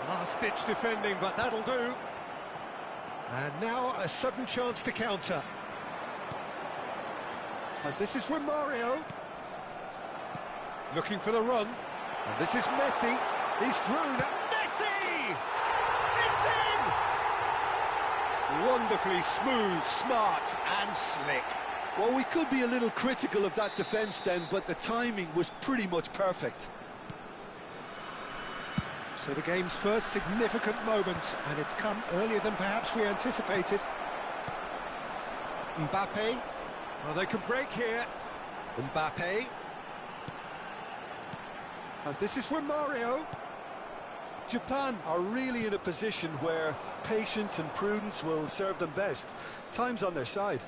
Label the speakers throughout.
Speaker 1: Last-ditch defending, but that'll do. And now a sudden chance to counter. And this is Romario. Looking for the run. And this is Messi. He's through. Messi! It's in! Wonderfully smooth, smart and slick.
Speaker 2: Well, we could be a little critical of that defence then, but the timing was pretty much perfect.
Speaker 1: So the game's first significant moment, and it's come earlier than perhaps we anticipated. Mbappe. Well, they could break here. Mbappe. And this is Romario.
Speaker 2: Japan are really in a position where patience and prudence will serve them best. Time's on their side.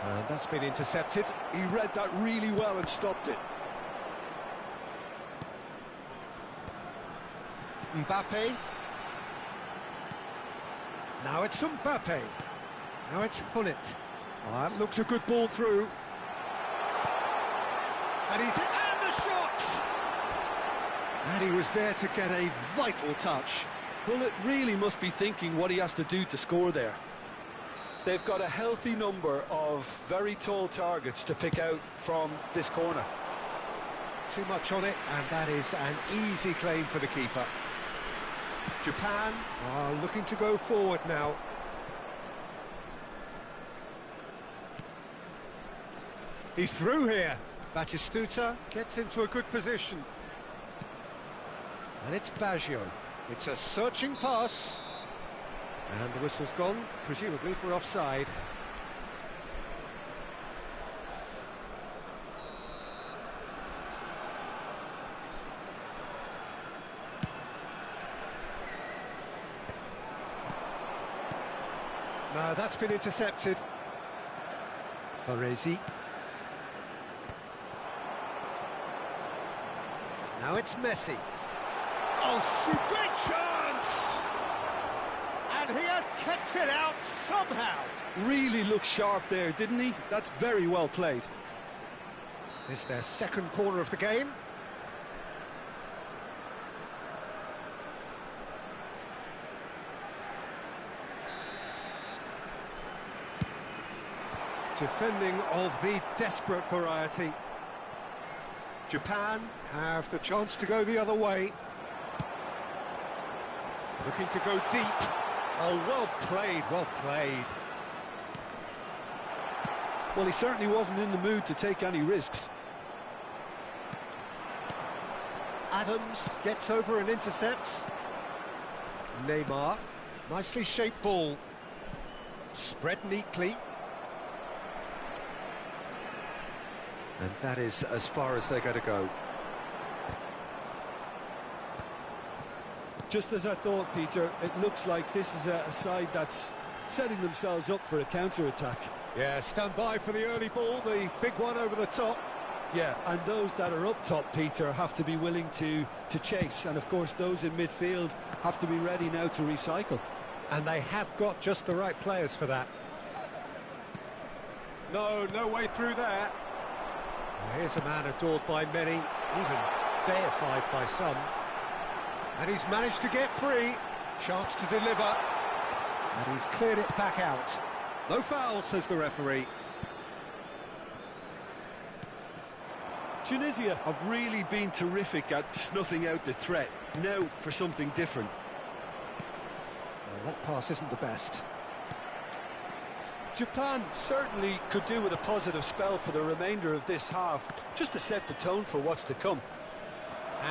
Speaker 1: And that's been intercepted.
Speaker 2: He read that really well and stopped it.
Speaker 1: Mbappe. Now it's Mbappe. Now it's Hullet. Oh, that looks a good ball through. And he's in, and the shot! And he was there to get a vital touch.
Speaker 2: Hullet really must be thinking what he has to do to score there. They've got a healthy number of very tall targets to pick out from this corner.
Speaker 1: Too much on it, and that is an easy claim for the keeper. Japan are looking to go forward now. He's through here. Batistuta gets into a good position. And it's Baggio. It's a searching pass. And the whistle's gone, presumably for offside. No, that's been intercepted. Baresi. Now it's Messi. Oh, great chance! And he has kept it out somehow.
Speaker 2: Really looked sharp there, didn't he? That's very well played.
Speaker 1: It's their second corner of the game. Defending of the desperate variety. Japan have the chance to go the other way. Looking to go deep. Oh, well played, well played.
Speaker 2: Well, he certainly wasn't in the mood to take any risks.
Speaker 1: Adams gets over and intercepts. Neymar, nicely shaped ball. Spread neatly. And that is as far as they're going to go.
Speaker 2: Just as I thought, Peter, it looks like this is a side that's setting themselves up for a counter-attack.
Speaker 1: Yeah, stand by for the early ball, the big one over the top.
Speaker 2: Yeah, and those that are up top, Peter, have to be willing to chase. And, of course, those in midfield have to be ready now to recycle.
Speaker 1: And they have got just the right players for that. No way through there. Well, here's a man adored by many, even deified by some. And he's managed to get free. Chance to deliver. And he's cleared it back out. No foul, says the referee.
Speaker 2: Tunisia have really been terrific at snuffing out the threat. Now for something different.
Speaker 1: Well, that pass isn't the best.
Speaker 2: Japan certainly could do with a positive spell for the remainder of this half, just to set the tone for what's to come.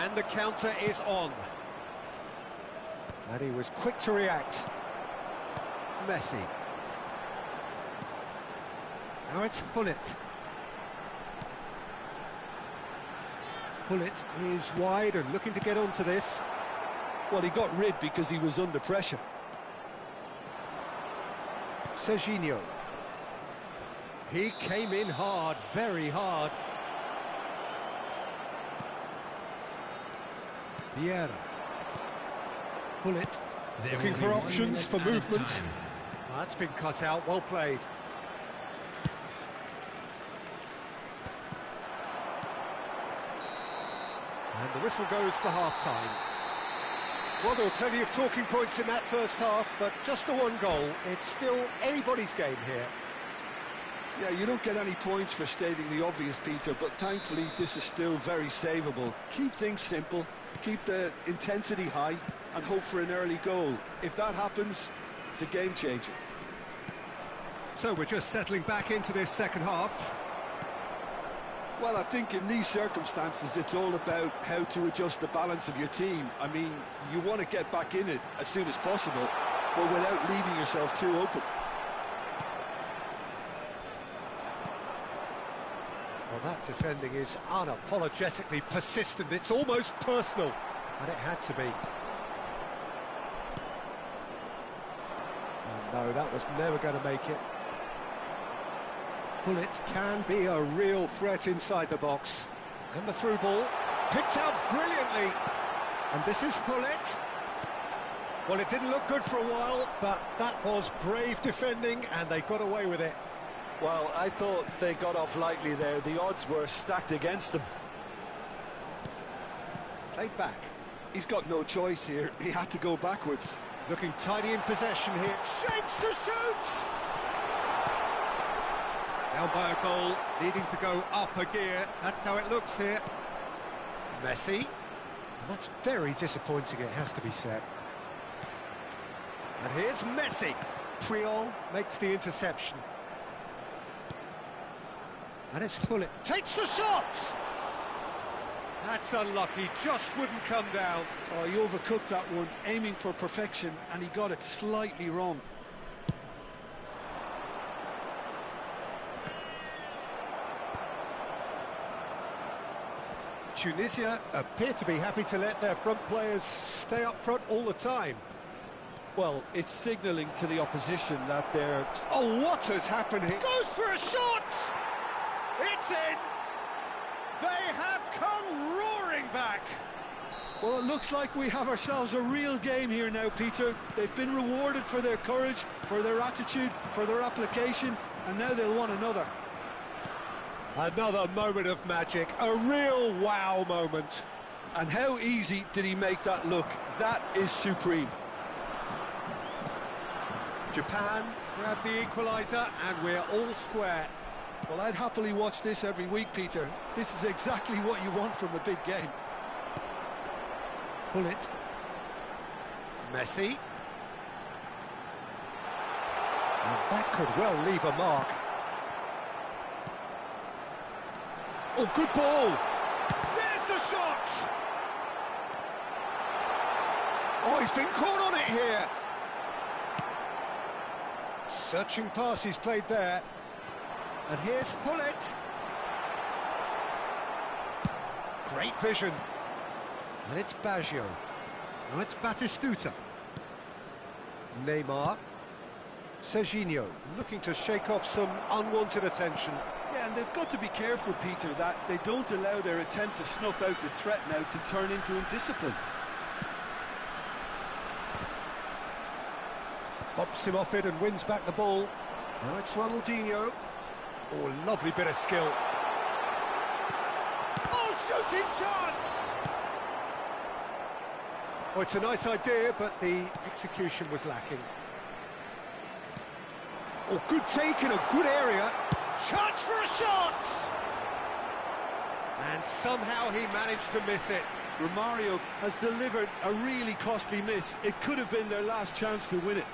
Speaker 1: And the counter is on. And he was quick to react. Messi. Now it's Hullet. Hullet is wide and looking to get onto this.
Speaker 2: Well, he got rid because he was under pressure.
Speaker 1: Serginho. He came in hard, very hard. Vieira. Hullet. Looking for options for movement. That's been cut out, well played. And the whistle goes for half-time. Well, there were plenty of talking points in that first half, but just the one goal. It's still anybody's game here.
Speaker 2: Yeah, you don't get any points for stating the obvious, Peter, but thankfully this is still very savable. Keep things simple, keep the intensity high, and hope for an early goal. If that happens, it's a game changer.
Speaker 1: So we're just settling back into this second half.
Speaker 2: Well, I think in these circumstances, it's all about how to adjust the balance of your team. I mean, you want to get back in it as soon as possible, but without leaving yourself too open.
Speaker 1: Well, that defending is unapologetically persistent. It's almost personal, and it had to be. And no, that was never going to make it. Hullet can be a real threat inside the box. And the through ball, picked out brilliantly. And this is Hullet. Well, it didn't look good for a while, but that was brave defending, and they got away with it.
Speaker 2: Well, I thought they got off lightly there. The odds were stacked against them.
Speaker 1: Played back.
Speaker 2: He's got no choice here. He had to go backwards.
Speaker 1: Looking tidy in possession here. Shapes to shoot! Down by a goal, needing to go up a gear. That's how it looks here. Messi. And that's very disappointing, it has to be said. And here's Messi. Priol makes the interception. And it's Hullet. Takes the shot! That's unlucky, just wouldn't come down.
Speaker 2: Oh, he overcooked that one, aiming for perfection, and he got it slightly wrong.
Speaker 1: Tunisia appear to be happy to let their front players stay up front all the time.
Speaker 2: Well, it's signalling to the opposition that they're...
Speaker 1: Oh, what has happened here? Goes for a shot! It's in! They have come roaring back!
Speaker 2: Well, it looks like we have ourselves a real game here now, Peter. They've been rewarded for their courage, for their attitude, for their application, and now they'll want another.
Speaker 1: Another moment of magic, a real wow moment.
Speaker 2: And how easy did he make that look? That is supreme.
Speaker 1: Japan grab the equaliser, and we're all square.
Speaker 2: Well, I'd happily watch this every week, Peter. This is exactly what you want from a big game.
Speaker 1: Hullet. Messi. And that could well leave a mark. Oh, good ball! There's the shot! Oh, he's been caught on it here! Searching pass he's played there. And here's Hullet. Great vision. And it's Baggio. Now it's Batistuta. Neymar. Serginho looking to shake off some unwanted attention.
Speaker 2: Yeah, and they've got to be careful, Peter, that they don't allow their attempt to snuff out the threat now to turn into indiscipline.
Speaker 1: Bumps him off it and wins back the ball. Now it's Ronaldinho. Oh, lovely bit of skill. Oh, shooting chance! Oh, it's a nice idea, but the execution was lacking. Oh, good take in a good area. Chance for a shot! And somehow he managed to miss it.
Speaker 2: Romario has delivered a really costly miss. It could have been their last chance to win it.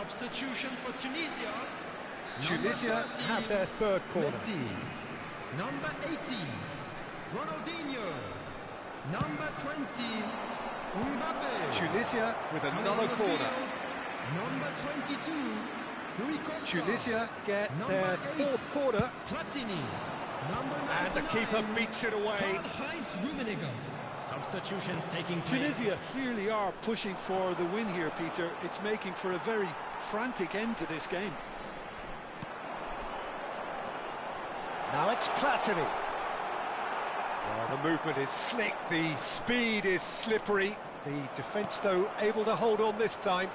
Speaker 3: Substitution for Tunisia.
Speaker 1: Tunisia have their third corner.
Speaker 3: Messi. Number 18, Ronaldinho. Number 20, Mbappe.
Speaker 1: Tunisia with another corner.
Speaker 3: Number 22, Rui Costa.
Speaker 1: Tunisia get their
Speaker 3: Number 8,
Speaker 1: fourth corner.
Speaker 3: Platini. Number 99,
Speaker 1: And the keeper beats it away.
Speaker 3: Karl-Heinz Rummenigge. Substitutions taking place.
Speaker 2: Tunisia clearly are pushing for the win here, Peter. It's making for a very frantic end to this game.
Speaker 1: Now it's Platini. Well, the movement is slick, the speed is slippery. The defence, though, able to hold on this time.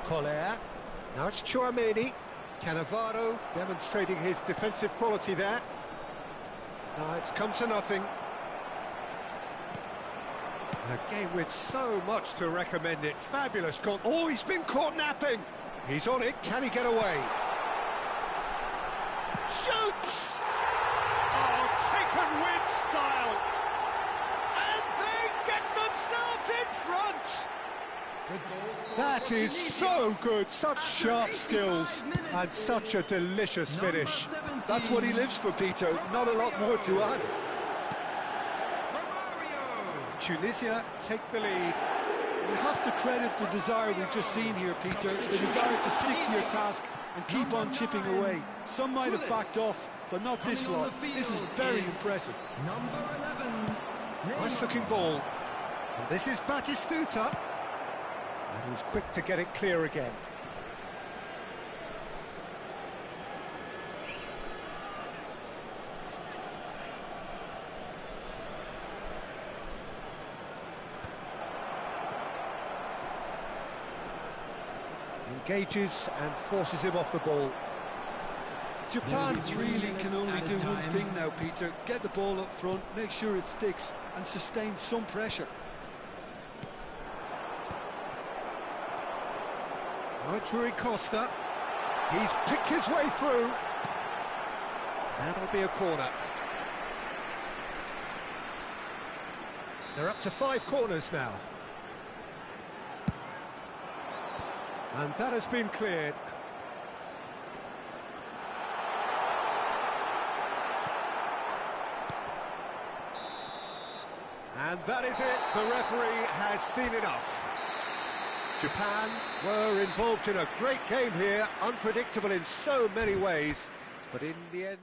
Speaker 1: Collier. Now it's Chouameni. Cannavaro demonstrating his defensive quality there. Now it's come to nothing. A game with so much to recommend it. Fabulous goal. Oh, he's been caught napping. He's on it. Can he get away? Shoots! Oh, taken with style. And they get themselves in front. That is so good. Such sharp skills and such a delicious finish.
Speaker 2: That's what he lives for, Peter. Not a lot more to add.
Speaker 1: Tunisia take the lead.
Speaker 2: You have to credit the desire we've just seen here, Peter. The desire to stick to your task and keep on chipping away. Some might have backed off, but not this lot. This is very impressive.
Speaker 3: Number 11,
Speaker 1: Nice looking ball. And this is Batistuta. And he's quick to get it clear again. Engages and forces him off the ball.
Speaker 2: Japan really can only do one thing now, Peter. Get the ball up front, make sure it sticks, and sustain some pressure.
Speaker 1: Now it's Rui Costa. He's picked his way through. That'll be a corner. They're up to 5 corners now. And that has been cleared. And that is it. The referee has seen enough. Japan were involved in a great game here, unpredictable in so many ways, but in the end...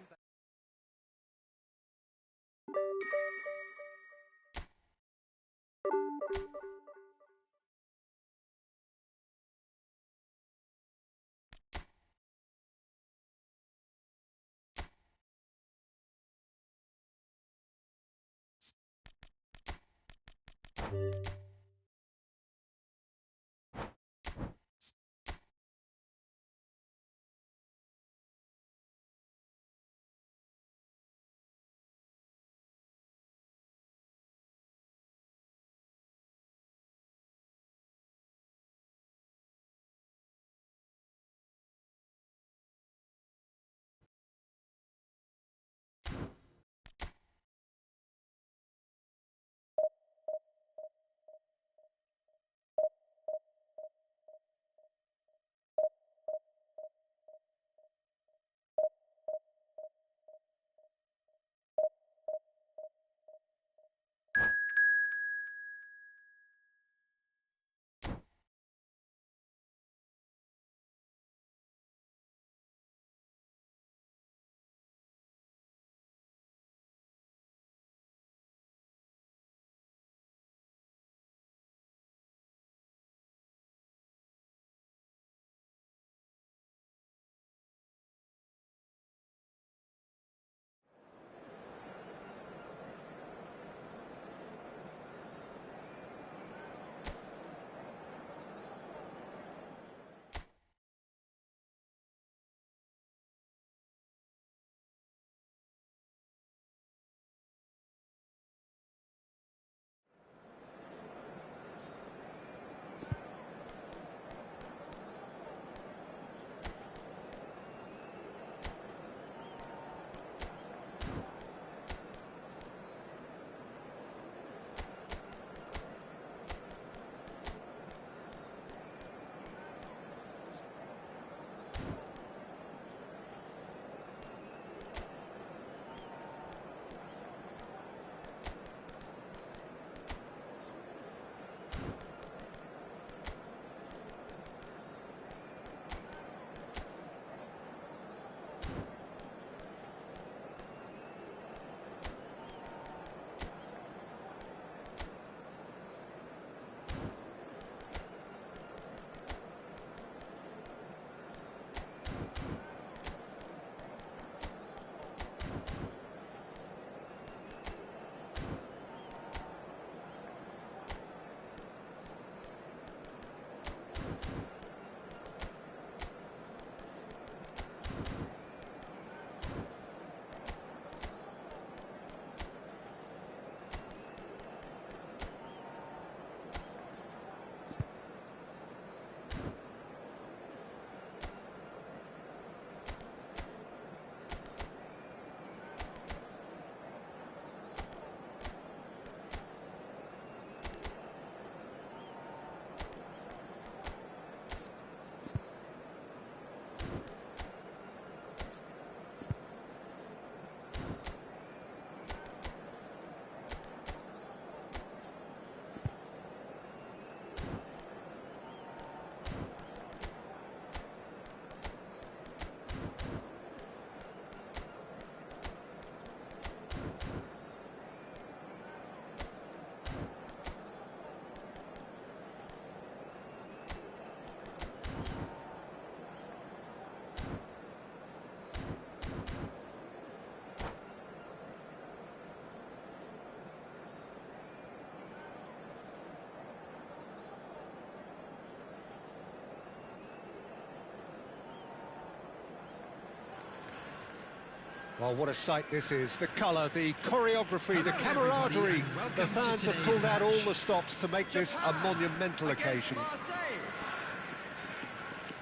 Speaker 1: Well, what a sight this is. The colour, the choreography, the camaraderie. The fans have pulled out all the stops to make this a monumental occasion.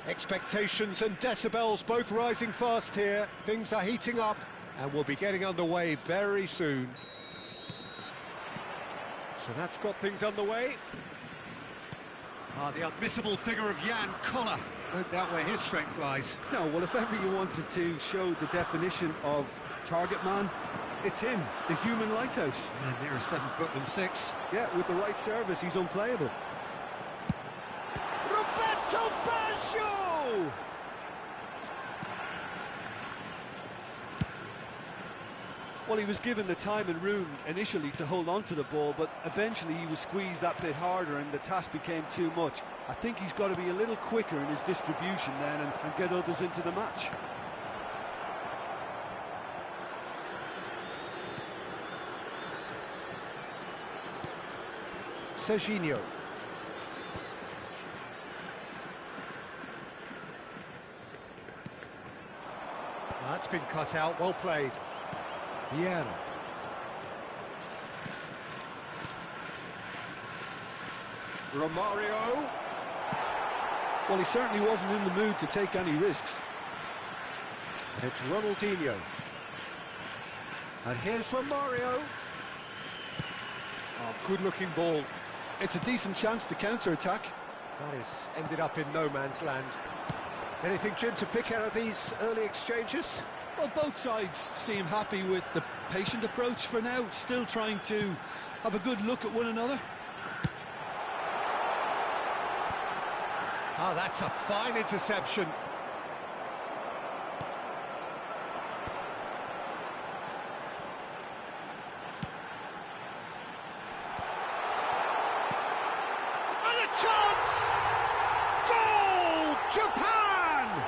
Speaker 1: Expectations and decibels both rising fast here. Things are heating up and we'll be getting underway very soon. So that's got things underway. The unmissable figure of Jan Koller. No doubt where his strength lies.
Speaker 2: No, well, if ever you wanted to show the definition of target man, it's him, the human lighthouse.
Speaker 1: And nearer 7 foot than 6.
Speaker 2: Yeah, with the right service, he's unplayable.
Speaker 1: Roberto Baggio!
Speaker 2: Well, he was given the time and room initially to hold on to the ball, but eventually he was squeezed that bit harder and the task became too much. I think he's got to be a little quicker in his distribution then and get others into the match.
Speaker 1: Serginho. That's been cut out, well played. Vieira. Romario.
Speaker 2: Well, he certainly wasn't in the mood to take any risks.
Speaker 1: It's Ronaldinho. And here's Romario. Oh, good-looking ball.
Speaker 2: It's a decent chance to counter-attack.
Speaker 1: That is ended up in no man's land. Anything, Jim, to pick out of these early exchanges?
Speaker 2: Well, both sides seem happy with the patient approach for now, still trying to have a good look at one another.
Speaker 1: Oh, that's a fine interception. And a chance! Goal! Japan!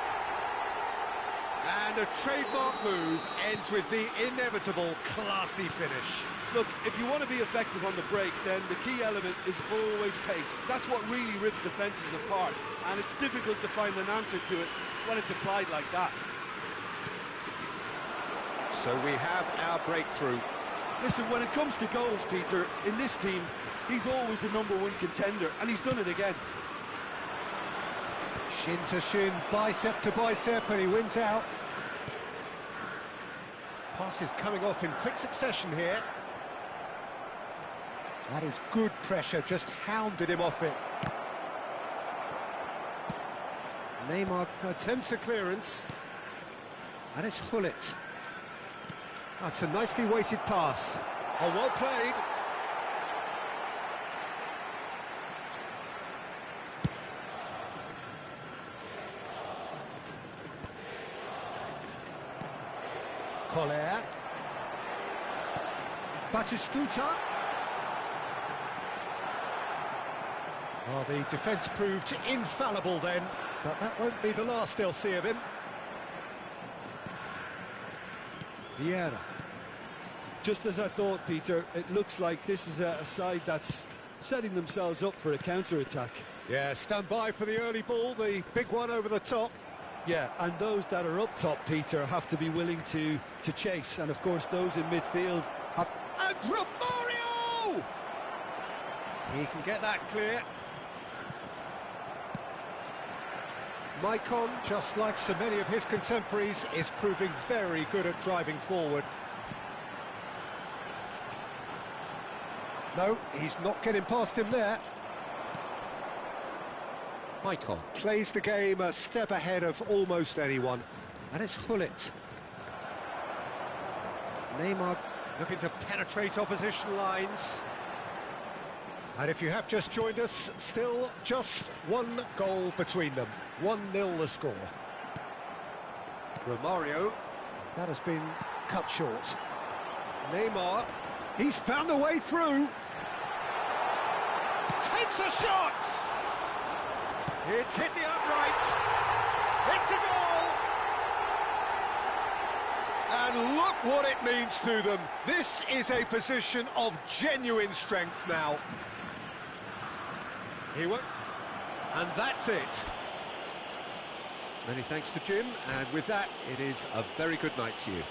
Speaker 1: And a trademark move ends with the inevitable classy finish.
Speaker 2: Look, if you want to be effective on the break, then the key element is always pace. That's what really rips defences apart, and it's difficult to find an answer to it when it's applied like that.
Speaker 1: So we have our breakthrough.
Speaker 2: Listen, when it comes to goals, Peter, in this team, he's always the #1 contender, and he's done it again.
Speaker 1: Shin to shin, bicep to bicep, and he wins out. Passes coming off in quick succession here. That is good pressure, just hounded him off it. Neymar attempts a clearance. And it's Hullet. That's a nicely weighted pass. Oh, well played. Koller. Batistuta. Well, the defence proved infallible then, but that won't be the last they'll see of him. Vieira.
Speaker 2: Just as I thought, Peter, it looks like this is a side that's setting themselves up for a counter-attack.
Speaker 1: Yeah, stand by for the early ball, the big one over the top.
Speaker 2: Yeah, and those that are up top, Peter, have to be willing to chase, and of course those in midfield have...
Speaker 1: And Romario! He can get that clear. Maicon, just like so many of his contemporaries, is proving very good at driving forward. No, he's not getting past him there. Maicon plays the game a step ahead of almost anyone. And it's Hullet. Neymar looking to penetrate opposition lines. And if you have just joined us, still just one goal between them. 1-0 the score. Romario, that has been cut short. Neymar, he's found a way through. Takes a shot! It's hit the uprights. It's a goal! And look what it means to them. This is a position of genuine strength now. He went, and that's it. Many thanks to Jim, and with that, it is a very good night to you.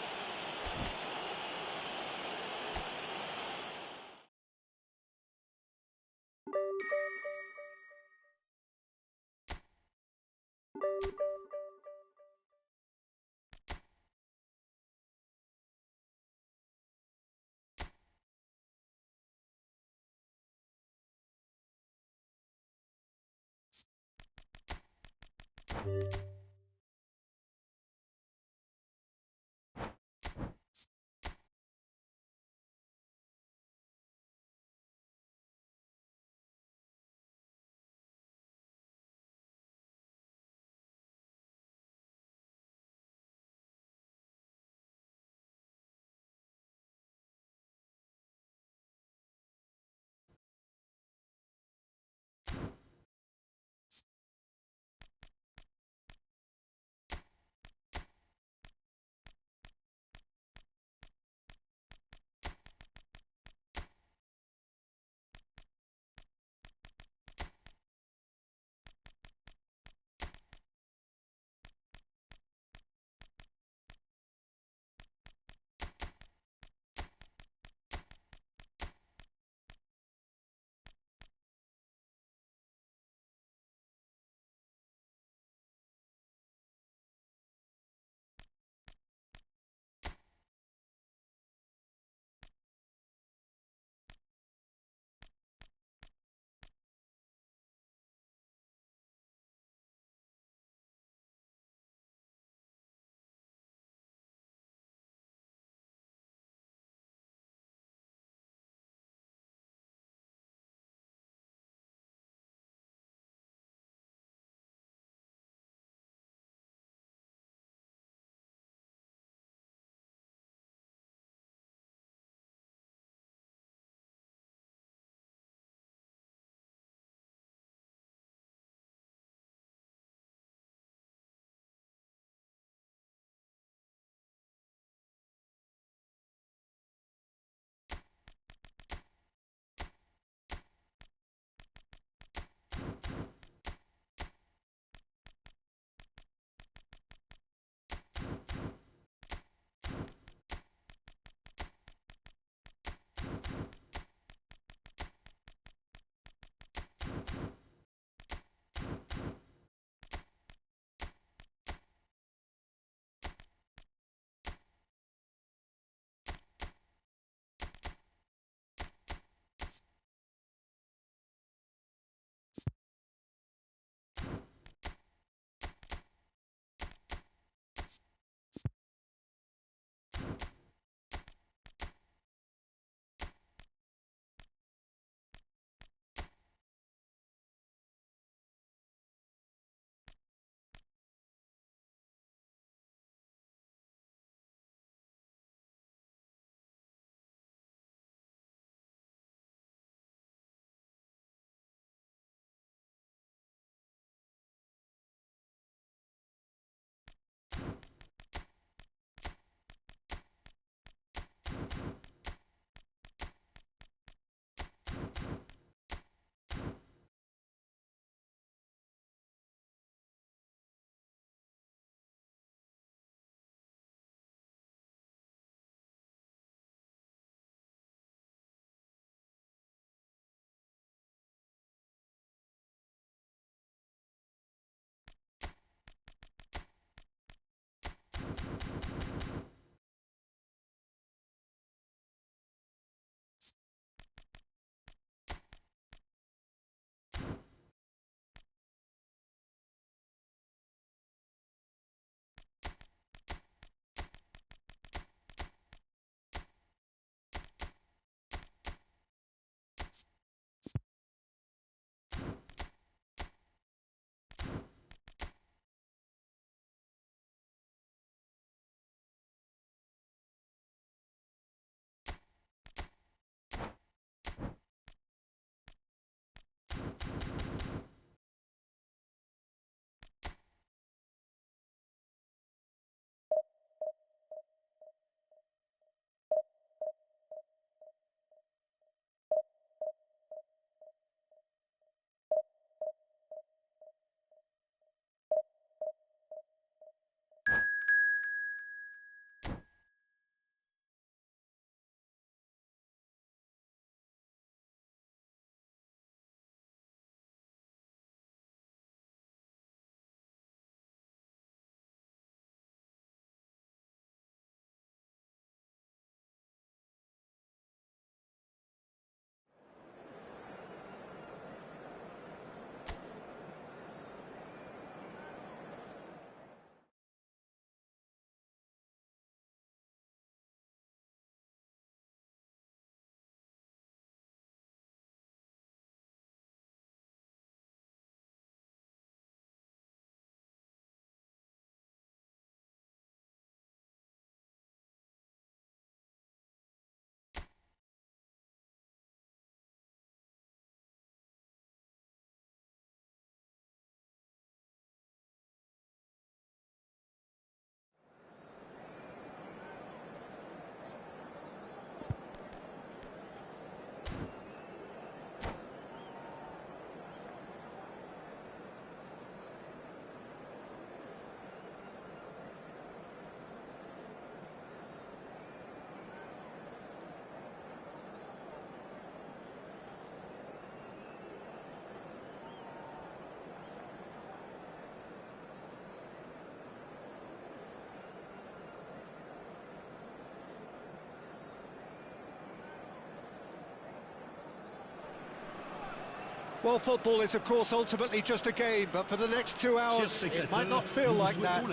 Speaker 1: Well, football is, of course, ultimately just a game, but for the next 2 hours, it might not feel like that.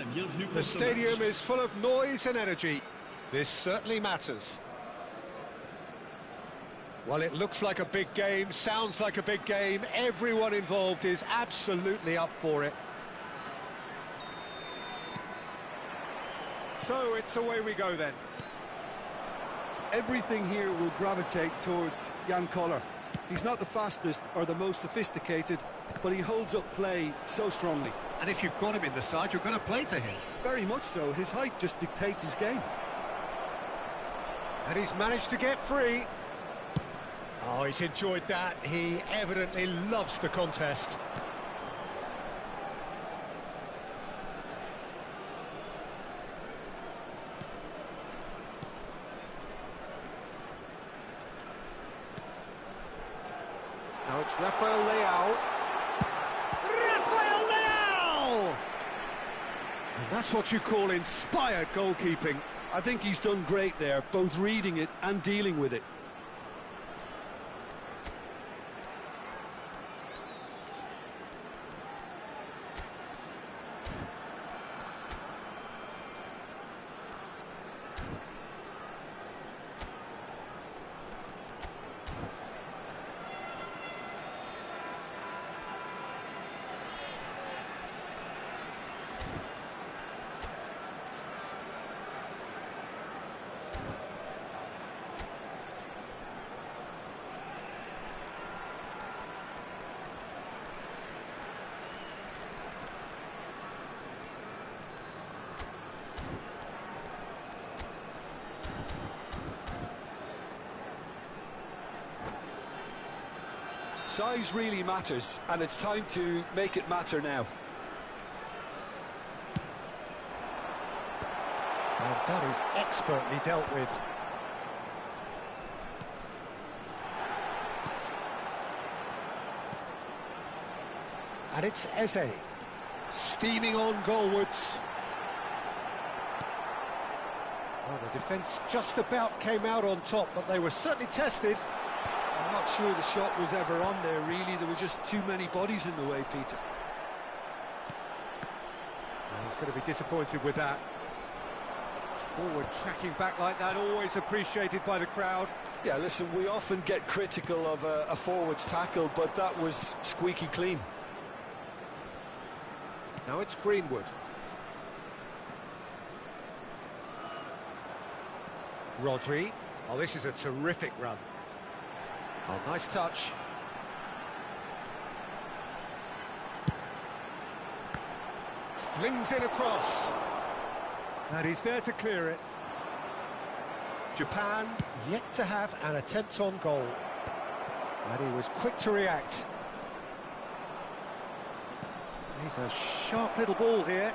Speaker 1: The stadium is full of noise and energy. This certainly matters. Well, it looks like a big game, sounds like a big game. Everyone involved is absolutely up for it. So, it's away we go then.
Speaker 2: Everything here will gravitate towards Jan Koller. He's not the fastest or the most sophisticated, but he holds up play so strongly.
Speaker 1: And if you've got him in the side, you're going to play to him.
Speaker 2: Very much so. His height just dictates his game.
Speaker 1: And he's managed to get free. Oh, he's enjoyed that. He evidently loves the contest. Now it's Rafael Leao. Rafael Leao! And that's what you call inspired goalkeeping.
Speaker 2: I think he's done great there, both reading it and dealing with it. Size really matters, and it's time to make it matter now.
Speaker 1: And that is expertly dealt with. And it's Eze, steaming on goalwards. Well, the defence just about came out on top, but they were certainly tested.
Speaker 2: I'm not sure the shot was ever on there, really. There were just too many bodies in the way, Peter.
Speaker 1: And he's going to be disappointed with that. Forward tracking back like that, always appreciated by the crowd.
Speaker 2: Yeah, listen, we often get critical of a forward's tackle, but that was squeaky clean.
Speaker 1: Now it's Greenwood. Rodri. Oh, this is a terrific run. Oh, nice touch. Flings in across. And he's there to clear it. Japan yet to have an attempt on goal. And he was quick to react. He's a sharp little ball here.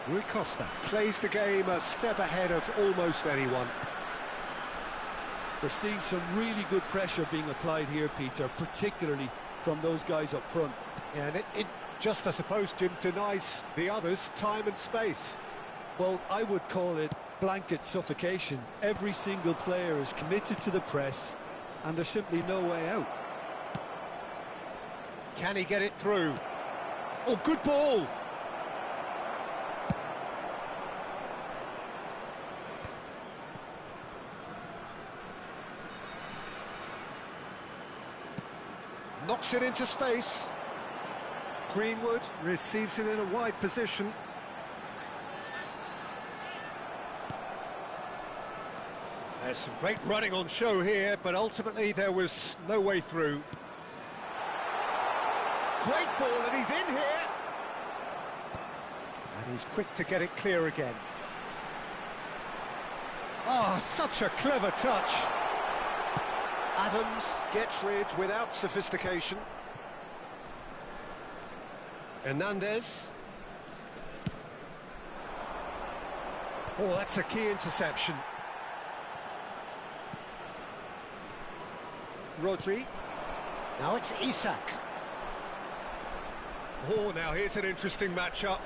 Speaker 1: Rui Costa plays the game a step ahead of almost anyone.
Speaker 2: We're seeing some really good pressure being applied here, Peter, particularly from those guys up front.
Speaker 1: Yeah, and it just, I suppose, Jim, denies the others time and space.
Speaker 2: Well, I would call it blanket suffocation. Every single player is committed to the press, and there's simply no way out.
Speaker 1: Can he get it through? Oh, good ball! Knocks it into space. Greenwood receives it in a wide position. There's some great running on show here, but ultimately there was no way through. Great ball, and he's in here. And he's quick to get it clear again. Oh, such a clever touch. Adams gets rid without sophistication. Hernandez. Oh, that's a key interception. Rodri. Now it's Isak. Oh, now here's an interesting matchup.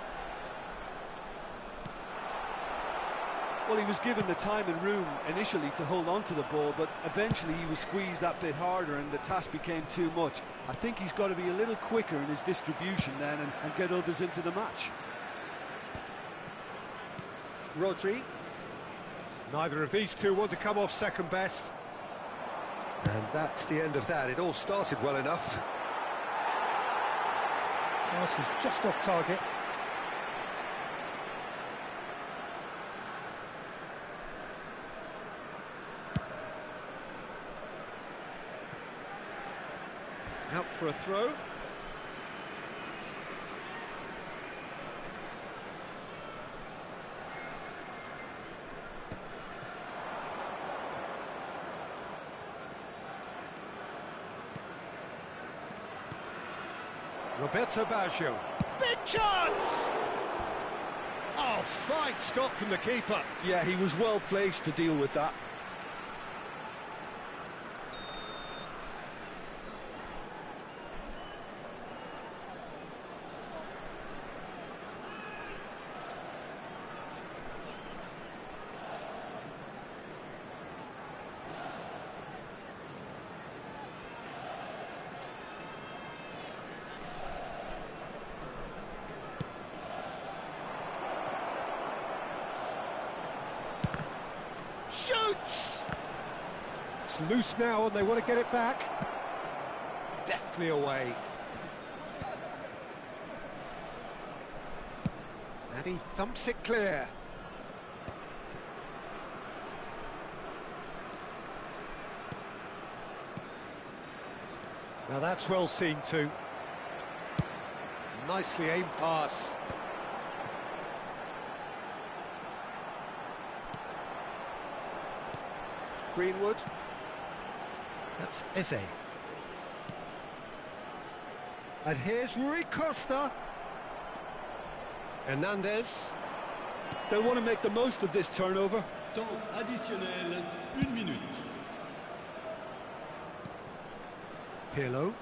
Speaker 2: Well, he was given the time and room initially to hold on to the ball, but eventually he was squeezed that bit harder and the task became too much. I think he's got to be a little quicker in his distribution then and get others into the match.
Speaker 1: Rodri. Neither of these two want to come off second best. And that's the end of that. It all started well enough. Pass is just off target. Out for a throw. Roberto Baggio. Big chance! Oh, fine stop from the keeper.
Speaker 2: Yeah, he was well placed to deal with that.
Speaker 1: Shoots! It's loose now and they want to get it back. Deftly away. And he thumps it clear. Now that's well seen too. Nicely aimed pass. Greenwood. That's Eze. And here's Rui Costa. Hernandez.
Speaker 2: They'll want to make the most of this turnover.
Speaker 3: Temps additionnel, 1 minute.
Speaker 1: Pirlo.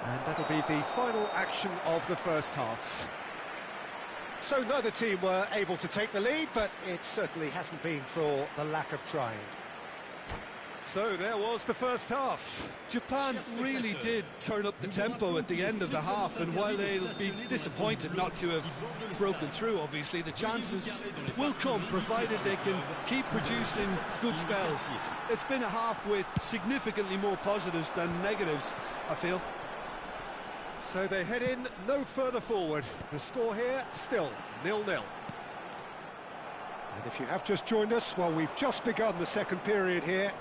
Speaker 1: And that'll be the final action of the first half. So neither team were able to take the lead, but it certainly hasn't been for the lack of trying. So there was the first half.
Speaker 2: Japan really did turn up the tempo at the end of the half, and while they'll be disappointed not to have broken through, obviously, the chances will come, provided they can keep producing good spells. It's been a half with significantly more positives than negatives, I feel.
Speaker 1: So they head in no further forward. The score here, still 0-0. And if you have just joined us, well, we've just begun the second period here.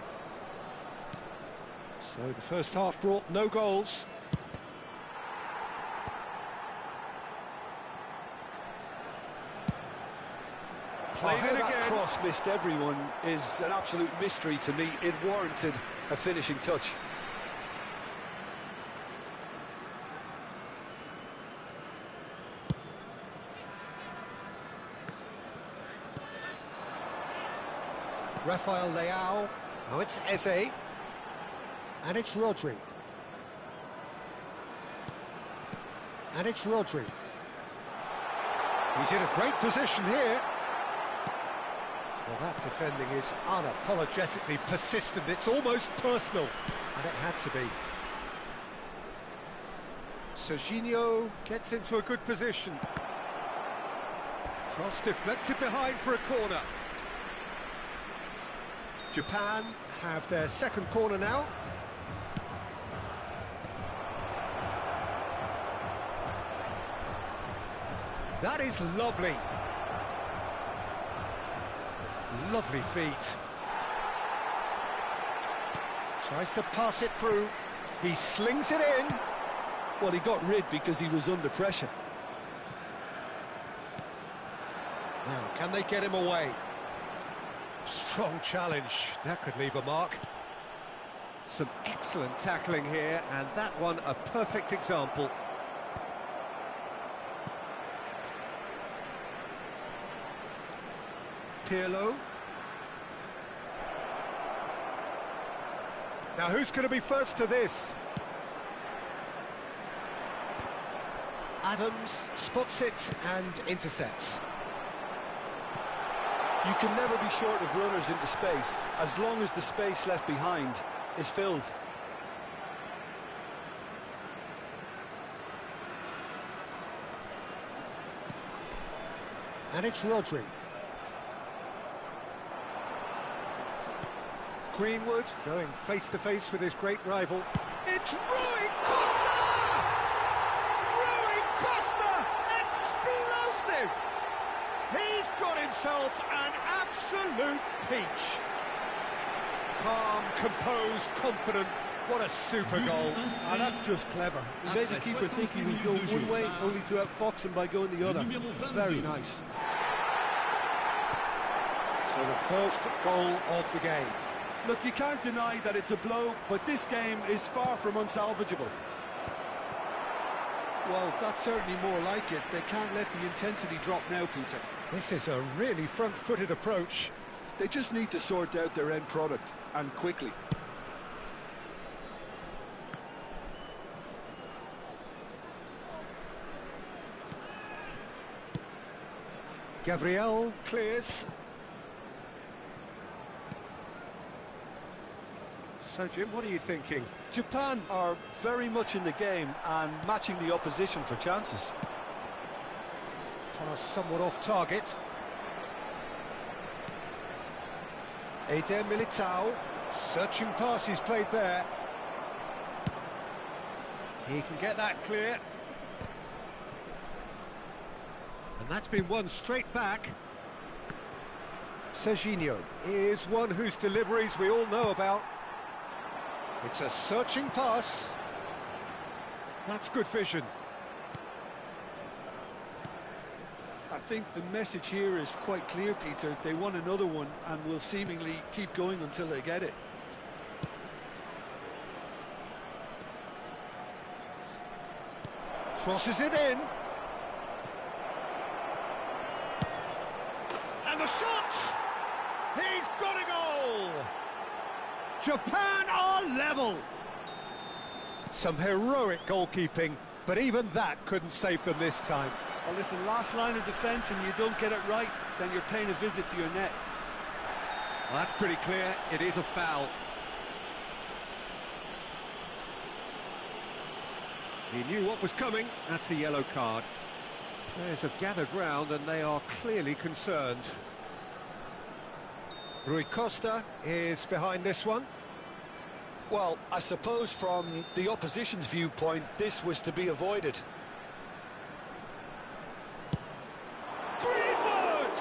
Speaker 1: So the first half brought no goals. Played it
Speaker 2: That
Speaker 1: again.
Speaker 2: cross missed everyone is an absolute mystery to me. It warranted a finishing touch.
Speaker 1: Rafael Leao. Oh, it's Eze. And it's Rodri. And it's Rodri. He's in a great position here. Well, that defending is unapologetically persistent. It's almost personal. And it had to be. Serginho gets into a good position. Cross deflected behind for a corner. Japan have their second corner now. That is lovely. Lovely feet. Tries to pass it through. He slings it in.
Speaker 2: Well, he got rid because he was under pressure.
Speaker 1: Now, can they get him away? Strong challenge, that could leave a mark. Some excellent tackling here, and that one a perfect example. Pirlo. Now who's going to be first to this? Adams spots it and intercepts.
Speaker 2: You can never be short of runners into space, as long as the space left behind is filled.
Speaker 1: And it's Rodri. Greenwood going face-to-face with his great rival. It's Rui Costa! Rui Costa! Explosive! He's got himself an absolute peach. Calm, composed, confident. What a super goal.
Speaker 2: And that's just clever. He made the keeper think he was going one way, only to outfox him by going the other. Very nice.
Speaker 1: So the first goal of the game.
Speaker 2: Look, you can't deny that it's a blow, but this game is far from unsalvageable. Well, that's certainly more like it. They can't let the intensity drop now, Peter.
Speaker 1: This is a really front-footed approach.
Speaker 2: They just need to sort out their end product, and quickly.
Speaker 1: Gabriel clears. So, Jim, what are you thinking?
Speaker 2: Japan are very much in the game and matching the opposition for chances.
Speaker 1: Pass somewhat off target. Eder Militao, searching pass he's played there. He can get that clear. And that's been won straight back. Serginho is one whose deliveries we all know about. It's a searching pass. That's good vision.
Speaker 2: I think the message here is quite clear, Peter. They want another one and will seemingly keep going until they get it.
Speaker 1: Crosses it in. And the shot! He's got a goal! Japan are level! Some heroic goalkeeping, but even that couldn't save them this time.
Speaker 2: Well, listen, last line of defence and you don't get it right, then you're paying a visit to your net.
Speaker 1: Well, that's pretty clear. It is a foul. He knew what was coming. That's a yellow card. Players have gathered round and they are clearly concerned. Rui Costa is behind this one.
Speaker 2: Well, I suppose from the opposition's viewpoint, this was to be avoided.
Speaker 1: Greenwood!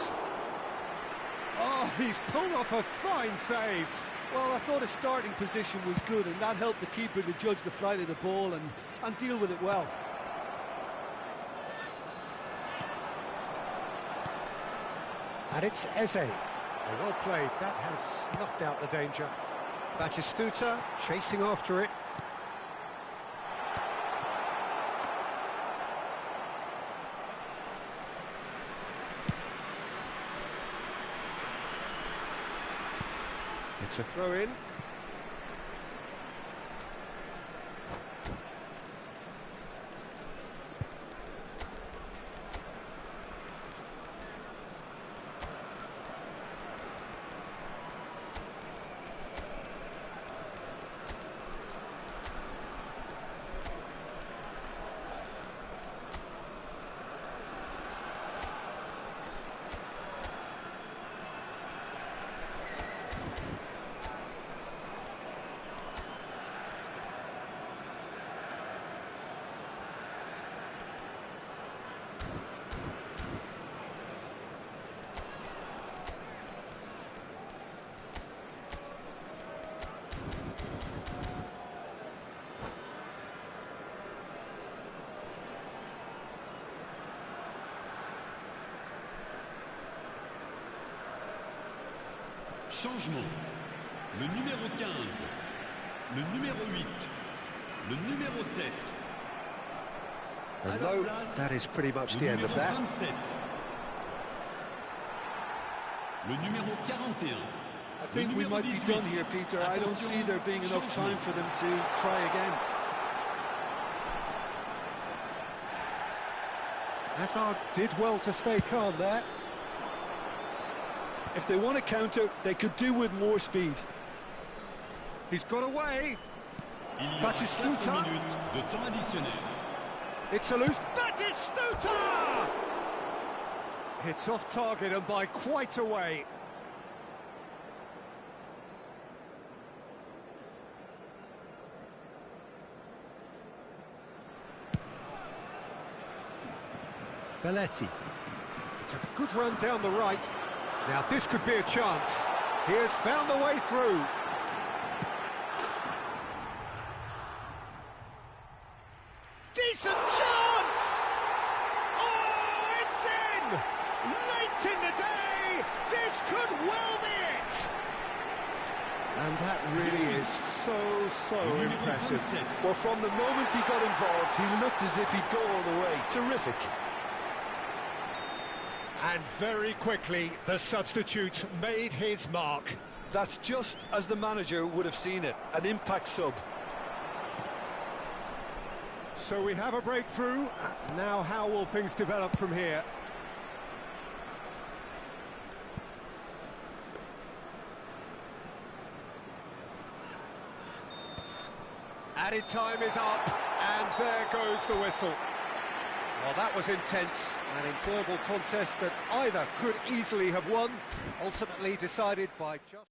Speaker 1: Oh, he's pulled off a fine save.
Speaker 2: Well, I thought his starting position was good, and that helped the keeper to judge the flight of the ball and deal with it well.
Speaker 1: And it's Eze. Well played, that has snuffed out the danger. Batistuta chasing after it. It's a throw-in.
Speaker 3: Changement. Le numéro 15, le numéro 8, le numéro 7.
Speaker 1: And no, that is pretty much the end of that.
Speaker 3: 27. Le numéro 41.
Speaker 2: I think we might be done here, Peter. I don't see there being enough time for them to try again.
Speaker 1: Hazard did well to stay calm there.
Speaker 2: If they want to counter, they could do with more speed.
Speaker 1: He's got away.
Speaker 3: Il y aura 4
Speaker 1: Batistuta.
Speaker 3: minutes de temps additionnel.
Speaker 1: It's a loose. Batistuta! It's off target and by quite a way. Belletti. It's a good run down the right. Now this could be a chance. He has found a way through. Decent chance! Oh, it's in! Late in the day! This could well be it! And that really is so impressive.
Speaker 2: Well, from the moment he got involved, he looked as if he'd go all the way. Terrific.
Speaker 1: And very quickly, the substitute made his mark.
Speaker 2: That's just as the manager would have seen it, an impact sub.
Speaker 1: So we have a breakthrough. Now how will things develop from here? Added time is up, and there goes the whistle. Well, that was intense, an enjoyable contest that either could easily have won, ultimately decided by just...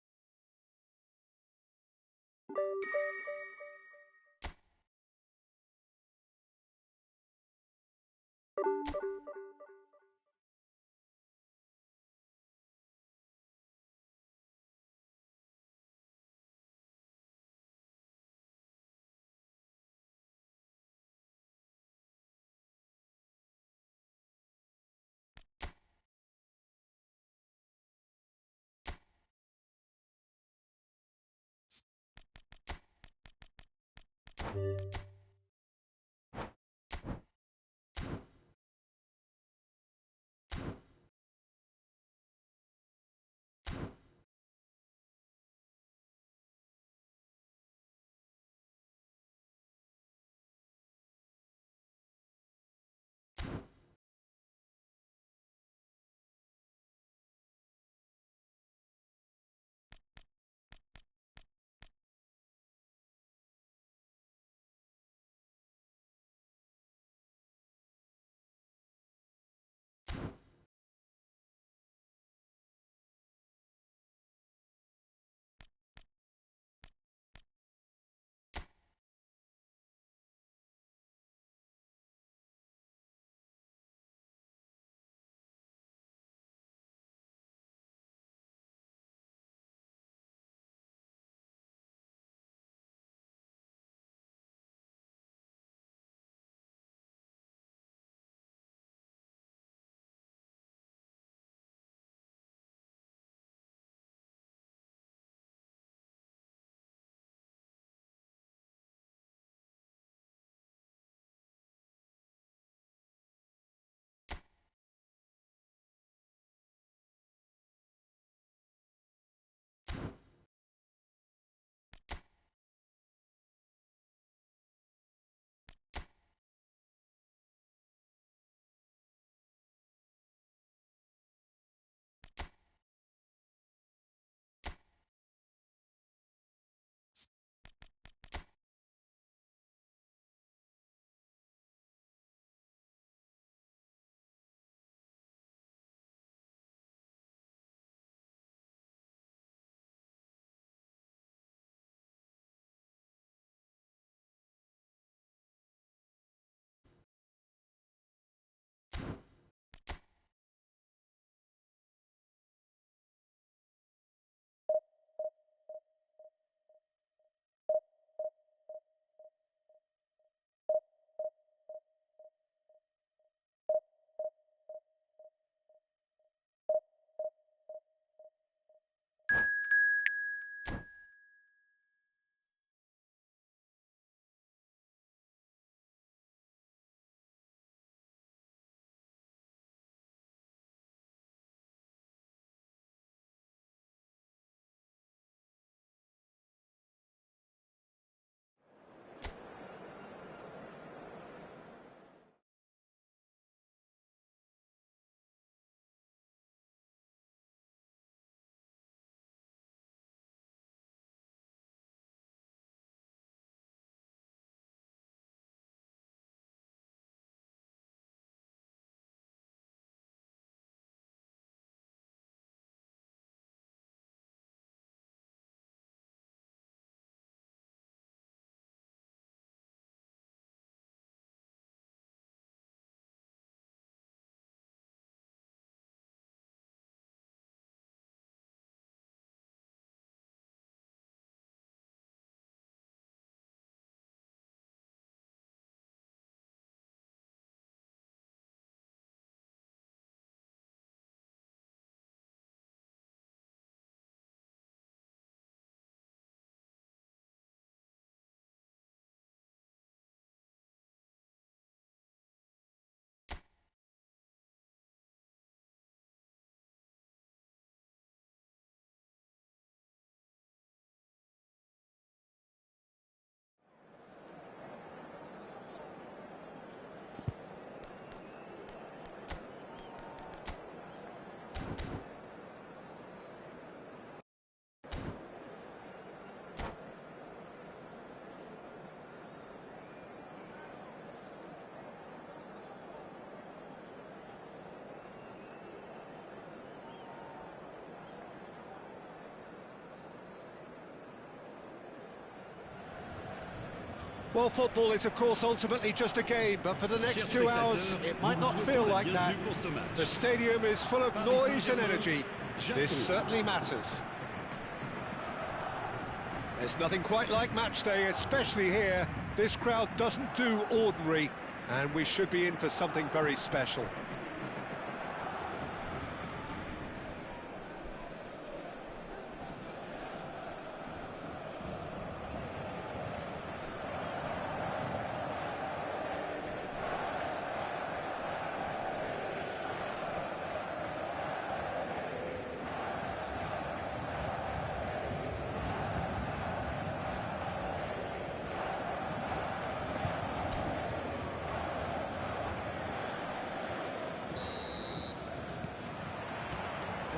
Speaker 1: Well, football is, of course, ultimately just a game, but for the next 2 hours, it might not feel like that. The stadium is full of noise and energy. This certainly matters. There's nothing quite like match day, especially here. This crowd doesn't do ordinary, and we should be in for something very special.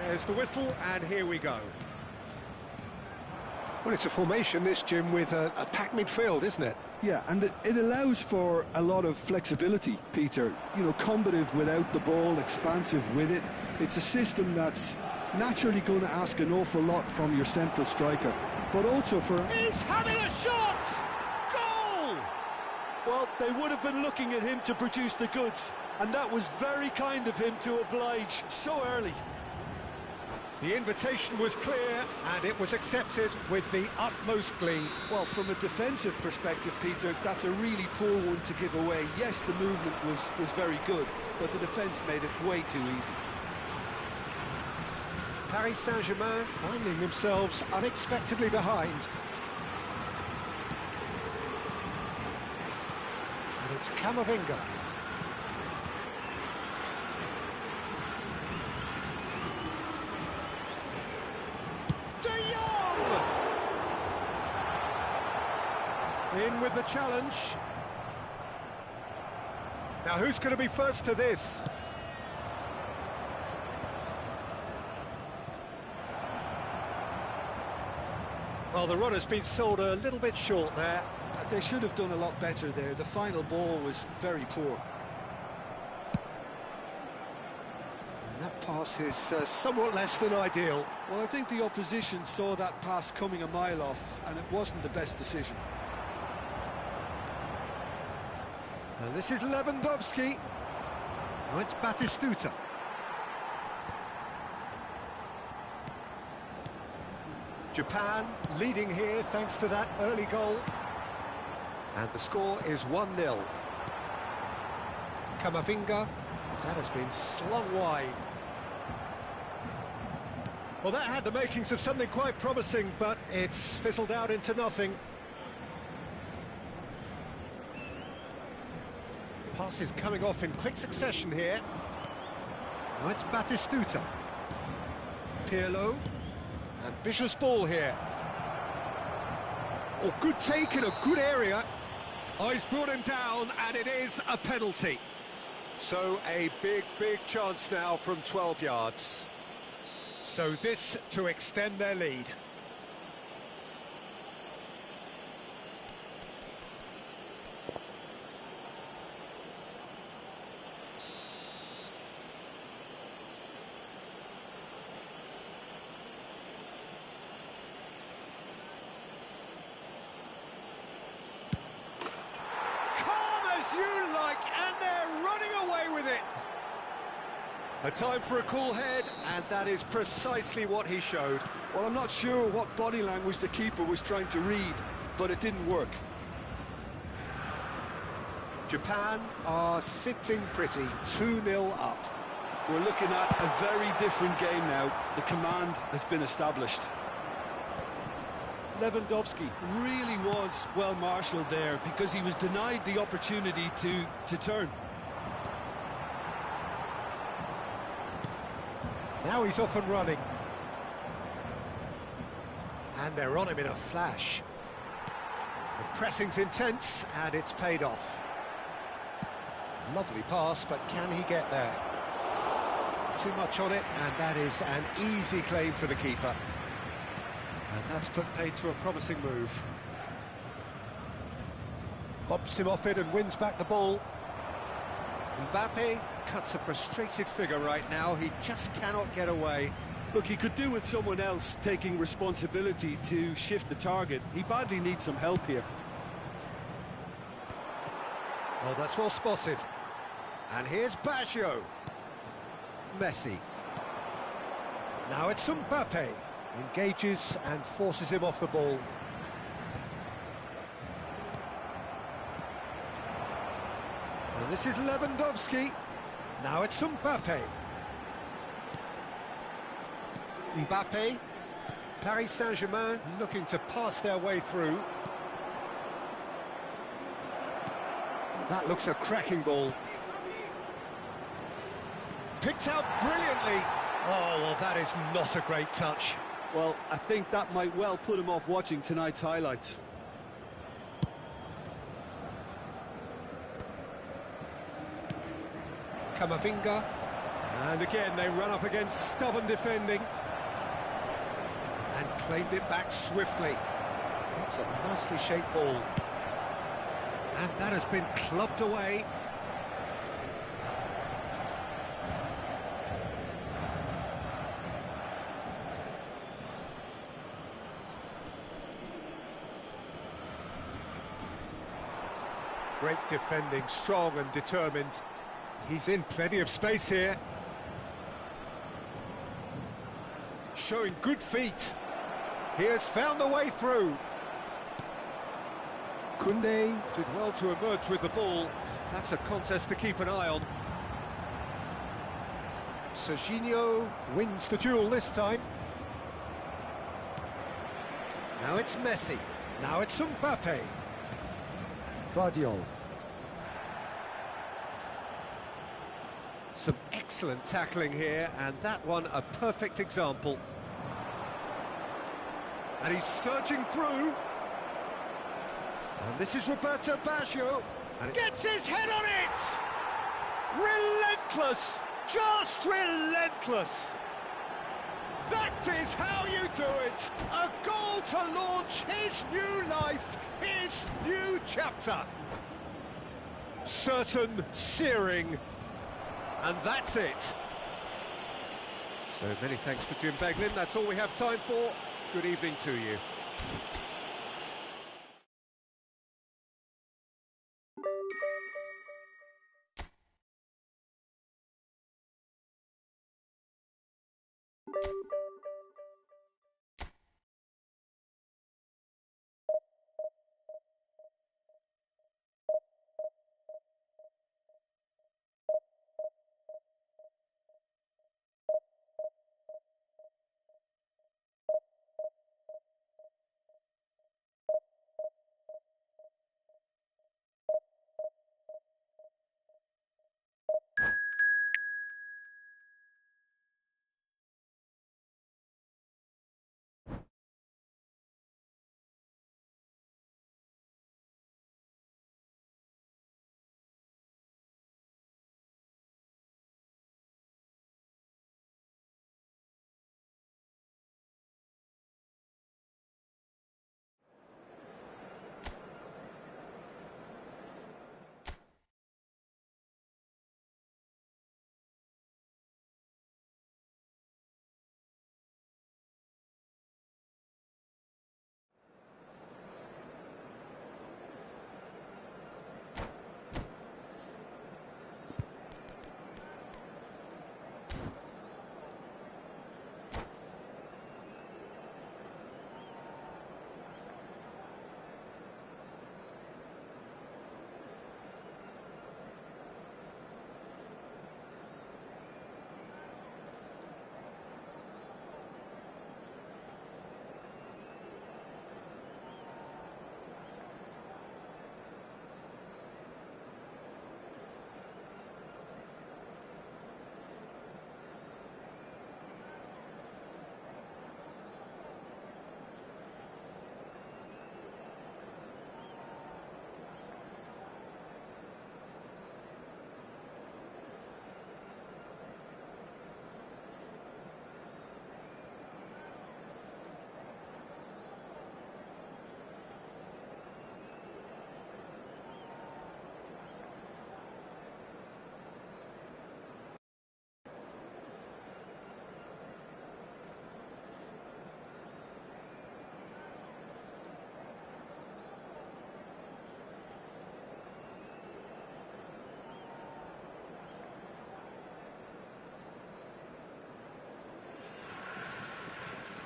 Speaker 1: There's the whistle, and here we go. Well, it's a formation, this, Jim, with a packed midfield, isn't it?
Speaker 2: Yeah, and it allows for a lot of flexibility, Peter. You know, combative without the ball, expansive with it. It's a system that's naturally going to ask an awful lot from your central striker, but also for...
Speaker 1: He's having a shot! Goal!
Speaker 2: Well, they would have been looking at him to produce the goods, and that was very kind of him to oblige so early.
Speaker 1: The invitation was clear, and it was accepted with the utmost glee.
Speaker 2: Well, from a defensive perspective, Peter, that's a really poor one to give away. Yes, the movement was very good, but the defence made it way too easy.
Speaker 1: Paris Saint-Germain finding themselves unexpectedly behind. And it's Camavinga. In with the challenge. Now, who's going to be first to this? Well, the run has been sold a little bit short there.
Speaker 2: They should have done a lot better there. The final ball was very poor.
Speaker 1: And that pass is somewhat less than ideal.
Speaker 2: Well, I think the opposition saw that pass coming a mile off, and it wasn't the best decision.
Speaker 1: And this is Lewandowski. Now it's Batistuta. Japan leading here thanks to that early goal. And the score is 1-0. Camavinga. That has been slung wide. Well, that had the makings of something quite promising, but it's fizzled out into nothing. Passes coming off in quick succession here. Now it's Batistuta. Pirlo. Ambitious ball here. Oh, good take in a good area. Oh, he's brought him down, and it is a penalty. So a big chance now from 12 yards. So this to extend their lead. You like, and they're running away with it. A time for a cool head, and that is precisely what he showed.
Speaker 2: Well, I'm not sure what body language the keeper was trying to read, but it didn't work.
Speaker 1: Japan are sitting pretty, 2-0 up.
Speaker 2: We're looking at a very different game now. The command has been established. Lewandowski really was well marshalled there because he was denied the opportunity to turn.
Speaker 1: Now he's off and running. And they're on him in a flash. The pressing's intense, and it's paid off. Lovely pass, but can he get there? Too much on it, and that is an easy claim for the keeper. And that's put paid to a promising move. Bumps him off it and wins back the ball. Mbappe cuts a frustrated figure right now. He just cannot get away.
Speaker 2: Look, he could do with someone else taking responsibility to shift the target. He badly needs some help here.
Speaker 1: Oh, that's well spotted. And here's Baggio. Messi. Now it's Mbappe. Engages and forces him off the ball. And this is Lewandowski. Now it's Mbappe. Mbappe. Paris Saint-Germain looking to pass their way through. That looks a cracking ball. Picked out brilliantly. Oh, well, that is not a great touch.
Speaker 2: Well, I think that might well put him off watching tonight's highlights.
Speaker 1: Camavinga. And again, they run up against stubborn defending. And claimed it back swiftly. That's a nicely shaped ball. And that has been clubbed away. Great defending, strong and determined. He's in plenty of space here. Showing good feet. He has found the way through. Koundé did well to emerge with the ball. That's a contest to keep an eye on. Serginho wins the duel this time. Now it's Messi. Now it's Mbappe. Guardiola. Some excellent tackling here, and that one a perfect example. And he's surging through. And this is Roberto Baggio. And gets his head on it! Relentless! Just relentless! That is how you do it! A goal to launch his new life, his new chapter. Certain, searing, and that's it. So many thanks to Jim Beglin. That's all we have time for. Good evening to you.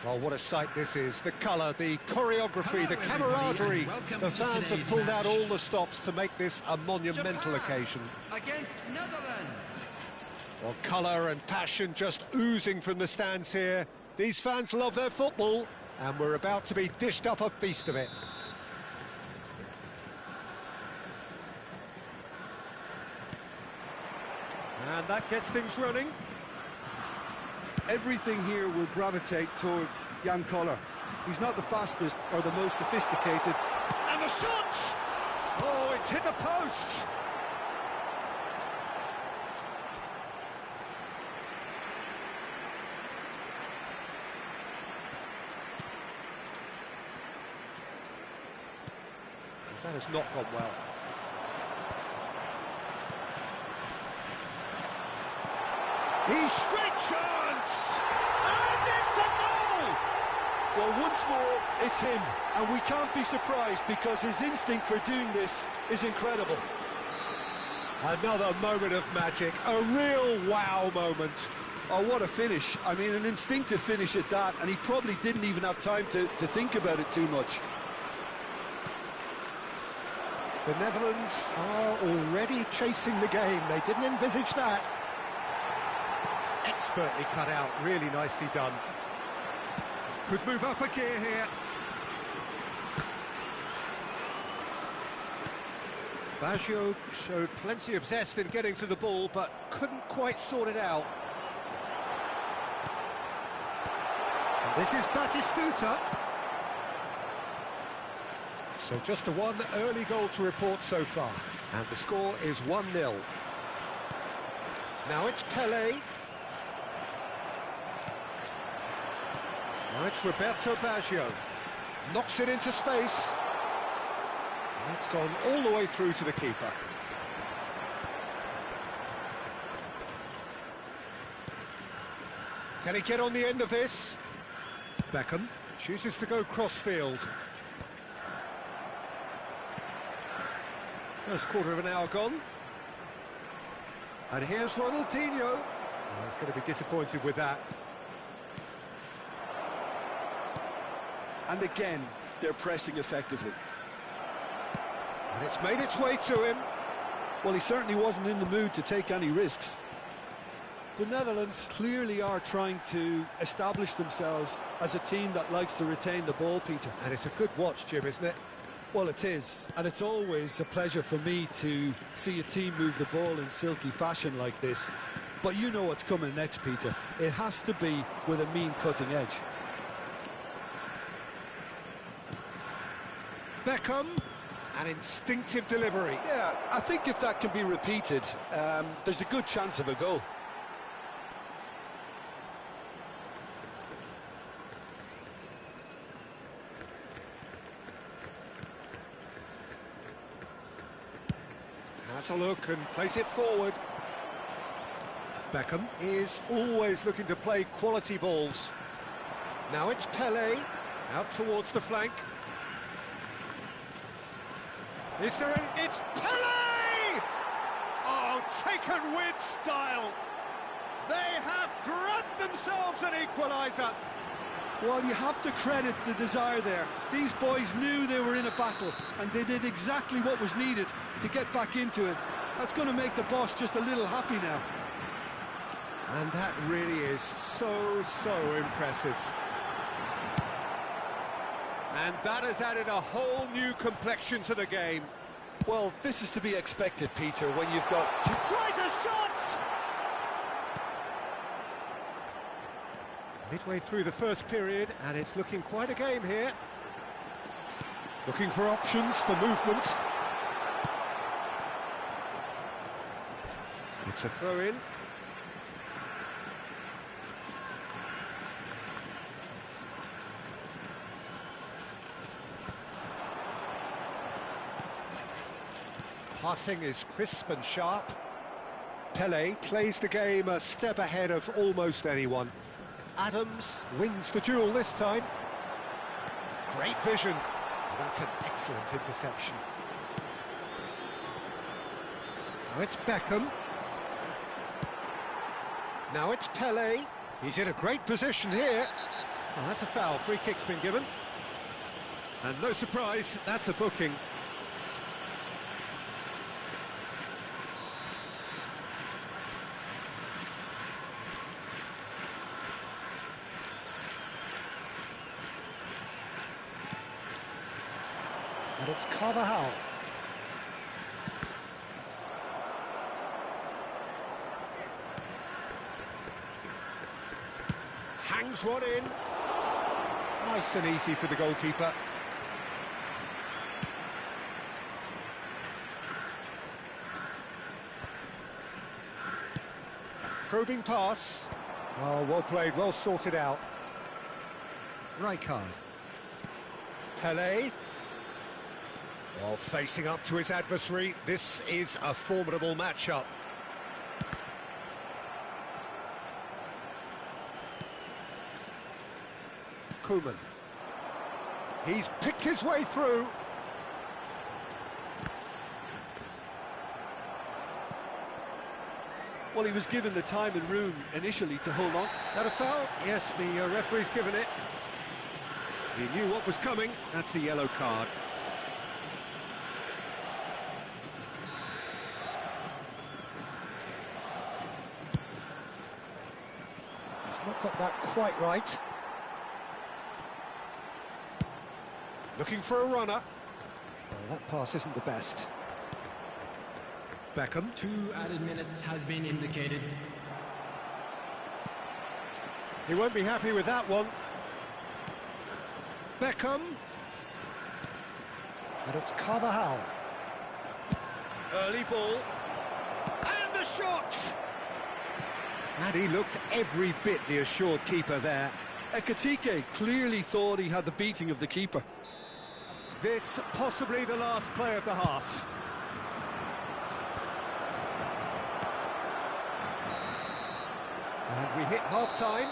Speaker 1: Well, what a sight this is. The colour, the choreography, the camaraderie. The fans have pulled out all the stops to make this a monumental occasion.
Speaker 3: Against Netherlands.
Speaker 1: Well, colour and passion just oozing from the stands here. These fans love their football, and we're about to be dished up a feast of it. And that gets things running.
Speaker 2: Everything here will gravitate towards Jan Koller. He's not the fastest or the most sophisticated.
Speaker 1: And the shot! Oh, it's hit the post! That has not gone well. He's straight chance! And it's a goal!
Speaker 2: Well, once more, it's him. And we can't be surprised because his instinct for doing this is incredible.
Speaker 1: Another moment of magic, a real wow moment.
Speaker 2: Oh, what a finish. I mean, an instinctive finish at that, and he probably didn't even have time to think about it too much.
Speaker 1: The Netherlands are already chasing the game. They didn't envisage that. Expertly cut out, really nicely done. Could move up a gear here. Baggio showed plenty of zest in getting to the ball, but couldn't quite sort it out. And this is Batistuta. So just the one early goal to report so far. And the score is 1-0. Now it's Pelé. Now it's Roberto Baggio. Knocks it into space. And it's gone all the way through to the keeper. Can he get on the end of this? Beckham chooses to go cross-field. First quarter of an hour gone. And here's Ronaldinho. Oh, he's going to be disappointed with that.
Speaker 2: And again, they're pressing effectively.
Speaker 1: And it's made its way to him.
Speaker 2: Well, he certainly wasn't in the mood to take any risks. The Netherlands clearly are trying to establish themselves as a team that likes to retain the ball, Peter.
Speaker 1: And it's a good watch, Jim, isn't it?
Speaker 2: Well, it is, and it's always a pleasure for me to see a team move the ball in silky fashion like this. But you know what's coming next, Peter. It has to be with a mean cutting edge.
Speaker 1: Beckham, an instinctive delivery.
Speaker 2: Yeah, I think if that can be repeated, there's a good chance of a goal.
Speaker 1: Has a look and plays it forward. Beckham is always looking to play quality balls. Now it's Pelé, out towards the flank. Is there any... It's Pelé! Oh, taken with style. They have grabbed themselves an equaliser.
Speaker 2: Well, you have to credit the desire there. These boys knew they were in a battle, and they did exactly what was needed to get back into it. That's going to make the boss just a little happy now.
Speaker 1: And that really is so impressive. And that has added a whole new complexion to the game.
Speaker 2: Well, this is to be expected, Peter, when you've got...
Speaker 1: Tries a shot! Midway through the first period, and it's looking quite a game here. Looking for options for movement. It's a throw-in. Passing is crisp and sharp. Pelé plays the game a step ahead of almost anyone. Adams wins the duel this time. Great vision. That's an excellent interception. Now it's Beckham. Now it's Pelé. He's in a great position here. Well, that's a foul. Free kick's been given. And no surprise, that's a booking. And it's Carvajal. Hangs one in. Nice and easy for the goalkeeper. Probing pass. Oh, well played, well sorted out. Rijkaard. Pelé. Well, facing up to his adversary, this is a formidable matchup. Koeman. He's picked his way through.
Speaker 2: Well, he was given the time and room initially to hold on.
Speaker 1: That a foul? Yes, the referee's given it. He knew what was coming. That's a yellow card. He's not got that quite right. Looking for a runner. Well, that pass isn't the best. Beckham.
Speaker 4: 2 added minutes has been indicated.
Speaker 1: He won't be happy with that one. Beckham. And it's Carvajal. Early ball. And the shot! And he looked every bit the assured keeper there.
Speaker 2: Ekitike clearly thought he had the beating of the keeper.
Speaker 1: This possibly the last play of the half. And we hit half-time.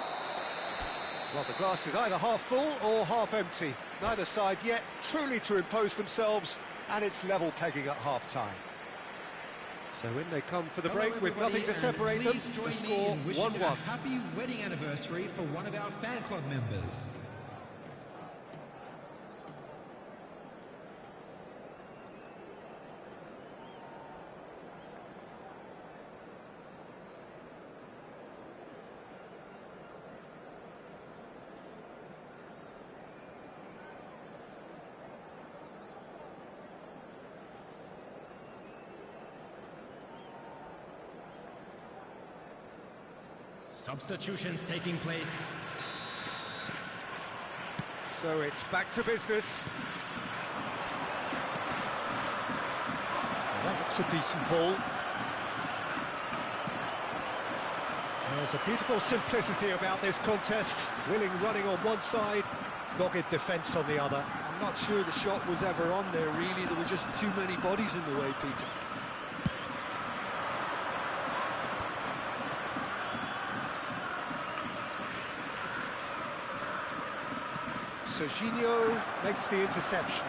Speaker 1: Well, the glass is either half full or half empty. Neither side yet truly to impose themselves, and it's level pegging at half-time. So in they come for the break with nothing to separate them. The score 1-1.
Speaker 4: Happy wedding anniversary for one of our fan club members. Substitutions taking place.
Speaker 1: So it's back to business. Well, that looks a decent ball. There's a beautiful simplicity about this contest. Willing running on one side, dogged defence on the other.
Speaker 2: I'm not sure the shot was ever on there, really. There were just too many bodies in the way, Peter.
Speaker 1: Serginho makes the interception.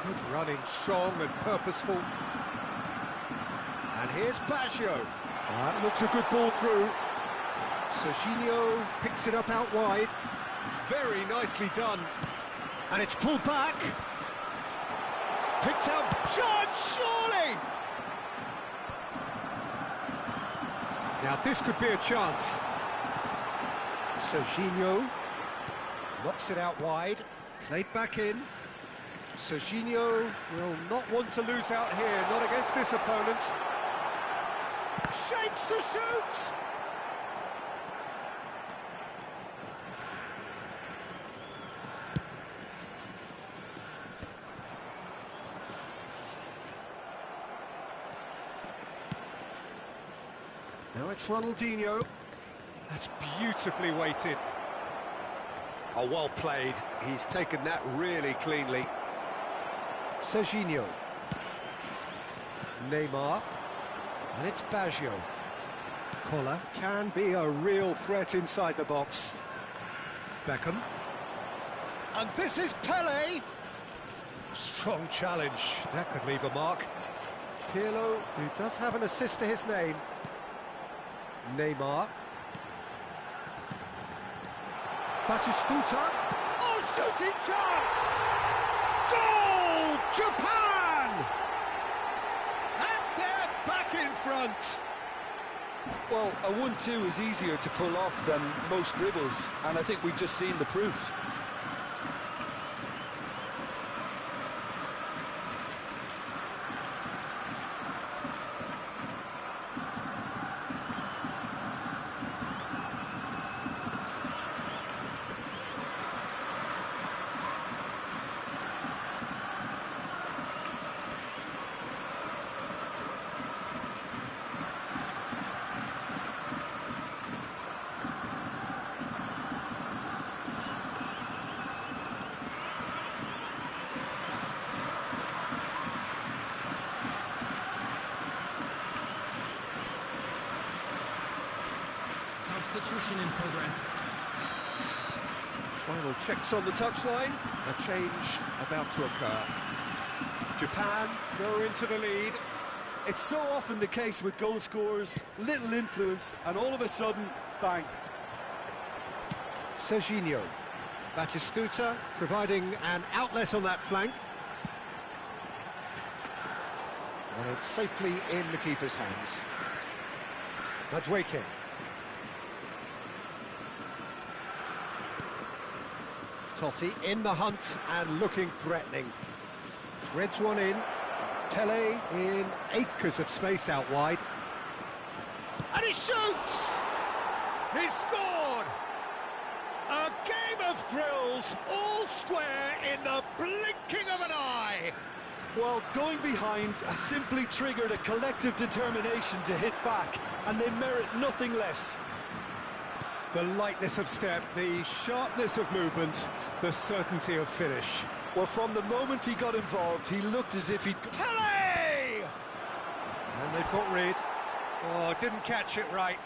Speaker 1: Good running, strong and purposeful. And here's Baggio. That looks a good ball through. Serginho picks it up out wide. Very nicely done. And it's pulled back. Picked out. Shot, surely! Now this could be a chance. Serginho knocks it out wide, played back in. Serginho will not want to lose out here, not against this opponent. Shapes to shoot! Now it's Ronaldinho. That's beautifully weighted. Oh, well played. He's taken that really cleanly. Serginho. Neymar. And it's Baggio. Koller can be a real threat inside the box. Beckham. And this is Pelé. Strong challenge. That could leave a mark. Pirlo, who does have an assist to his name. Batistuta. Oh, shooting chance! Goal! Japan! And they're back in front.
Speaker 2: Well, a 1-2 is easier to pull off than most dribbles, and I think we've just seen the proof.
Speaker 4: Substitution in progress.
Speaker 1: Final checks on the touchline. A change about to occur. Japan go into the lead.
Speaker 2: It's so often the case with goal scorers, little influence, and all of a sudden, bang.
Speaker 1: Serginho. Batistuta providing an outlet on that flank. And it's safely in the keeper's hands. Madueke. Totti in the hunt and looking threatening. Threads one in. Tele in acres of space out wide. And he shoots! He's scored! A game of thrills, all square in the blinking of an eye.
Speaker 2: Well, going behind has simply triggered a collective determination to hit back, and they merit nothing less.
Speaker 1: The lightness of step, the sharpness of movement, the certainty of finish.
Speaker 2: Well, from the moment he got involved, he looked as if he'd...
Speaker 1: Tele! And they've got rid. Oh, didn't catch it right.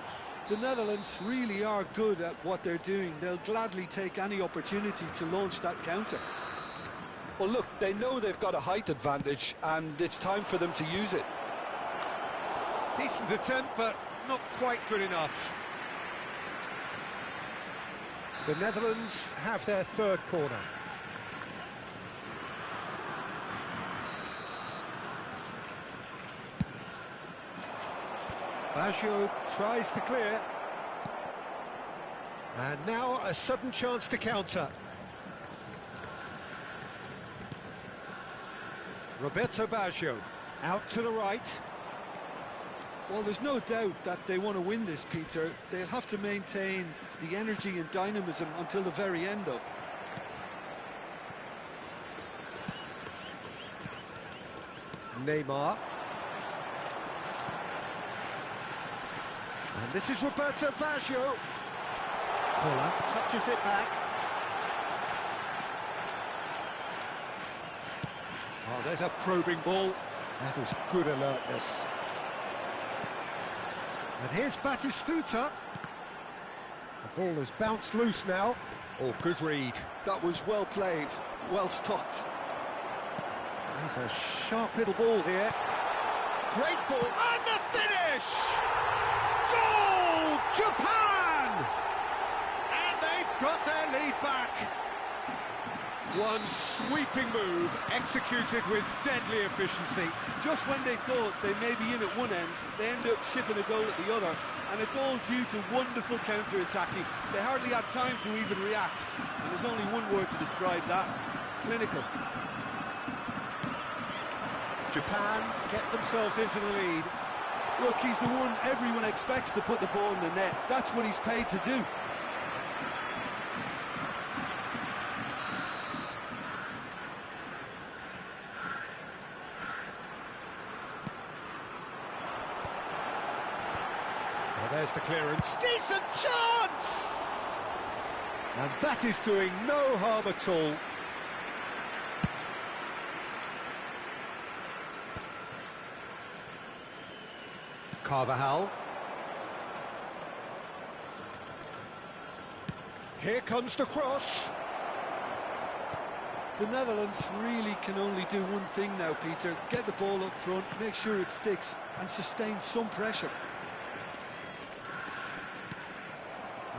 Speaker 2: The Netherlands really are good at what they're doing. They'll gladly take any opportunity to launch that counter. Well, look, they know they've got a height advantage, and it's time for them to use it.
Speaker 1: Decent attempt, but not quite good enough. The Netherlands have their third corner. Baggio tries to clear. And now a sudden chance to counter. Roberto Baggio out to the right.
Speaker 2: Well, there's no doubt that they want to win this, Peter. They'll have to maintain the energy and dynamism until the very end, though.
Speaker 1: Neymar. And this is Roberto Baggio. Kola touches it back. Oh, there's a probing ball. That is good alertness. And here's Batistuta. The ball has bounced loose now. Oh, good read.
Speaker 2: That was well played, well stopped.
Speaker 1: There's a sharp little ball here. Great ball, and the finish! Goal! Japan! And they've got their lead back. One sweeping move, executed with deadly efficiency.
Speaker 2: Just when they thought they may be in at one end, they end up shipping a goal at the other, and it's all due to wonderful counter-attacking. They hardly had time to even react, and there's only one word to describe that: clinical.
Speaker 1: Japan get themselves into the lead.
Speaker 2: Look, he's the one everyone expects to put the ball in the net. That's what he's paid to do.
Speaker 1: Well, there's the clearance. Decent chance! And that is doing no harm at all. Carvajal. Here comes the cross.
Speaker 2: The Netherlands really can only do one thing now, Peter. Get the ball up front, make sure it sticks, and sustain some pressure.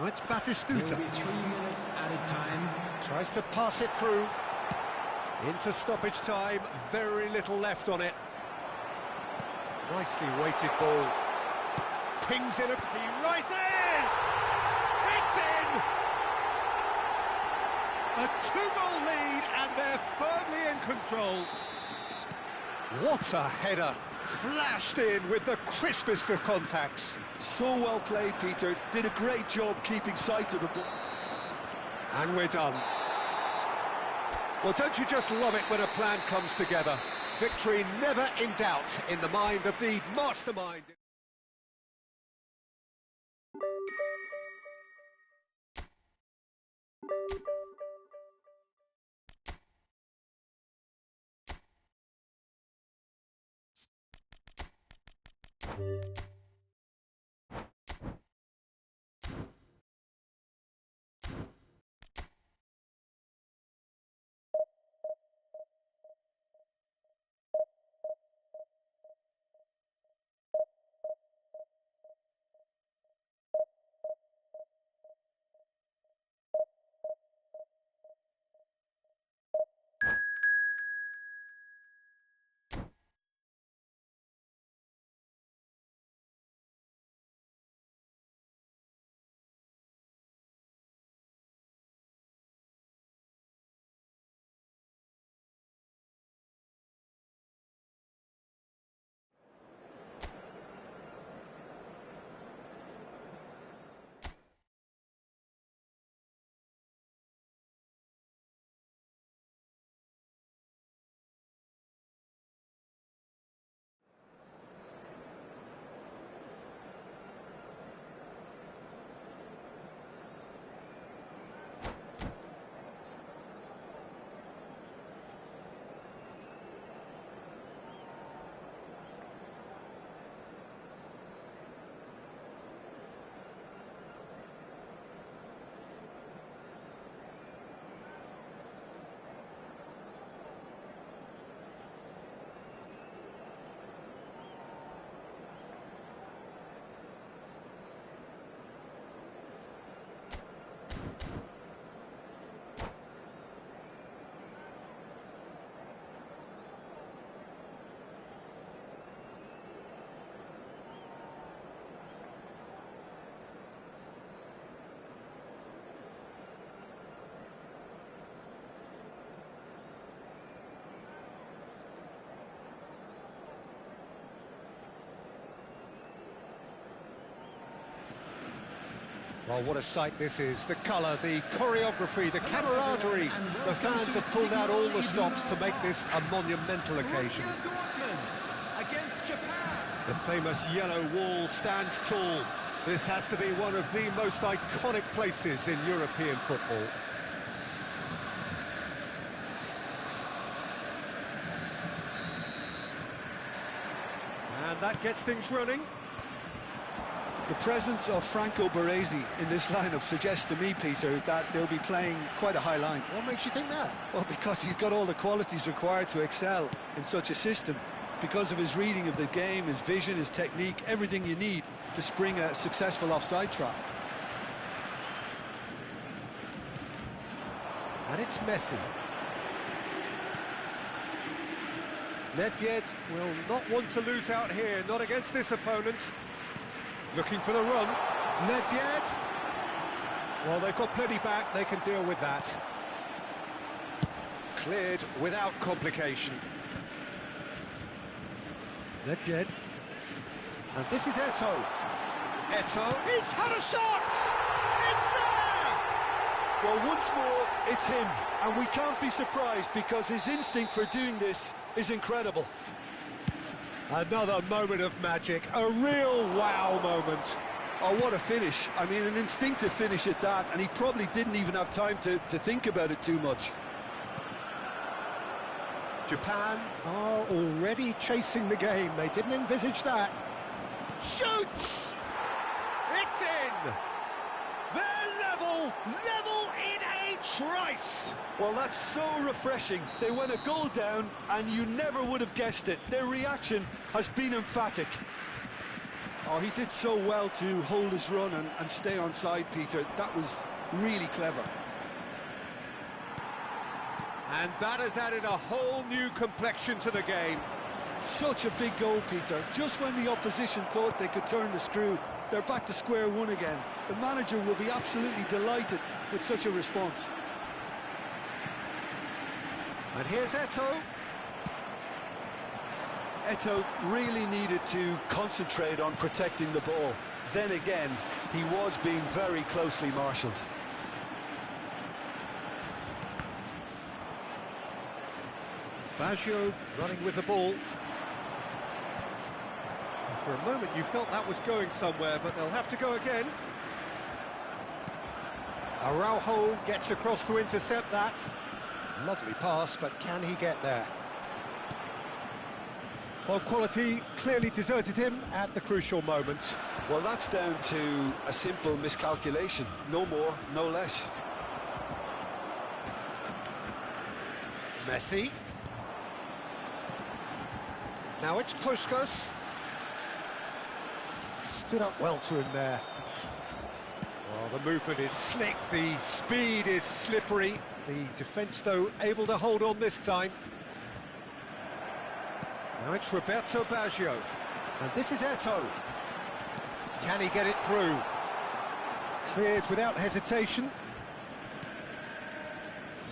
Speaker 1: Oh, it's
Speaker 4: There
Speaker 1: Batistuta.
Speaker 4: will be 3 minutes added time.
Speaker 1: Tries to pass it through. Into stoppage time, very little left on it. Nicely weighted ball. Pings in, he rises! It's in! A 2-goal lead and they're firmly in control. What a header! Flashed in with the crispest of contacts.
Speaker 2: So well played, Peter. Did a great job keeping sight of the ball.
Speaker 1: And we're done. Well, don't you just love it when a plan comes together? Victory never in doubt in the mind of the mastermind. Well, what a sight this is. The colour, the choreography, the camaraderie. The fans have pulled out all the stops to make this a monumental occasion.
Speaker 4: Borussia Dortmund against Japan.
Speaker 1: The famous yellow wall stands tall. This has to be one of the most iconic places in European football. And that gets things running.
Speaker 2: The presence of Franco Baresi in this lineup suggests to me, Peter, that they'll be playing quite a high line.
Speaker 1: What makes you think that?
Speaker 2: Well, because he's got all the qualities required to excel in such a system. Because of his reading of the game, his vision, his technique, everything you need to spring a successful offside trap.
Speaker 1: And it's Messi. Nedved will not want to lose out here, not against this opponent. Looking for the run. Nedved. Well, they've got plenty back, they can deal with that. Cleared without complication. Nedved. And this is Eto'o. Eto'o, he's had a shot! It's there!
Speaker 2: Well, once more, it's him. And we can't be surprised because his instinct for doing this is incredible.
Speaker 1: Another moment of magic, a real wow moment.
Speaker 2: Oh, what a finish. I mean, an instinctive finish at that, and he probably didn't even have time to think about it too much.
Speaker 1: Japan are already chasing the game. They didn't envisage that. Shoots! It's in! They're level in a trice!
Speaker 2: Well, that's so refreshing. They went a goal down, and you never would have guessed it. Their reaction has been emphatic. Oh, he did so well to hold his run and stay on side, Peter. That was really clever.
Speaker 1: And that has added a whole new complexion to the game.
Speaker 2: Such a big goal, Peter. Just when the opposition thought they could turn the screw, they're back to square one again. The manager will be absolutely delighted with such a response.
Speaker 1: And here's Eto'o.
Speaker 2: Eto'o really needed to concentrate on protecting the ball. Then again, he was being very closely marshalled.
Speaker 1: Baggio running with the ball. For a moment you felt that was going somewhere, but they'll have to go again. Araujo gets across to intercept that. Lovely pass, but can he get there? Well, quality clearly deserted him at the crucial moment.
Speaker 2: Well, that's down to a simple miscalculation. No more, no less.
Speaker 1: Messi. Now it's Puskas. Stood up well to him there. Well, the movement is slick, the speed is slippery. The defence, though, able to hold on this time. Now it's Roberto Baggio. And this is Eto'o. Can he get it through? Cleared without hesitation.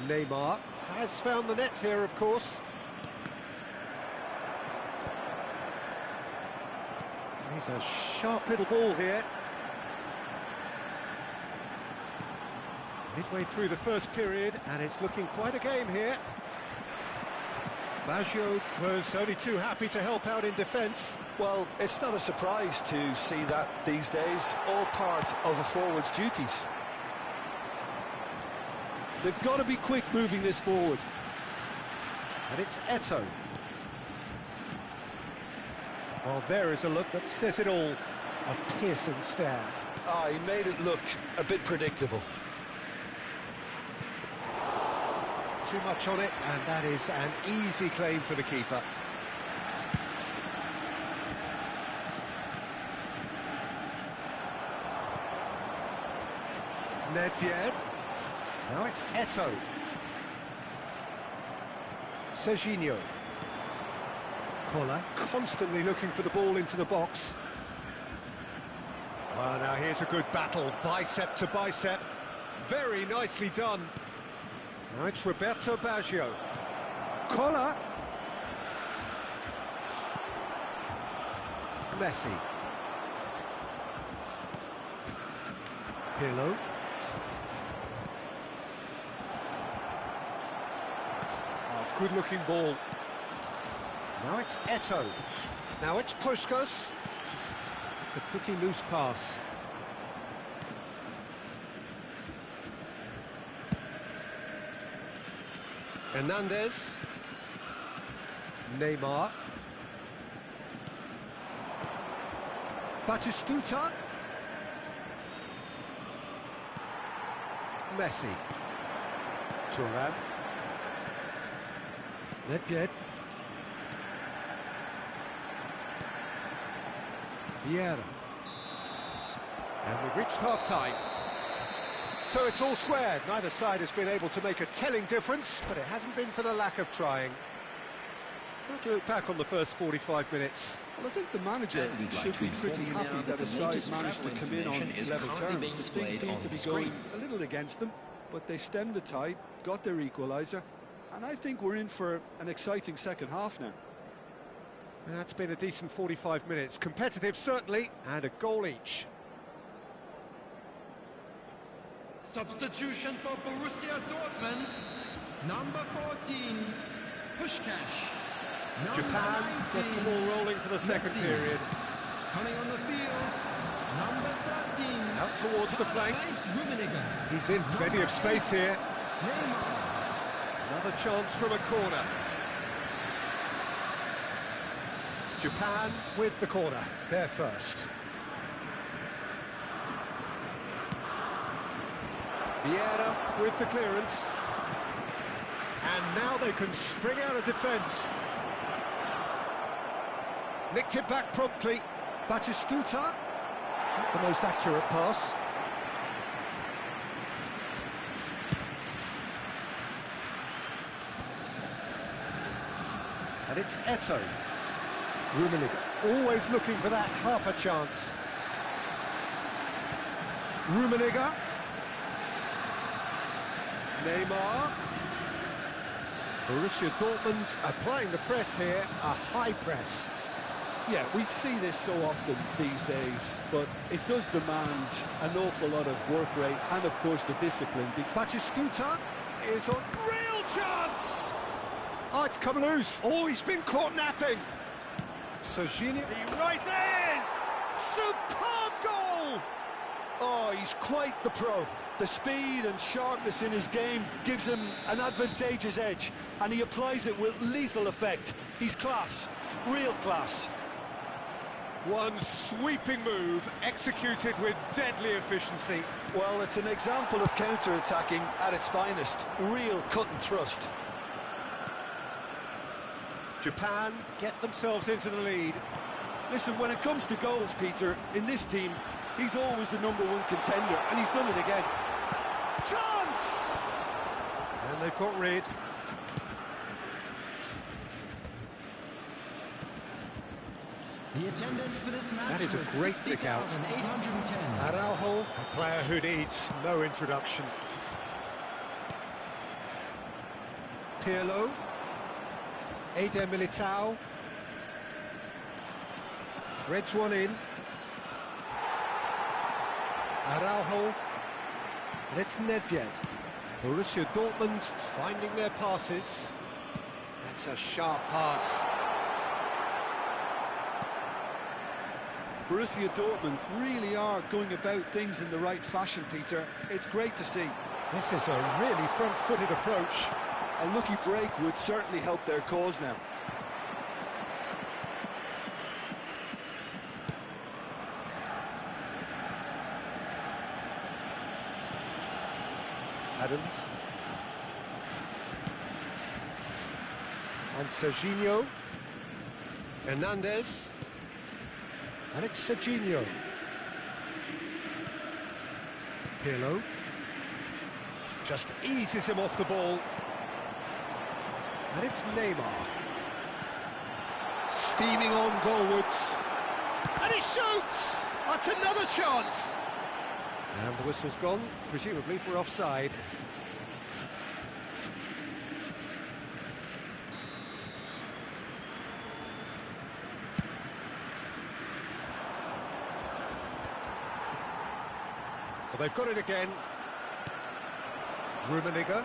Speaker 1: Neymar has found the net here, of course. He's a sharp little ball here. Midway through the first period, and it's looking quite a game here. Baggio was only too happy to help out in defence.
Speaker 2: Well, it's not a surprise to see that these days, all part of a forward's duties. They've got to be quick moving this forward.
Speaker 1: And it's Eto'o. Well, there is a look that says it all. A piercing stare.
Speaker 2: Ah, he made it look a bit predictable.
Speaker 1: Too much on it, and that is an easy claim for the keeper. Nedved. Now it's Eto'o. Serginho. Kola constantly looking for the ball into the box. Well, now here's a good battle, bicep to bicep. Very nicely done. Now it's Roberto Baggio. Kola. Messi. Pirlo. Oh, good-looking ball. Now it's Eto'o. Now it's Puskas. It's a pretty loose pass. Hernandez. Neymar. Batistuta. Messi. Thuram. Nedved. Vieira. And we've reached half-time. So it's all squared. Neither side has been able to make a telling difference, but it hasn't been for the lack of trying. How do you look back on the first 45 minutes?
Speaker 2: Well, I think the manager should be pretty happy that his side managed to come in on level terms. Things seem to be going a little against them, but they stemmed the tide, got their equaliser, and I think we're in for an exciting second half now.
Speaker 1: That's been a decent 45 minutes. Competitive, certainly, and a goal each.
Speaker 4: Substitution for Borussia Dortmund, number 14, Puskás.
Speaker 1: Japan get the ball rolling for the second period.
Speaker 4: Coming on the field, number 13.
Speaker 1: Out towards the flank.
Speaker 4: Rummenigge.
Speaker 1: He's in plenty of space here.
Speaker 4: Neymar.
Speaker 1: Another chance from a corner. Japan with the corner, they're first. Vieira with the clearance. And now they can spring out of defence. Nicked it back promptly. Batistuta, the most accurate pass. And it's Eto. Rummenigge, always looking for that half a chance. Rummenigge. Neymar. Borussia Dortmund applying the press here, a high press.
Speaker 2: Yeah, we see this so often these days, but it does demand an awful lot of work rate and, of course, the discipline.
Speaker 1: Batistuta is on real chance! Oh, it's come loose. Oh, he's been caught napping. Serginho, he rises! Superb goal!
Speaker 2: Oh, he's quite the pro. The speed and sharpness in his game gives him an advantageous edge, and he applies it with lethal effect. He's class, real class.
Speaker 1: One sweeping move, executed with deadly efficiency.
Speaker 2: Well, it's an example of counter-attacking at its finest. Real cut and thrust.
Speaker 1: Japan get themselves into the lead.
Speaker 2: Listen, when it comes to goals, Peter, in this team, he's always the #1 contender, and he's done it again.
Speaker 1: Chance! And they've got rid.
Speaker 4: The attendance for this match
Speaker 1: That is a
Speaker 4: was
Speaker 1: great pick out.
Speaker 4: 60,810.
Speaker 1: Araujo, a player who needs no introduction. Pirlo. Eder Militao. Threads one in. Araujo. And it's Nedved. Borussia Dortmund finding their passes. That's a sharp pass.
Speaker 2: Borussia Dortmund really are going about things in the right fashion, Peter. It's great to see.
Speaker 1: This is a really front-footed approach.
Speaker 2: A lucky break would certainly help their cause now.
Speaker 1: Adams. And Serginho. Hernandez. And it's Serginho. Pirlo. Just eases him off the ball. And it's Neymar. Steaming on goalwards. And he shoots! That's another chance! And the whistle's gone, presumably for offside. Well, they've got it again. Rummenigge.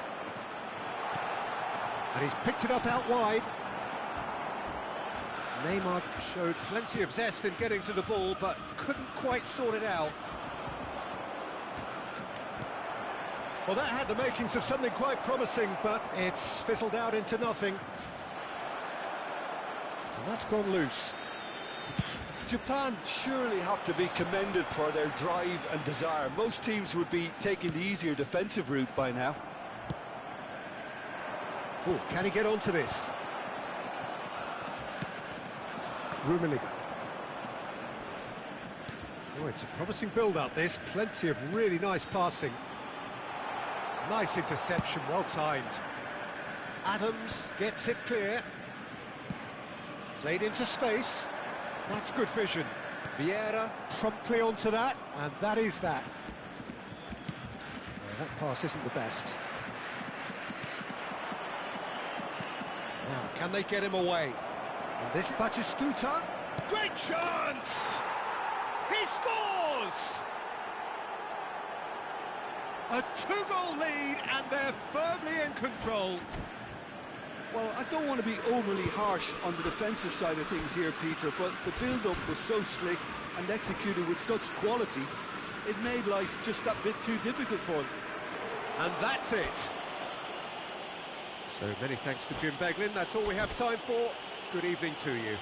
Speaker 1: And he's picked it up out wide. Neymar showed plenty of zest in getting to the ball, but couldn't quite sort it out. Well, that had the makings of something quite promising, but it's fizzled out into nothing. And that's gone loose.
Speaker 2: Japan surely have to be commended for their drive and desire. Most teams would be taking the easier defensive route by now.
Speaker 1: Oh, can he get onto this? Rummenigge. Oh, it's a promising build-up, this. Plenty of really nice passing. Nice interception, well timed. Adams gets it clear. Played into space. That's good vision. Vieira promptly onto that, and that is that. Well, that pass isn't the best. Now, can they get him away? And this is Batistuta. Great chance! He scores! A two-goal lead, and they're firmly in control.
Speaker 2: Well, I don't want to be overly harsh on the defensive side of things here, Peter, but the build-up was so slick and executed with such quality, it made life just that bit too difficult for them.
Speaker 1: And that's it. So many thanks to Jim Beglin. That's all we have time for. Good evening to you.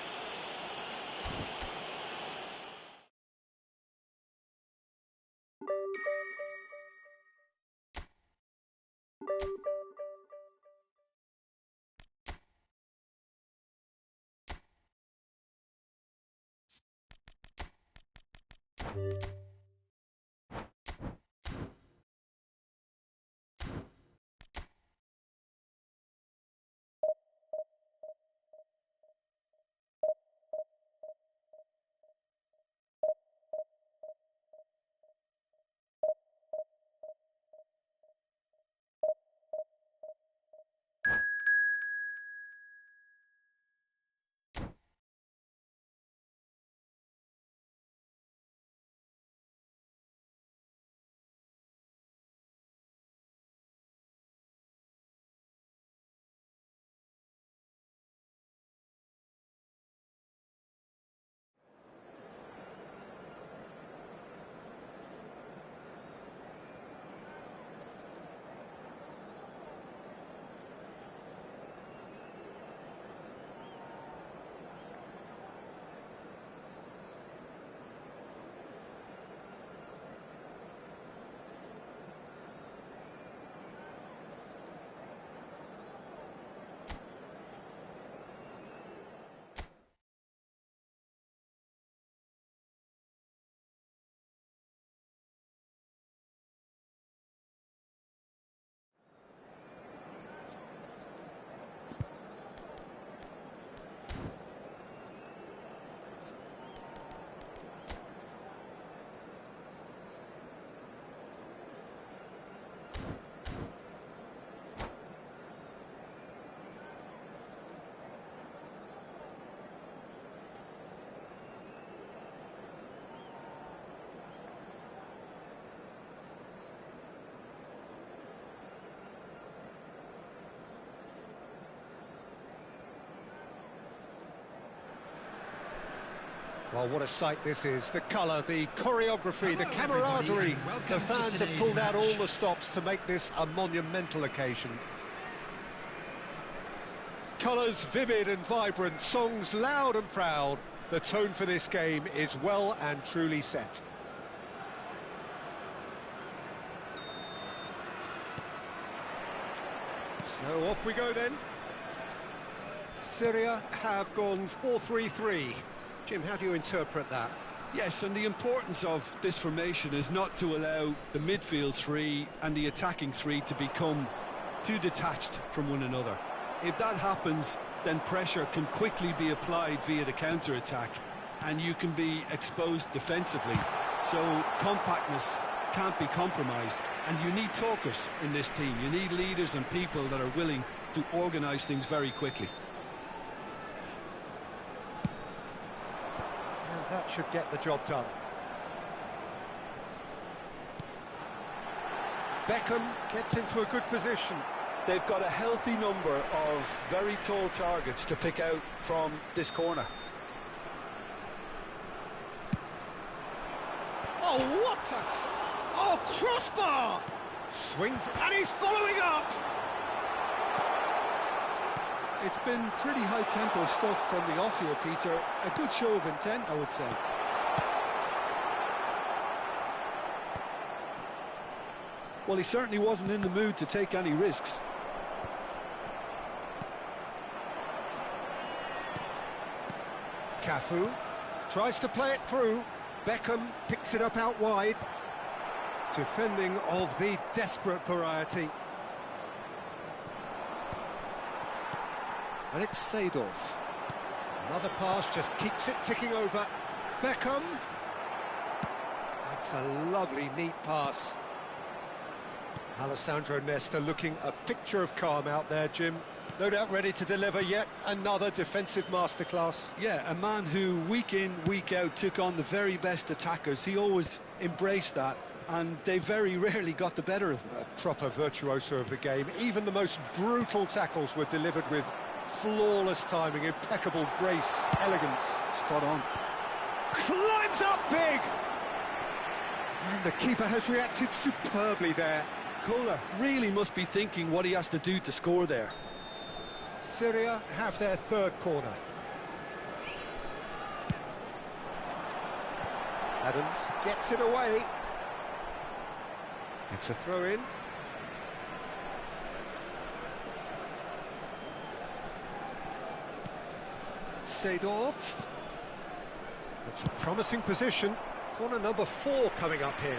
Speaker 1: Well, what a sight this is. The colour, the choreography, the camaraderie. The fans have pulled out all the stops to make this a monumental occasion. Colours vivid and vibrant, songs loud and proud. The tone for this game is well and truly set. So off we go then. Syria have gone 4-3-3. Jim, how do you interpret that?
Speaker 2: Yes, and the importance of this formation is not to allow the midfield three and the attacking three to become too detached from one another. If that happens, then pressure can quickly be applied via the counter-attack, and you can be exposed defensively. So compactness can't be compromised, and you need talkers in this team. You need leaders and people that are willing to organise things very quickly.
Speaker 1: That should get the job done. Beckham gets into a good position.
Speaker 2: They've got a healthy number of very tall targets to pick out from this corner.
Speaker 1: Oh, what a... Oh, crossbar! Swings, and he's following up!
Speaker 2: It's been pretty high-tempo stuff from the off here, Peter. A good show of intent, I would say. Well, he certainly wasn't in the mood to take any risks.
Speaker 1: Cafu tries to play it through. Beckham picks it up out wide. Defending of the desperate variety. And it's Seedorf. Another pass just keeps it ticking over. Beckham. That's a lovely, neat pass. Alessandro Nesta looking a picture of calm out there, Jim. No doubt ready to deliver yet another defensive masterclass.
Speaker 2: Yeah, a man who week in, week out took on the very best attackers. He always embraced that, and they very rarely got the better of him.
Speaker 1: A proper virtuoso of the game. Even the most brutal tackles were delivered with flawless timing, impeccable grace, elegance.
Speaker 2: Spot on.
Speaker 1: Climbs up big! And the keeper has reacted superbly there.
Speaker 2: Kohler really must be thinking what he has to do to score there.
Speaker 1: Syria have their third corner. Adams gets it away. It's a throw-in. Seedorf. It's a promising position. Corner number 4 coming up here.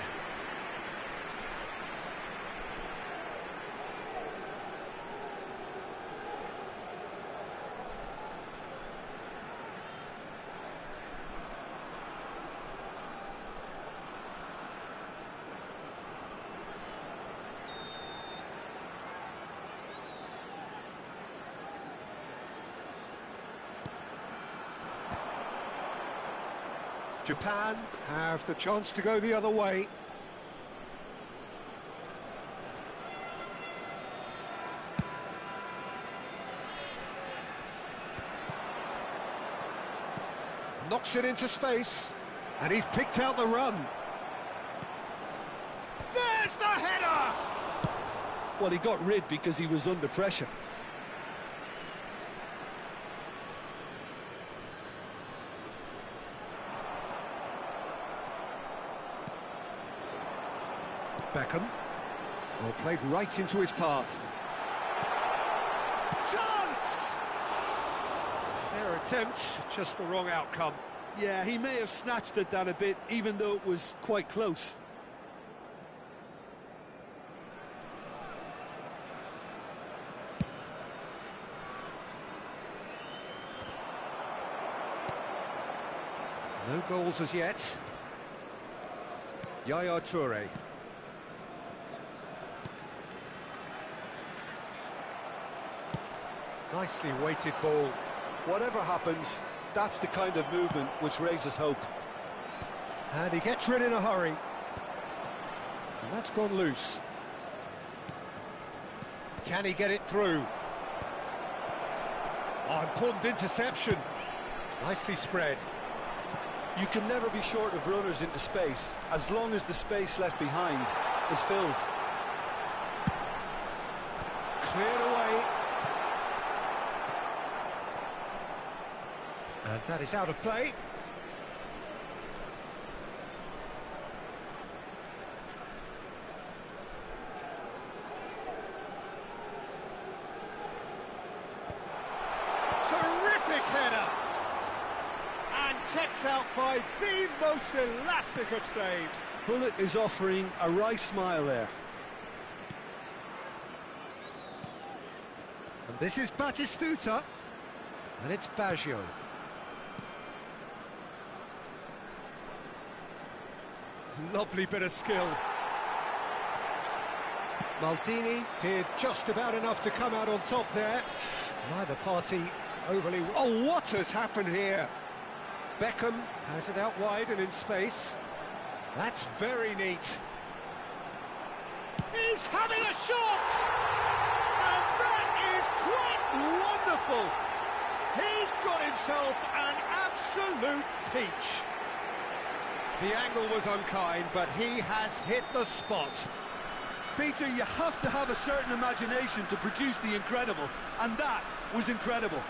Speaker 1: Japan have the chance to go the other way. Knocks it into space, and he's picked out the run. There's the header!
Speaker 2: Well, he got rid because he was under pressure.
Speaker 1: Beckham. Well, played right into his path. Chance! Fair attempt, just the wrong outcome.
Speaker 2: Yeah, he may have snatched at that a bit, even though it was quite close.
Speaker 1: No goals as yet. Yaya Toure. Nicely weighted ball.
Speaker 2: Whatever happens, that's the kind of movement which raises hope.
Speaker 1: And he gets rid in a hurry. And that's gone loose. Can he get it through? Oh, important interception. Nicely spread.
Speaker 2: You can never be short of runners into space, as long as the space left behind is filled.
Speaker 1: Cleared away. And that is out of play. Terrific header! And kept out by the most elastic of saves.
Speaker 2: Bullet is offering a wry smile there.
Speaker 1: And this is Batistuta. And it's Baggio. Lovely bit of skill. Maldini did just about enough to come out on top there. Neither party overly... Oh, what has happened here? Beckham has it out wide and in space. That's very neat. He's having a shot! And that is quite wonderful! He's got himself an absolute peach. The angle was unkind, but he has hit the spot.
Speaker 2: Peter, you have to have a certain imagination to produce the incredible, and that was incredible.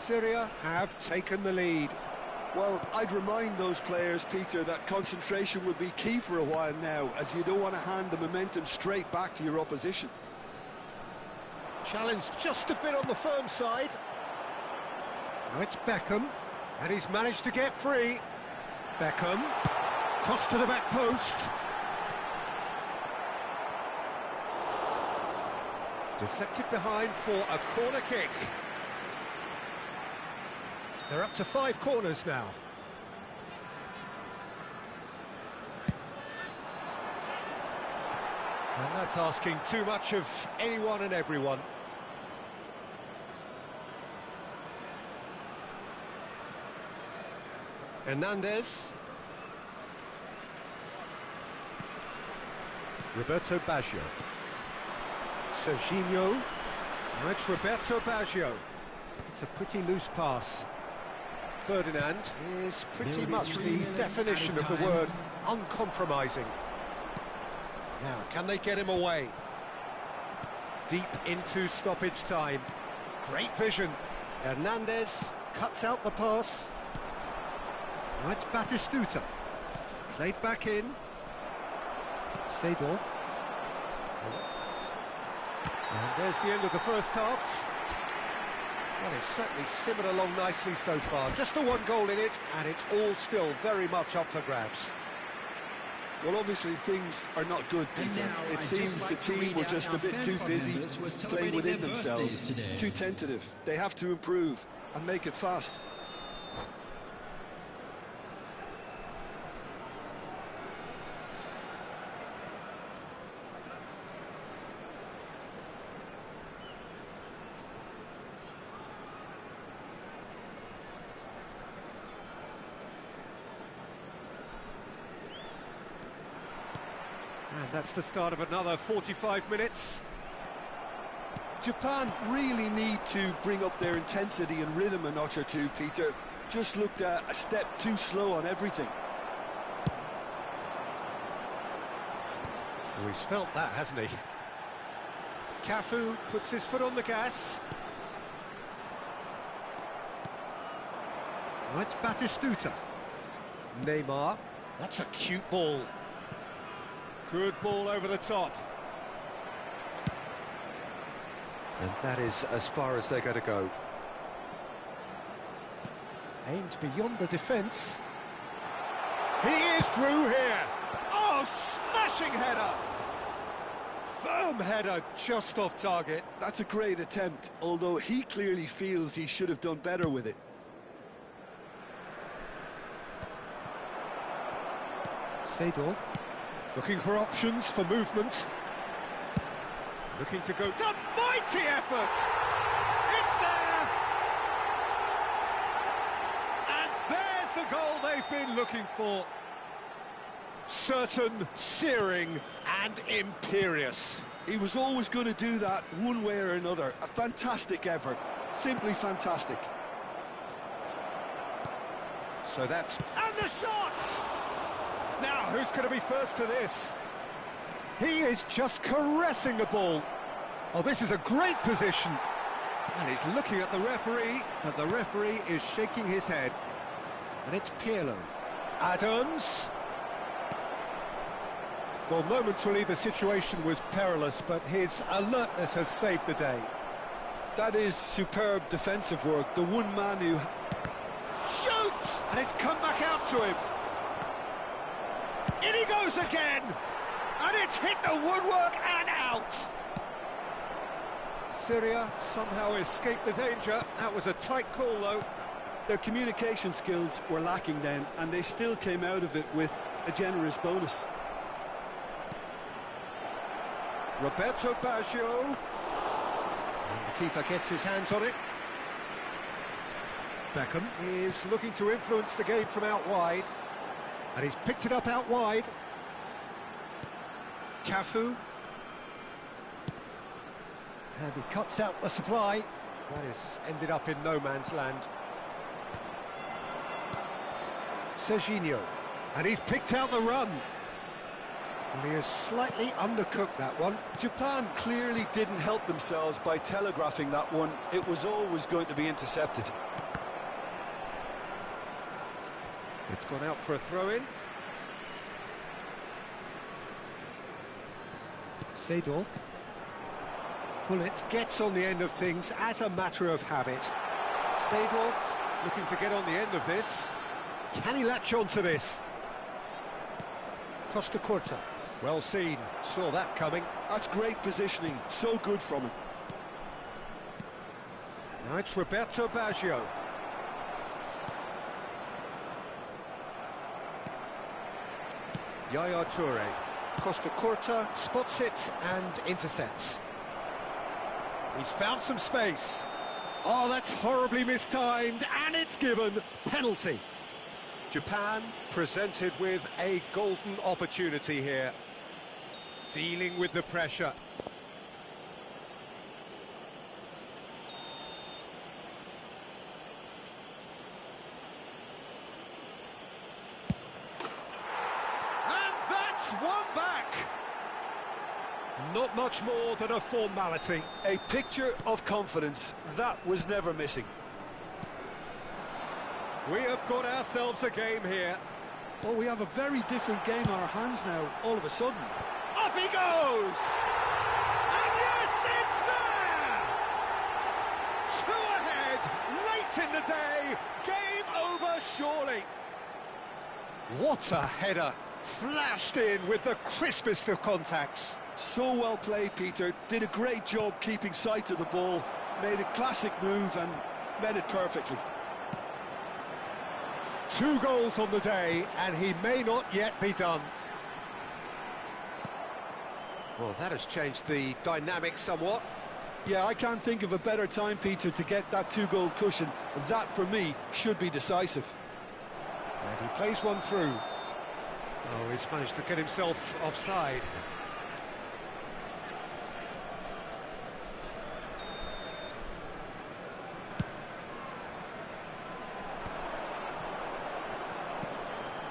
Speaker 1: Syria have taken the lead.
Speaker 2: Well, I'd remind those players, Peter, that concentration will be key for a while now, as you don't want to hand the momentum straight back to your opposition.
Speaker 1: Challenge just a bit on the firm side. Now it's Beckham, and he's managed to get free. Beckham, cross to the back post. Deflected behind for a corner kick. They're up to 5 corners now. And that's asking too much of anyone and everyone. Hernandez. Roberto Baggio. Serginho. Now it's Roberto Baggio. It's a pretty loose pass. Ferdinand is pretty much the definition of the word uncompromising. Now, can they get him away? Deep into stoppage time. Great vision. Hernandez cuts out the pass. Now it's Batistuta. Played back in. Seedorf. And there's the end of the first half. Well, it's certainly simmered along nicely so far. Just the one goal in it, and it's all still very much up for grabs.
Speaker 2: Well, obviously things are not good, Peter. It seems the team were just a bit too busy playing within themselves, too tentative. They have to improve and make it fast.
Speaker 1: And that's the start of another 45 minutes.
Speaker 2: Japan really need to bring up their intensity and rhythm a notch or two, Peter. Just looked a step too slow on everything.
Speaker 1: Oh, he's felt that, hasn't he? Cafu puts his foot on the gas. Now it's Batistuta. Neymar. That's a cute ball. Good ball over the top. And that is as far as they're going to go. Aimed beyond the defence. He is through here. Oh, smashing header. Firm header, just off target.
Speaker 2: That's a great attempt, although he clearly feels he should have done better with it.
Speaker 1: Seedorf. Looking for options for movement. Looking to go. It's a mighty effort! It's there! And there's the goal they've been looking for. Certain, searing, and imperious.
Speaker 2: He was always going to do that one way or another. A fantastic effort. Simply fantastic.
Speaker 1: So that's... And the shot! Now, who's going to be first to this? He is just caressing the ball. Oh, this is a great position. And he's looking at the referee, but the referee is shaking his head. And it's Pirlo. Adams. Well, momentarily the situation was perilous, but his alertness has saved the day.
Speaker 2: That is superb defensive work. The one man who...
Speaker 1: Shoots! And it's come back out to him. In he goes again! And it's hit the woodwork and out! Syria somehow escaped the danger. That was a tight call, though.
Speaker 2: Their communication skills were lacking then, and they still came out of it with a generous bonus.
Speaker 1: Roberto Baggio. And the keeper gets his hands on it. Beckham is looking to influence the game from out wide. And he's picked it up out wide. Cafu. And he cuts out the supply. That has ended up in no man's land. Serginho. And he's picked out the run. And he has slightly undercooked that one.
Speaker 2: Japan clearly didn't help themselves by telegraphing that one. It was always going to be intercepted.
Speaker 1: It's gone out for a throw-in. Seedorf. Bullet gets on the end of things as a matter of habit. Seedorf looking to get on the end of this. Can he latch on to this? Costa Curta. Well seen. Saw that coming.
Speaker 2: That's great positioning. So good from him.
Speaker 1: Now it's Roberto Baggio. Yaya Toure. Costa Curta spots it and intercepts. He's found some space. Oh, that's horribly mistimed, and it's given penalty. Japan presented with a golden opportunity here. Dealing with the pressure. One back. Not much more than a formality.
Speaker 2: A picture of confidence. That was never missing.
Speaker 1: We have got ourselves a game here.
Speaker 2: Well, we have a very different game on our hands now, all of a sudden.
Speaker 1: Up he goes! And yes, it's there! 2 ahead! offside, late in the day, game over surely. What a header, flashed in with the crispest of contacts.
Speaker 2: So well played, Peter. Did a great job keeping sight of the ball, made a classic move and met it perfectly.
Speaker 1: 2 goals on the day, and he may not yet be done. Well, that has changed the dynamic somewhat.
Speaker 2: Yeah, I can't think of a better time, Peter, to get that 2-goal cushion. That, for me, should be decisive.
Speaker 1: And he plays one through. Oh, he's managed to get himself offside.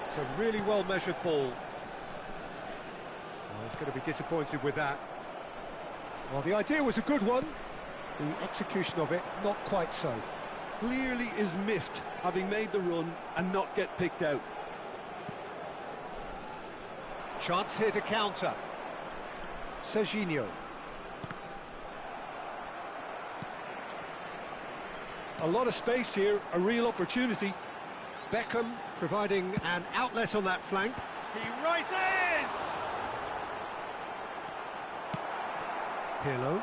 Speaker 1: It's a really well-measured ball. Oh, he's going to be disappointed with that. Well, the idea was a good one. The execution of it, not quite so.
Speaker 2: Clearly is miffed, having made the run and not get picked out.
Speaker 1: Chance here to counter. Serginho.
Speaker 2: A lot of space here, a real opportunity.
Speaker 1: Beckham providing an outlet on that flank. He rises! Pirlo.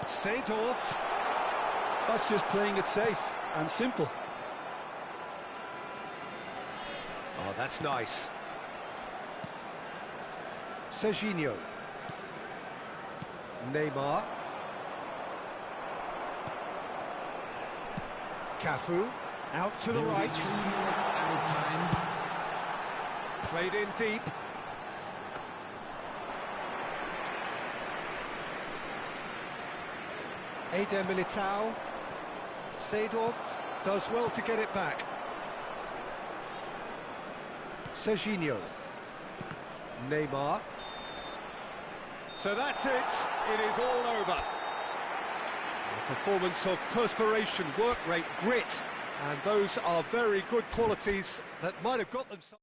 Speaker 1: Seedorf.
Speaker 2: That's just playing it safe and simple.
Speaker 1: Oh, that's nice. Serginho. Neymar. Cafu. Out to the right. Played in deep. Eder Militao. Seedorf does well to get it back. Serginho. Neymar. So that's it. It is all over. A performance of perspiration, work rate, grit. And those are very good qualities that might have got them some.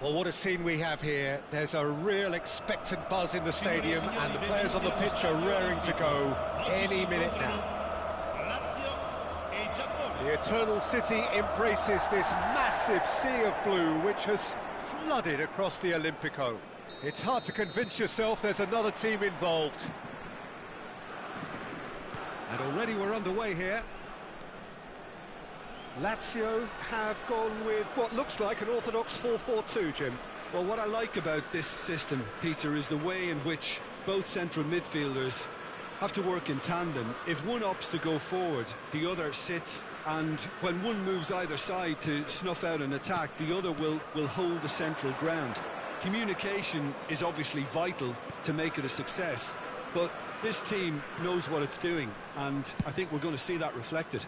Speaker 1: Well, what a scene we have here. There's a real expectant buzz in the stadium, and the players on the pitch are raring to go any minute now. The Eternal City embraces this massive sea of blue which has flooded across the Olimpico. It's hard to convince yourself there's another team involved. And already we're underway here. Lazio have gone with what looks like an orthodox 4-4-2, Jim.
Speaker 2: Well, what I like about this system, Peter, is the way in which both central midfielders have to work in tandem. If one opts to go forward, the other sits, and when one moves either side to snuff out an attack, the other will hold the central ground. Communication is obviously vital to make it a success, but this team knows what it's doing, and I think we're going to see that reflected.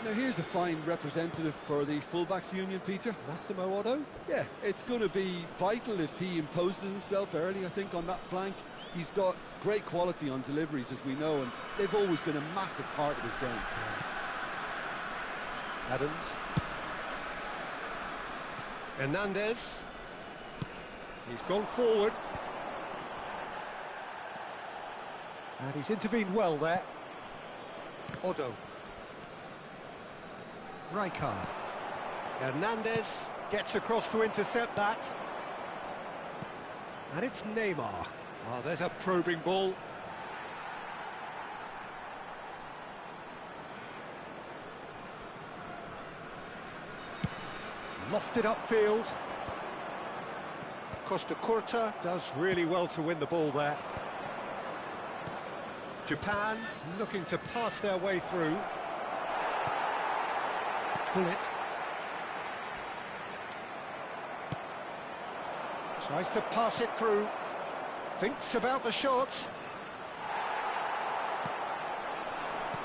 Speaker 2: Now here's a fine representative for the fullbacks union, Peter.
Speaker 1: Massimo Otto?
Speaker 2: Yeah, it's going to be vital if he imposes himself early, I think, on that flank. He's got great quality on deliveries, as we know, and they've always been a massive part of his game.
Speaker 1: Adams. Hernandez. He's gone forward. And he's intervened well there. Otto. Rijkaard. Hernandez gets across to intercept that. And it's Neymar. Oh, there's a probing ball. Lofted upfield. Costa Curta does really well to win the ball there. Japan looking to pass their way through. Bullet. Tries to pass it through. Thinks about the shot.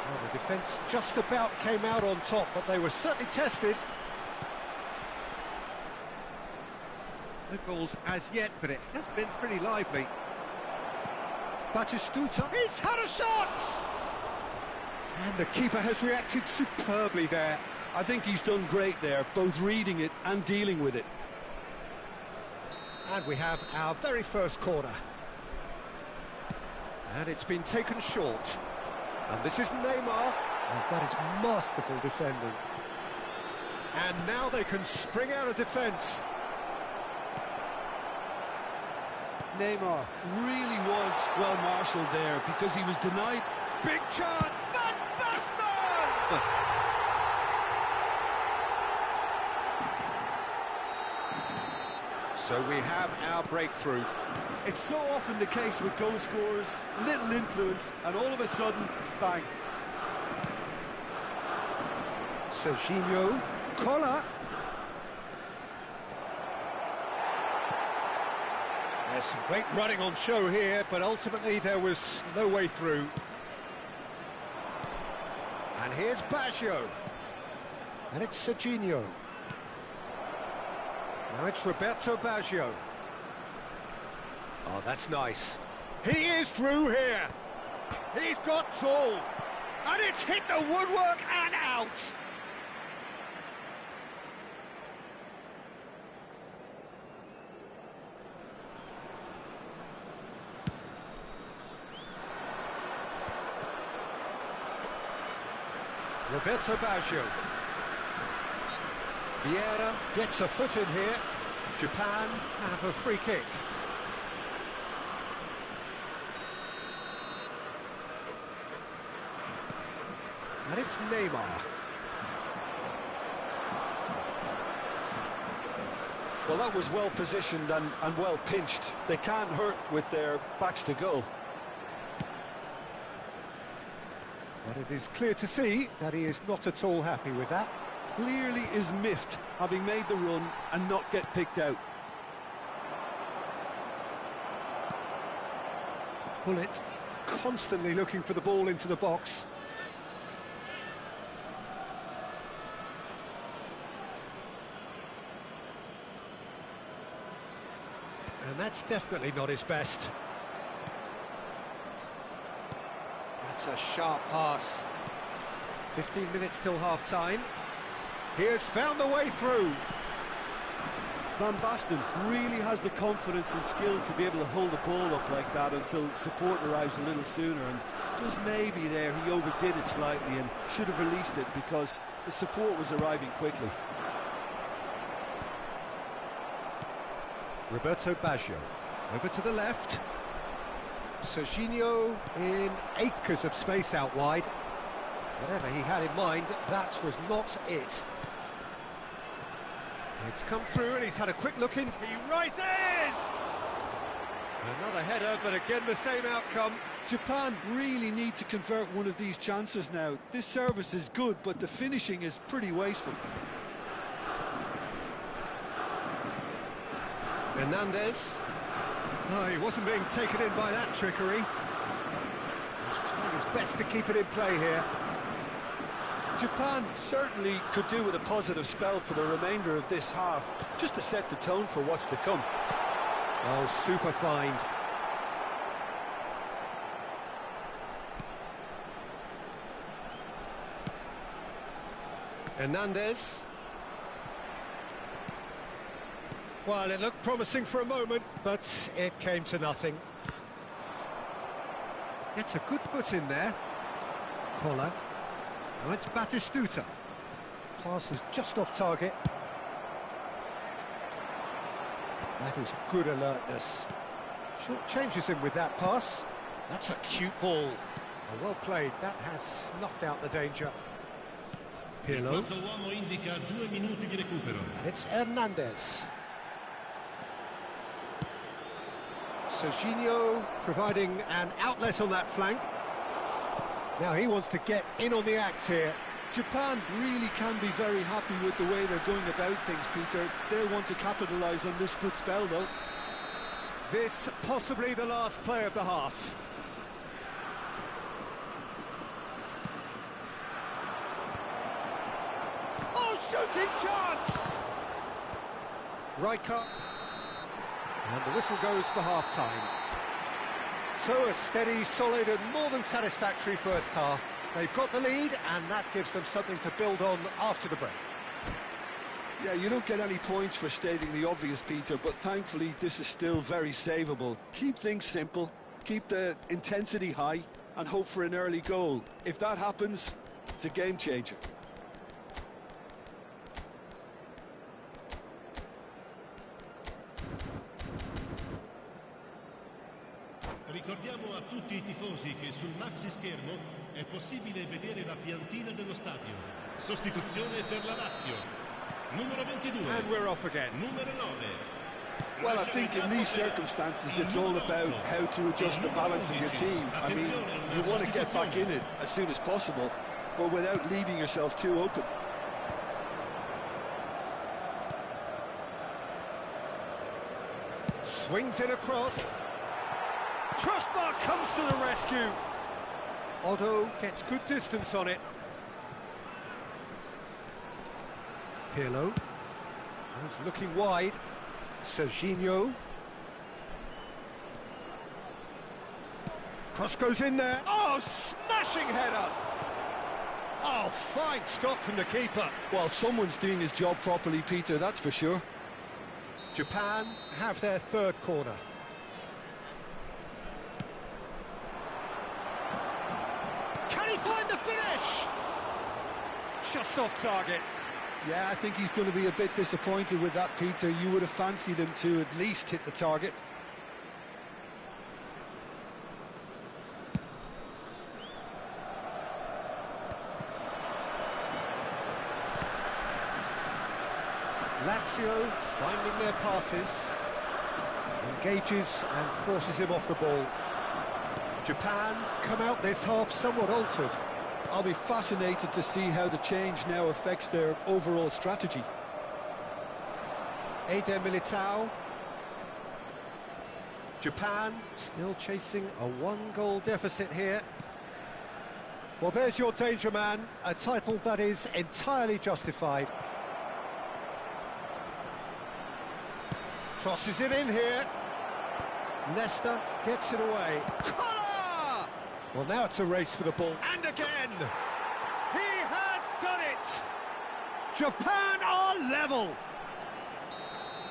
Speaker 1: Well, the defence just about came out on top, but they were certainly tested. No goals as yet, but it has been pretty lively. Batistuta, he's had a shot! And the keeper has reacted superbly there.
Speaker 2: I think he's done great there, both reading it and dealing with it.
Speaker 1: And we have our very first corner. And it's been taken short. And this is Neymar. And that is masterful defending. And now they can spring out of defence.
Speaker 2: Neymar really was well marshalled there because he was denied.
Speaker 1: Big chance! Van Basten! So we have our breakthrough.
Speaker 2: It's so often the case with goal scorers, little influence, and all of a sudden, bang.
Speaker 1: Serginho, Collar. There's some great running on show here, but ultimately there was no way through. And here's Baggio. And it's Serginho. Now it's Roberto Baggio. Oh, that's nice. He is through here. He's got tall. And it's hit the woodwork and out. Roberto Baggio. Vieira gets a foot in here. Japan have a free kick. And it's Neymar.
Speaker 2: Well, that was well positioned and well pinched. They can't hurt with their backs to goal.
Speaker 1: But it is clear to see that he is not at all happy with that.
Speaker 2: Clearly is miffed, having made the run and not get picked out.
Speaker 1: Bullet constantly looking for the ball into the box. And that's definitely not his best. That's a sharp pass. 15 minutes till half-time. He has found the way through.
Speaker 2: Van Basten really has the confidence and skill to be able to hold the ball up like that until support arrives a little sooner, and just maybe there he overdid it slightly and should have released it because the support was arriving quickly.
Speaker 1: Roberto Baggio, over to the left. Serginho in acres of space out wide. Whatever he had in mind, that was not it. It's come through and he's had a quick look in. He rises! Another header, but again the same outcome.
Speaker 2: Japan really need to convert one of these chances now. This service is good, but the finishing is pretty wasteful.
Speaker 1: Hernandez. Oh, he wasn't being taken in by that trickery. He's trying his best to keep it in play here.
Speaker 2: Japan certainly could do with a positive spell for the remainder of this half, just to set the tone for what's to come.
Speaker 1: Oh, super find. Hernandez. Well, it looked promising for a moment, but it came to nothing. It's a good foot in there. Collar. Now it's Batistuta. Pass is just off target. That is good alertness. Short changes him with that pass. That's a cute ball. Oh, well played. That has snuffed out the danger. Pirlo. And it's Hernandez. Serginho providing an outlet on that flank. Now he wants to get in on the act here.
Speaker 2: Japan really can be very happy with the way they're going about things, Peter. They'll want to capitalise on this good spell, though.
Speaker 1: This possibly the last play of the half. Oh, shooting chance! Riker. And the whistle goes for half-time. So a steady, solid and more than satisfactory first half. They've got the lead and that gives them something to build on after the break.
Speaker 2: Yeah, you don't get any points for stating the obvious, Peter, but thankfully this is still very savable. Keep things simple, keep the intensity high and hope for an early goal. If that happens, it's a game changer.
Speaker 3: Ricordiamo a tutti i tifosi che sul maxi schermo è possibile vedere la piantina dello stadio. Sostituzione per la Lazio. Numero 22.
Speaker 1: And we're off again.
Speaker 3: Numero 9.
Speaker 2: Well, I think in these circumstances it's all about how to adjust the balance of your team. I mean, you want to get back in it as soon as possible, but without leaving yourself too open.
Speaker 1: Swings it across. Crossbar comes to the rescue. Otto gets good distance on it. Pirlo. He's looking wide. Serginho. Cross goes in there. Oh, smashing header! Oh, fine stop from the keeper.
Speaker 2: Well, someone's doing his job properly, Peter, that's for sure.
Speaker 1: Japan have their third corner. Can he find the finish? Just off target.
Speaker 2: Yeah, I think he's going to be a bit disappointed with that, Peter. You would have fancied him to at least hit the target.
Speaker 1: Lazio finding their passes. Engages and forces him off the ball. Japan come out this half somewhat altered.
Speaker 2: I'll be fascinated to see how the change now affects their overall strategy.
Speaker 1: Eder Militao. Japan still chasing a one-goal deficit here. Well, there's your danger man, a title that is entirely justified. Crosses it in here. Nesta gets it away. Collar! Well, now it's a race for the ball. And again! He has done it! Japan are level!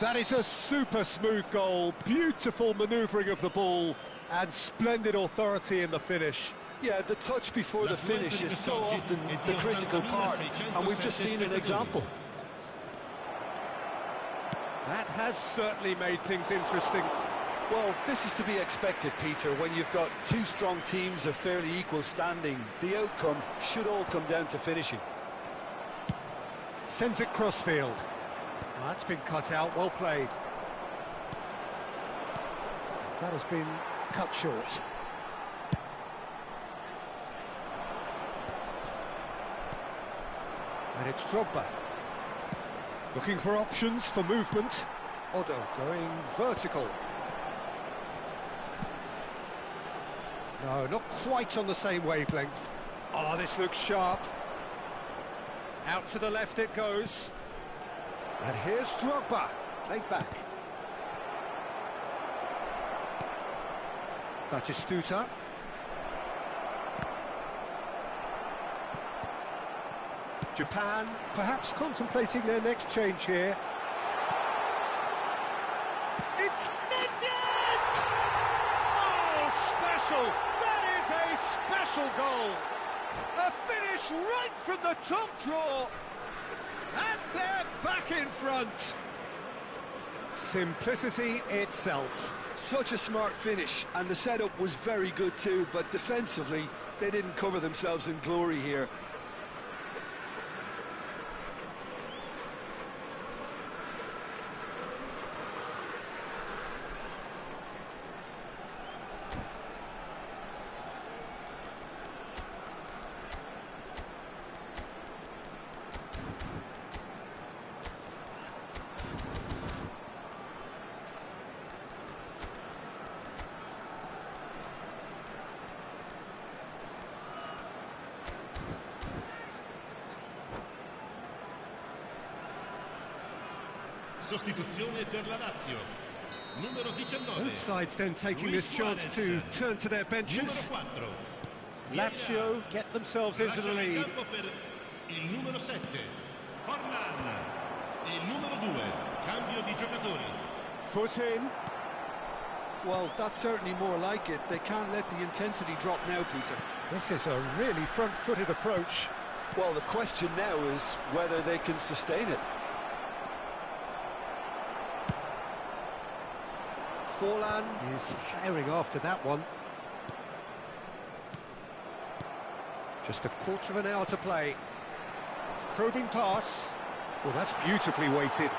Speaker 1: That is a super smooth goal, beautiful manoeuvring of the ball, and splendid authority in the finish.
Speaker 2: Yeah, the touch before the finish is so often the critical part, and we've just seen an example.
Speaker 1: That has certainly made things interesting.
Speaker 2: Well, this is to be expected, Peter. When you've got two strong teams of fairly equal standing, the outcome should all come down to finishing.
Speaker 1: Sends it crossfield. Well, that's been cut out, well played. That has been cut short. And it's Drogba. Looking for options for movement. Odo going vertical. No, not quite on the same wavelength. Oh, this looks sharp. Out to the left it goes. And here's Drogba. Played back. Batistuta. Japan perhaps contemplating their next change here. It's Ned! Oh, special! That is a special goal! A finish right from the top draw! And they're back in front! Simplicity itself.
Speaker 2: Such a smart finish, and the setup was very good too, but defensively, they didn't cover themselves in glory here.
Speaker 3: Sostituzione per la Lazio. Numero 19.
Speaker 1: Both sides then taking this chance to turn to their benches.
Speaker 3: Numero 4.
Speaker 1: Lazio get themselves into the
Speaker 3: Lascia il
Speaker 1: lead.
Speaker 3: campo per il numero 7. Forlan. E il numero 2. Cambio di giocatori.
Speaker 1: Foot in.
Speaker 2: Well, that's certainly more like it. They can't let the intensity drop now, Peter.
Speaker 1: This is a really front-footed approach.
Speaker 2: Well, the question now is whether they can sustain it.
Speaker 1: Forlan is herring after that one. Just a quarter of an hour to play. Probing pass. Well, that's beautifully weighted.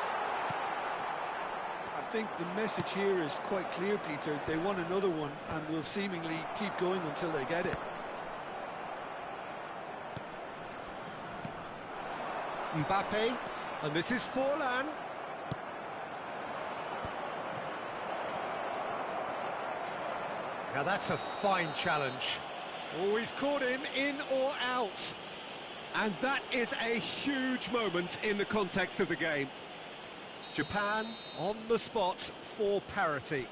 Speaker 2: I think the message here is quite clear, Peter. They want another one and will seemingly keep going until they get it.
Speaker 1: Mbappe, and this is Forlan. Now that's a fine challenge. Oh, he's caught him in or out. And that is a huge moment in the context of the game. Japan on the spot for parity.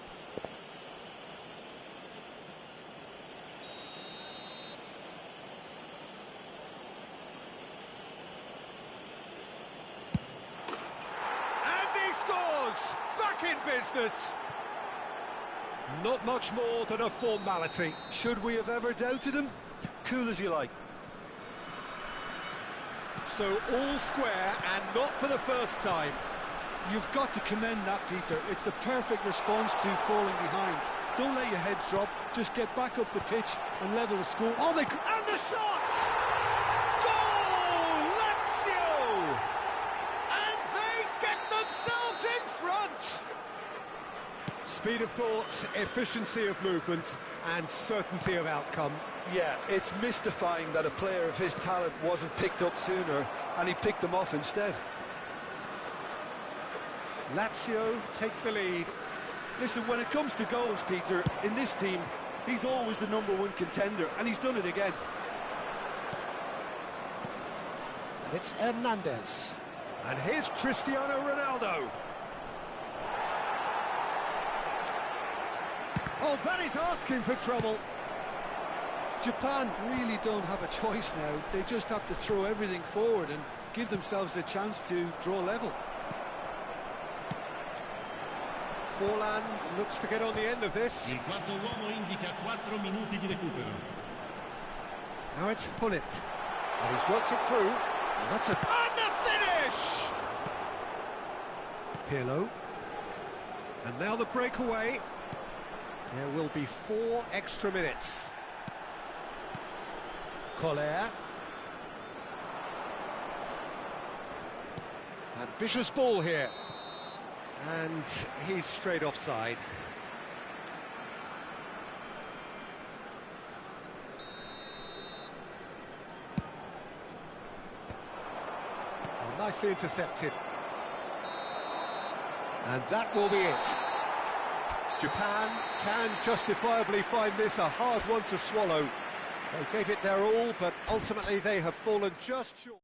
Speaker 1: And he scores! Back in business! Not much more than a formality.
Speaker 2: Should we have ever doubted him? Cool as you like.
Speaker 1: So all square and not for the first time.
Speaker 2: You've got to commend that, Peter. It's the perfect response to falling behind. Don't let your heads drop. Just get back up the pitch and level the score.
Speaker 1: Oh, and the shot! Goal! Lazio! And they get themselves in front! Speed of thought, efficiency of movement, and certainty of outcome.
Speaker 2: Yeah, it's mystifying that a player of his talent wasn't picked up sooner, and he picked them off instead.
Speaker 1: Lazio take the lead.
Speaker 2: Listen, when it comes to goals, Peter, in this team, he's always the #1 contender, and he's done it again.
Speaker 1: And it's Hernandez. And here's Cristiano Ronaldo. Oh, that is asking for trouble.
Speaker 2: Japan really don't have a choice now. They just have to throw everything forward and give themselves a chance to draw level.
Speaker 1: Forlan looks to get on the end of this.
Speaker 3: Il quarto uomo indica 4 minuti di recupero.
Speaker 1: Now it's Hullet. And he's worked it through. And that's a... And the finish! Pirlo. And now the breakaway. There will be 4 extra minutes. Collier. Ambitious ball here. And he's straight offside. Well, nicely intercepted. And that will be it. Japan can justifiably find this a hard one to swallow. They gave it their all, but ultimately they have fallen just short.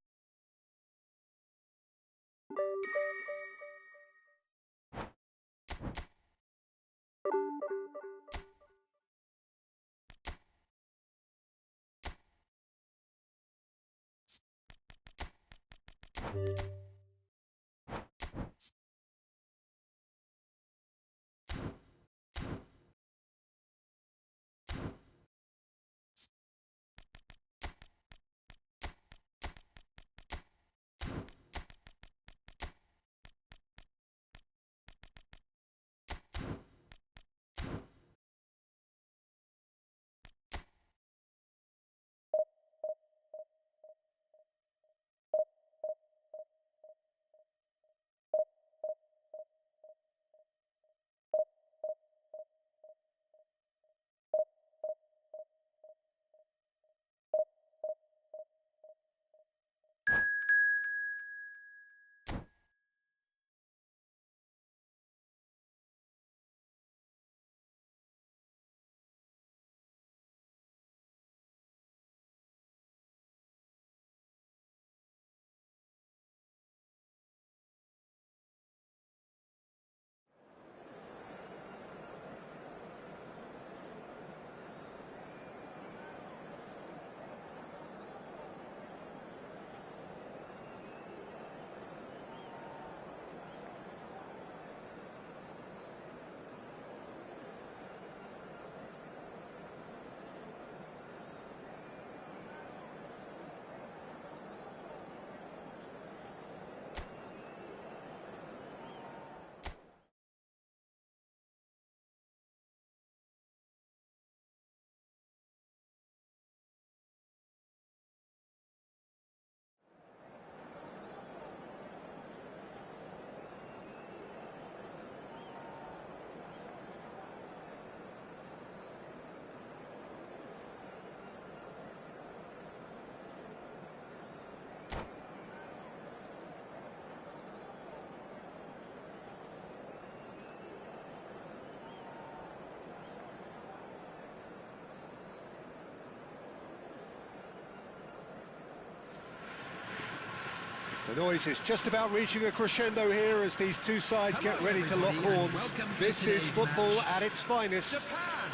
Speaker 1: The noise is just about reaching a crescendo here as these two sides get ready to lock horns. This is football at its finest.
Speaker 4: Japan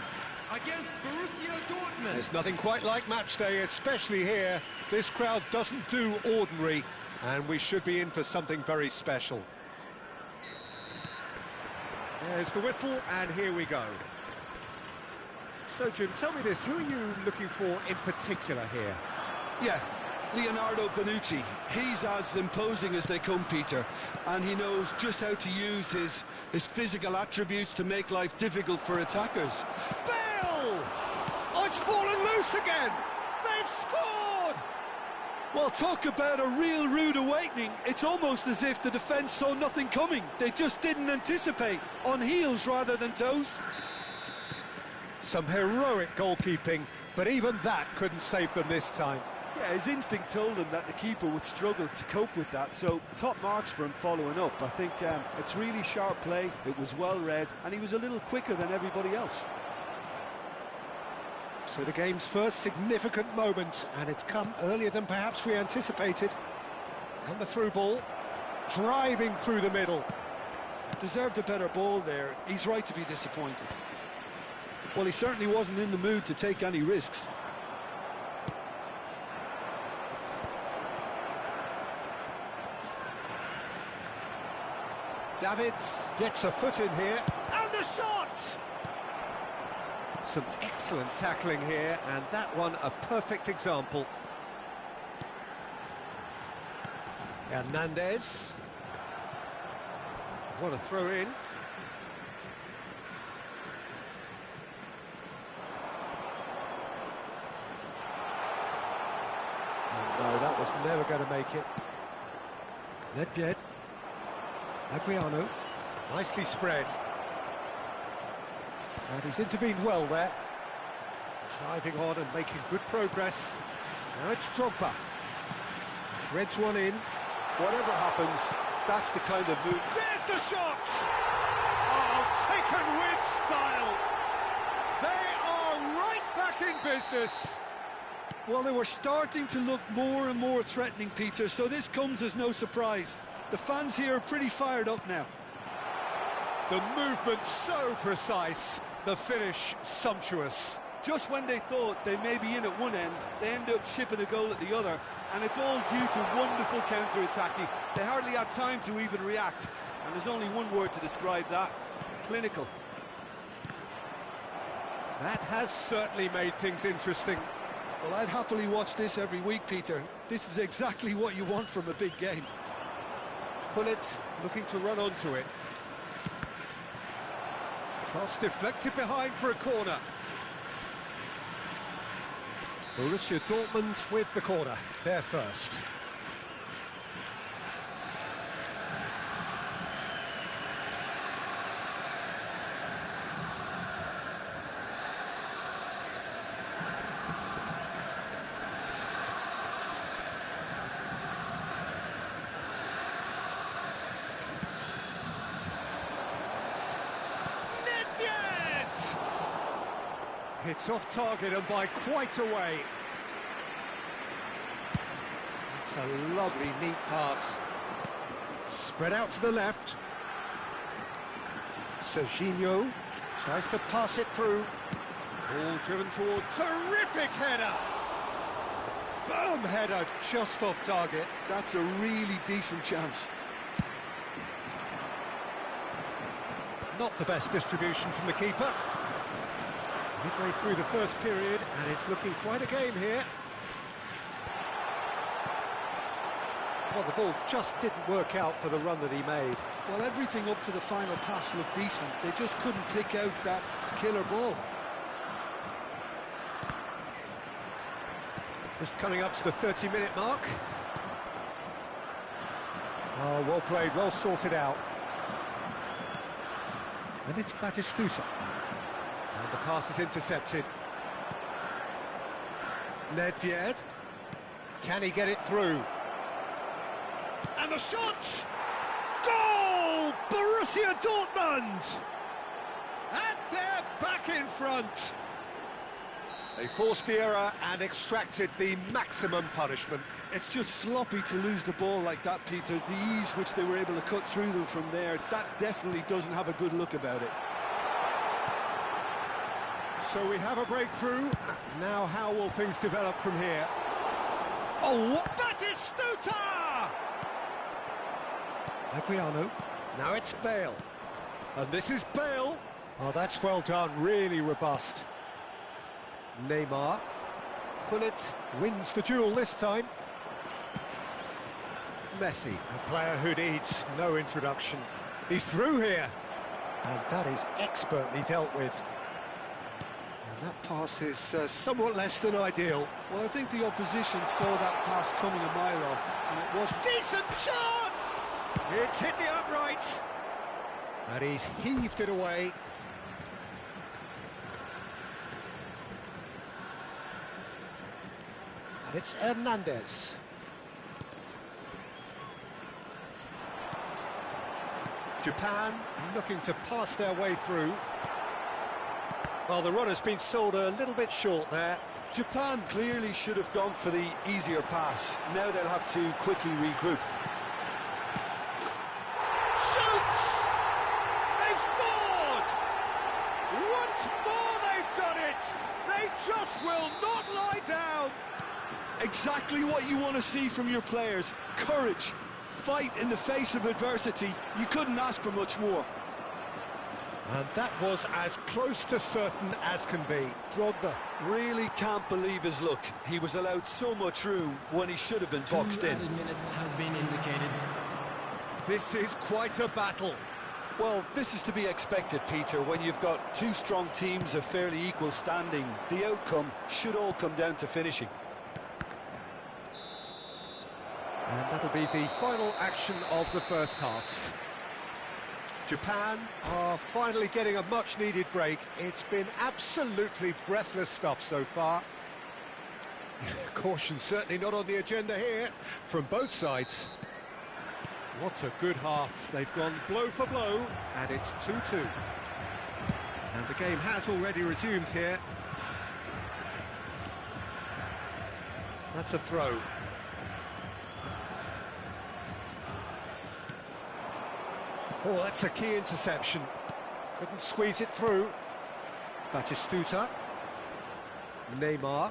Speaker 4: against Borussia Dortmund.
Speaker 1: There's nothing quite like match day, especially here. This crowd doesn't do ordinary, and we should be in for something very special. There's the whistle, and here we go. So, Jim, tell me this, who are you looking for in particular here?
Speaker 2: Yeah, Leonardo Bonucci. He's as imposing as they come, Peter, and he knows just how to use his physical attributes to make life difficult for attackers.
Speaker 1: Bale! Oh, it's fallen loose again! They've scored!
Speaker 2: Well, talk about a real rude awakening. It's almost as if the defence saw nothing coming. They just didn't anticipate, on heels rather than toes.
Speaker 1: Some heroic goalkeeping, but even that couldn't save them this time.
Speaker 2: Yeah, his instinct told him that the keeper would struggle to cope with that, so top marks for him following up. I think it's really sharp play, it was well read, and he was a little quicker than everybody else.
Speaker 1: So the game's first significant moment, and it's come earlier than perhaps we anticipated. And the through ball, driving through the middle.
Speaker 2: Deserved a better ball there, he's right to be disappointed. Well, he certainly wasn't in the mood to take any risks.
Speaker 1: Davids gets a foot in here, and the shot! Some excellent tackling here, and that one a perfect example. Hernandez. What a throw in. No, that was never going to make it. Nedved. Adriano. Nicely spread. And he's intervened well there. Driving on and making good progress. Now it's Drogba. Threads one in.
Speaker 2: Whatever happens, that's the kind of move.
Speaker 1: There's the shot! Oh, taken with style. They are right back in business.
Speaker 2: Well, they were starting to look more and more threatening, Peter, so this comes as no surprise. The fans here are pretty fired up now.
Speaker 1: The movement so precise, the finish sumptuous.
Speaker 2: Just when they thought they may be in at one end, they end up shipping a goal at the other, and it's all due to wonderful counter-attacking. They hardly had time to even react, and there's only one word to describe that: clinical.
Speaker 1: That has certainly made things interesting.
Speaker 2: Well, I'd happily watch this every week, Peter. This is exactly what you want from a big game.
Speaker 1: Hileci looking to run onto it. Cross deflected behind for a corner. Borussia Dortmund with the corner, there first. It's off target and by quite a way. It's a lovely, neat pass. Spread out to the left. Serginho tries to pass it through. Ball driven towards. Terrific header! Firm header just off target.
Speaker 2: That's a really decent chance.
Speaker 1: Not the best distribution from the keeper. Midway through the first period, and it's looking quite a game here. Well, the ball just didn't work out for the run that he made.
Speaker 2: Well, everything up to the final pass looked decent. They just couldn't pick out that killer ball.
Speaker 1: Just coming up to the 30-minute mark. Oh, well played, well sorted out. And it's Batistuta. And the pass is intercepted. Nedved. Can he get it through? And the shot! Goal! Borussia Dortmund! And they're back in front. They forced the error and extracted the maximum punishment.
Speaker 2: It's just sloppy to lose the ball like that, Peter. The ease which they were able to cut through them from there, that definitely doesn't have a good look about it.
Speaker 1: So we have a breakthrough. Now how will things develop from here? Oh, Batistuta! Adriano. Now it's Bale. And this is Bale. Oh, that's well done. Really robust. Neymar. Hileci wins the duel this time. Messi, a player who needs no introduction. He's through here. And that is expertly dealt with. And that pass is somewhat less than ideal.
Speaker 2: Well, I think the opposition saw that pass coming a mile off, and it was...
Speaker 1: Decent shot! It's hit the upright. And he's heaved it away. And it's Hernandez. Japan looking to pass their way through. Well, the run has been sold a little bit short there.
Speaker 2: Japan clearly should have gone for the easier pass. Now they'll have to quickly regroup.
Speaker 1: Shoots! They've scored! Once more they've done it! They just will not lie down!
Speaker 2: Exactly what you want to see from your players. Courage, fight in the face of adversity. You couldn't ask for much more.
Speaker 1: And that was as close to certain as can be.
Speaker 2: Drogba really can't believe his luck. He was allowed so much room when he should have been boxed in.
Speaker 4: 2 added minutes has been indicated.
Speaker 1: This is quite a battle.
Speaker 2: Well, this is to be expected, Peter. When you've got two strong teams of fairly equal standing, the outcome should all come down to finishing.
Speaker 1: And that'll be the final action of the first half. Japan are finally getting a much-needed break. It's been absolutely breathless stuff so far. Caution certainly not on the agenda here from both sides. What a good half. They've gone blow for blow, and it's 2-2. And the game has already resumed here. That's a throw. Oh, that's a key interception. Couldn't squeeze it through. Batistuta. Neymar.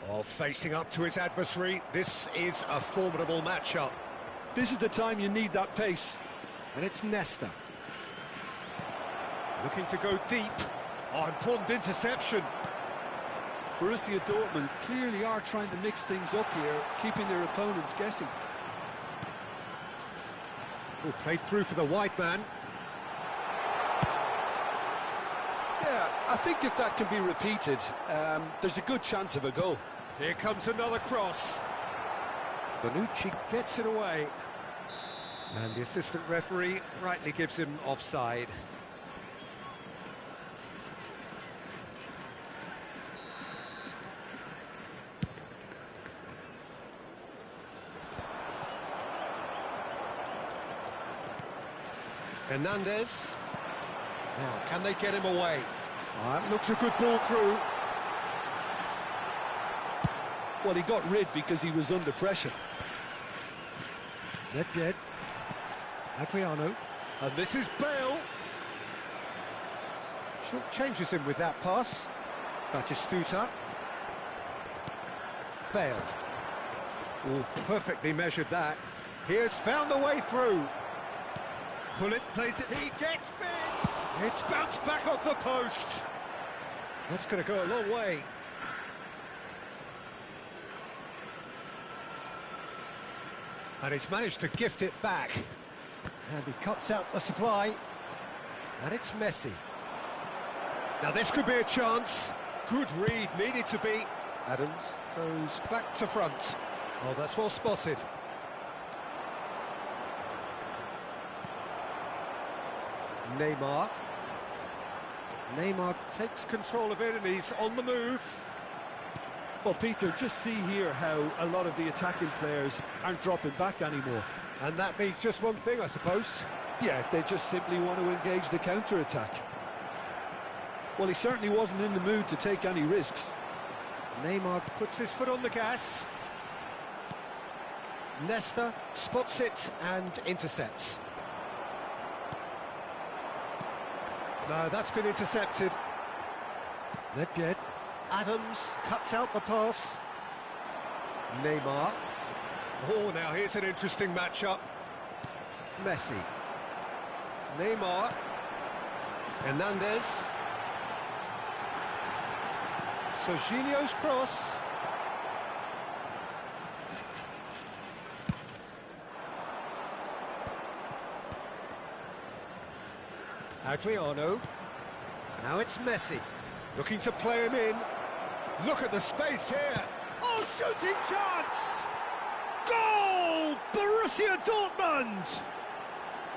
Speaker 1: Oh, facing up to his adversary. This is a formidable matchup.
Speaker 2: This is the time you need that pace.
Speaker 1: And it's Nesta. Looking to go deep. Oh, important interception.
Speaker 2: Borussia Dortmund clearly are trying to mix things up here, keeping their opponents guessing.
Speaker 1: Oh, played through for the wide man.
Speaker 2: Yeah, I think if that can be repeated, there's a good chance of a goal.
Speaker 1: Here comes another cross. Bonucci gets it away. And the assistant referee rightly gives him offside. Hernandez. Now, can they get him away? Looks a good ball through.
Speaker 2: Well, he got rid because he was under pressure.
Speaker 1: Nedved. Adriano. And this is Bale. Short changes him with that pass. Batistuta. Bale. Oh, perfectly measured that. He has found the way through. Pullet plays it. He gets big. It's bounced back off the post. That's going to go a long way. And he's managed to gift it back. And he cuts out the supply. And it's Messi. Now this could be a chance. Good read, needed to be. Adams goes back to front. Oh, that's well spotted. Neymar. Neymar takes control of it and he's on the move.
Speaker 2: Well, Peter, just see here how a lot of the attacking players aren't dropping back anymore.
Speaker 1: And that means just one thing, I suppose.
Speaker 2: Yeah, they just simply want to engage the counter-attack. Well, he certainly wasn't in the mood to take any risks.
Speaker 1: Neymar puts his foot on the gas. Nesta spots it and intercepts. No, that's been intercepted. Nedved. Adams cuts out the pass. Neymar. Oh, now here's an interesting matchup. Messi. Neymar. Hernandez. Serginho's cross. Adriano. Now it's Messi. Looking to play him in. Look at the space here. Oh, shooting chance! Goal! Borussia Dortmund!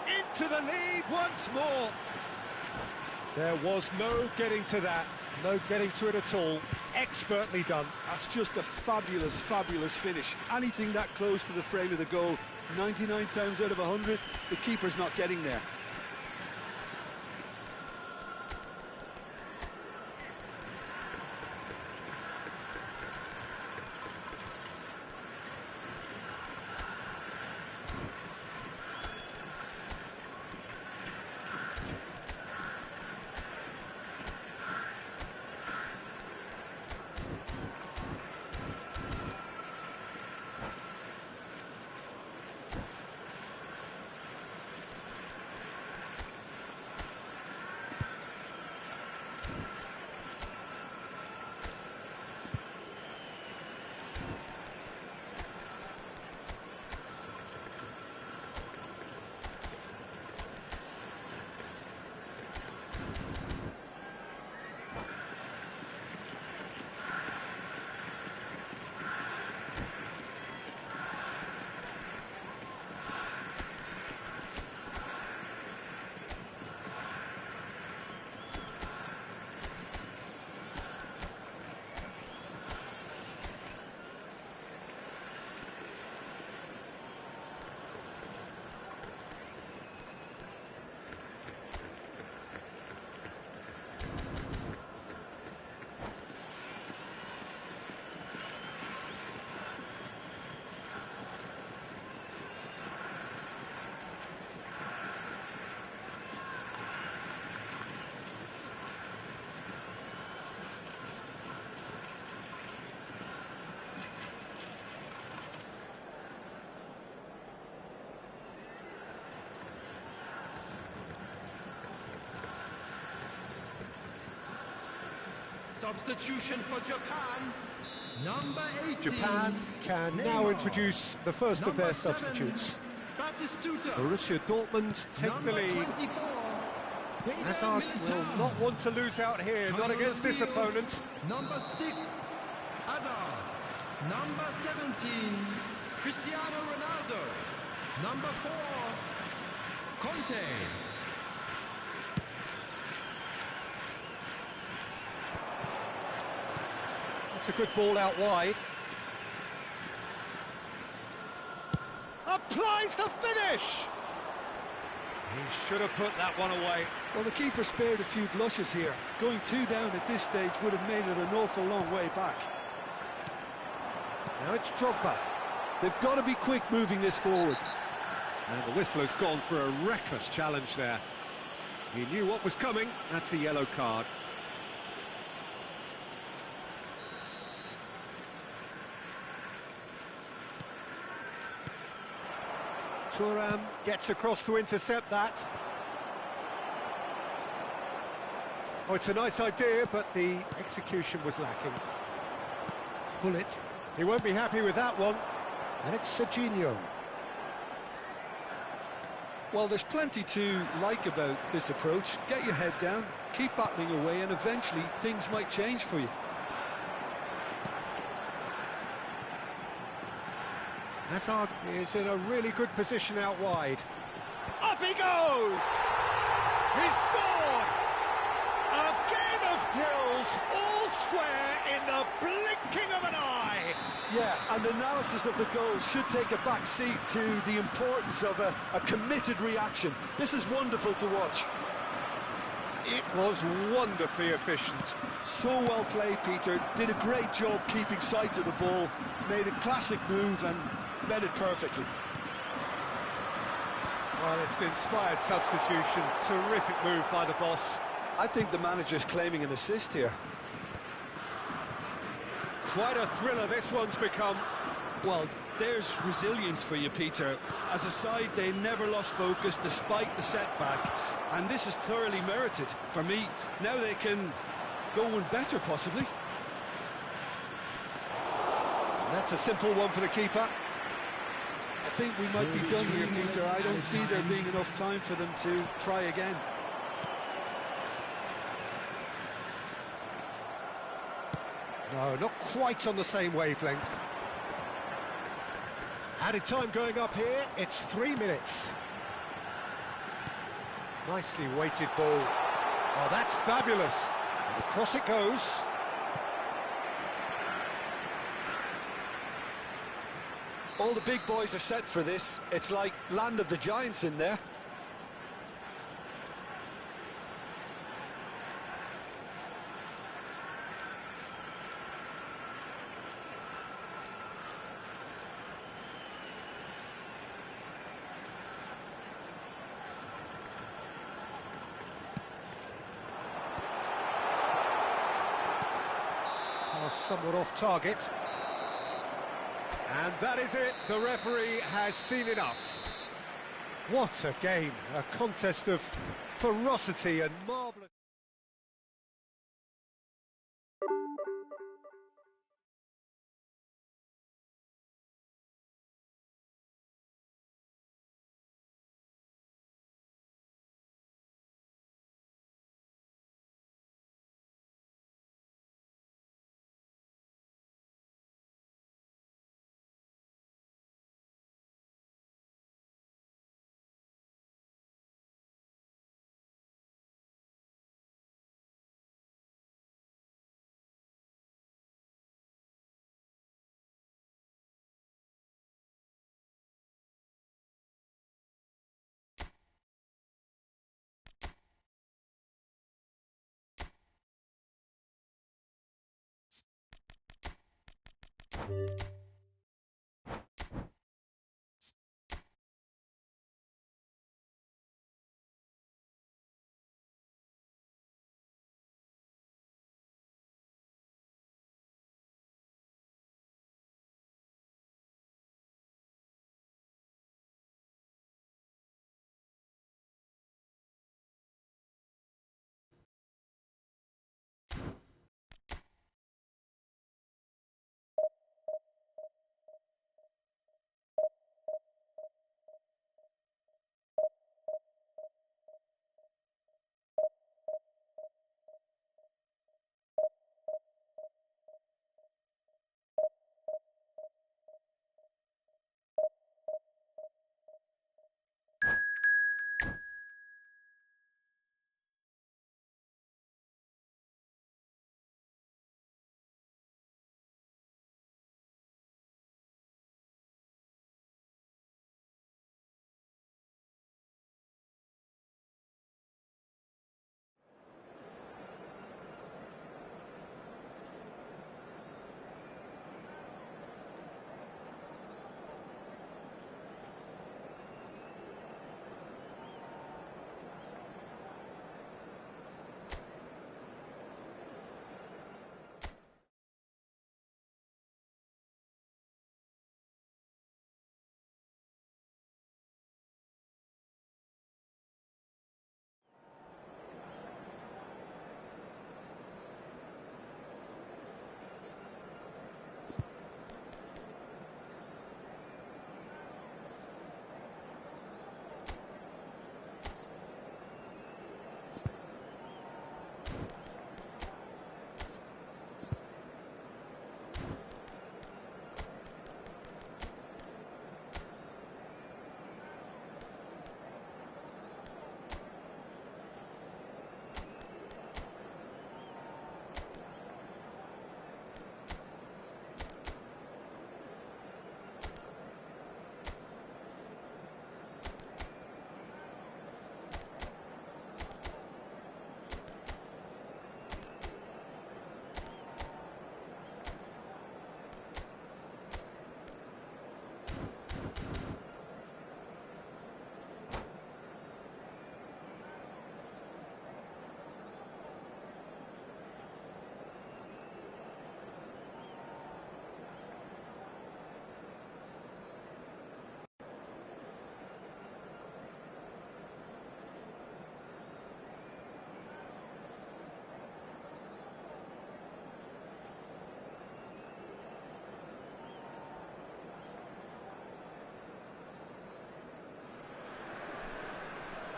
Speaker 1: Into the lead once more. There was no getting to that. No getting to it at all. Expertly done.
Speaker 2: That's just a fabulous, fabulous finish. Anything that close to the frame of the goal, 99 times out of 100, the keeper's not getting there.
Speaker 4: Substitution for Japan. Number 18.
Speaker 1: Japan can now
Speaker 4: Neymar.
Speaker 1: introduce the first of their
Speaker 4: Number 7,
Speaker 1: substitutes.
Speaker 4: Batistuta.
Speaker 1: Borussia Dortmund take
Speaker 4: Number
Speaker 1: the lead.
Speaker 4: 24.
Speaker 1: Hazard will not want to lose out here, not against this opponent.
Speaker 4: Number 6, Hazard. Number 17, Cristiano Ronaldo. Number 4, Conte.
Speaker 1: It's a good ball out wide. Applies the finish! He should have put that one away.
Speaker 2: Well, the keeper spared a few blushes here. Going 2 down at this stage would have made it an awful long way back.
Speaker 1: Now it's Drogba.
Speaker 2: They've got to be quick moving this forward.
Speaker 1: And the whistler's gone for a reckless challenge there. He knew what was coming. That's a yellow card. Thuram gets across to intercept that. Oh, it's a nice idea, but the execution was lacking. Bullet. He won't be happy with that one. And it's Serginho.
Speaker 2: Well, there's plenty to like about this approach. Get your head down, keep battling away, and eventually things might change for you.
Speaker 1: Hazard is in a really good position out wide. Up he goes! He's scored! A game of thrills, all square in the blinking of an eye!
Speaker 2: Yeah, and analysis of the goal should take a back seat to the importance of a committed reaction. This is wonderful to watch.
Speaker 1: It was wonderfully efficient.
Speaker 2: So well played, Peter. Did a great job keeping sight of the ball. Made a classic move and read it perfectly.
Speaker 1: Well, it's an inspired substitution. Terrific move by the boss.
Speaker 2: I think the manager's claiming an assist here.
Speaker 1: Quite a thriller this one's become.
Speaker 2: Well, there's resilience for you, Peter. As a side, they never lost focus despite the setback, and this is thoroughly merited. For me, now they can go one better, possibly.
Speaker 1: And that's a simple one for the keeper.
Speaker 2: I think we might be done here, Peter. I don't see there being enough time for them to try again.
Speaker 1: No, not quite on the same wavelength. Added time going up here, it's 3 minutes. Nicely weighted ball. Oh, that's fabulous. And across it goes.
Speaker 2: All the big boys are set for this. It's like land of the giants in there.
Speaker 1: Somewhat off target. And that is it. The referee has seen enough. What a game. A contest of ferocity and marvellous...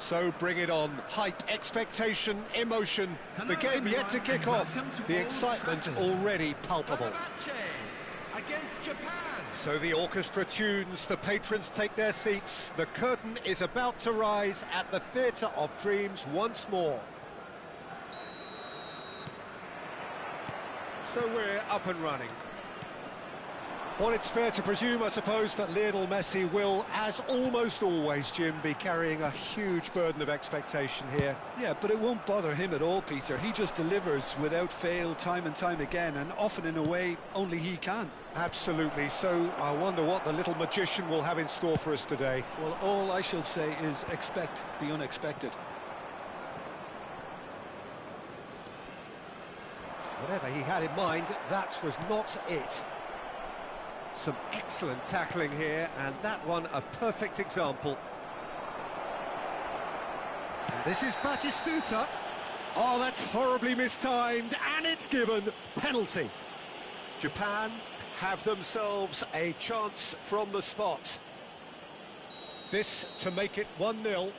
Speaker 1: So bring it on. Hype, expectation, emotion. The game yet to kick off. The excitement already palpable.
Speaker 4: Against Japan.
Speaker 1: So the orchestra tunes, the patrons take their seats. The curtain is about to rise at the Theatre of Dreams once more. So we're up and running. Well, it's fair to presume, I suppose, that Lionel Messi will, as almost always, Jim, be carrying a huge burden of expectation here.
Speaker 2: Yeah, but it won't bother him at all, Peter. He just delivers without fail time and time again, and often in a way only he can.
Speaker 1: Absolutely. So I wonder what the little magician will have in store for us today.
Speaker 2: Well, all I shall say is expect the unexpected.
Speaker 1: Whatever he had in mind, that was not it. Some excellent tackling here, and that one a perfect example. And this is Batistuta. Oh, that's horribly mistimed, and it's given. Penalty. Japan have themselves a chance from the spot. This to make it 1-0.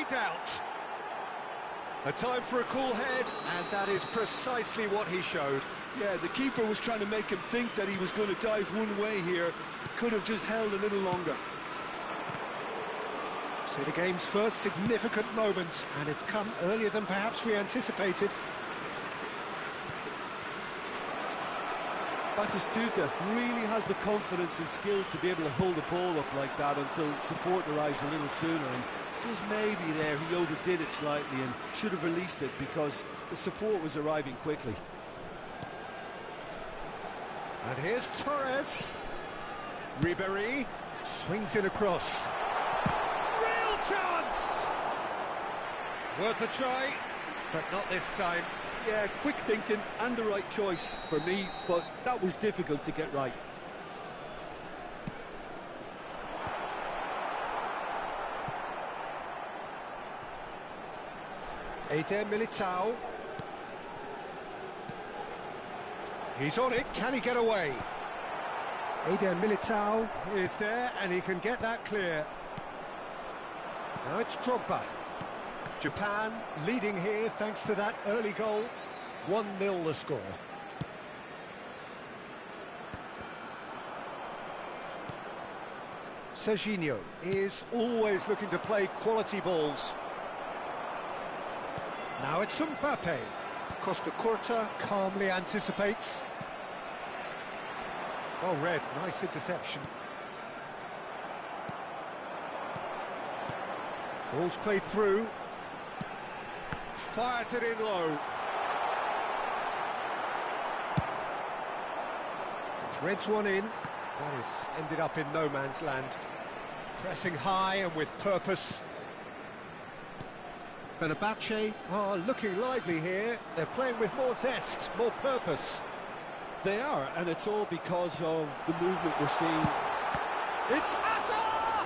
Speaker 1: Doubt. A time for a cool head, and that is precisely what he showed.
Speaker 2: Yeah, the keeper was trying to make him think that he was going to dive one way here. Could have just held a little longer.
Speaker 1: So the game's first significant moment, and it's come earlier than perhaps we anticipated.
Speaker 2: Batistuta really has the confidence and skill to be able to hold the ball up like that until support arrives a little sooner. And just maybe there he overdid it slightly and should have released it because the support was arriving quickly.
Speaker 1: And here's Torres. Ribéry swings it across. Real chance! Worth a try, but not this time.
Speaker 2: Yeah, quick thinking and the right choice for me, but that was difficult to get right.
Speaker 1: Eder Militao. He's on it, can he get away? Eder Militao is there, and he can get that clear. Now it's Drogba. Japan leading here thanks to that early goal. 1-0 the score. Serginho is always looking to play quality balls. Now it's Mbappe. Costa Curta calmly anticipates. Well read, nice interception. Ball's played through. Fires it in low. Threads one in. That is ended up in no man's land. Pressing high and with purpose. Fenerbahce are looking lively here. They're playing with more zest, more purpose.
Speaker 2: They are, and it's all because of the movement we're seeing.
Speaker 1: It's Asa!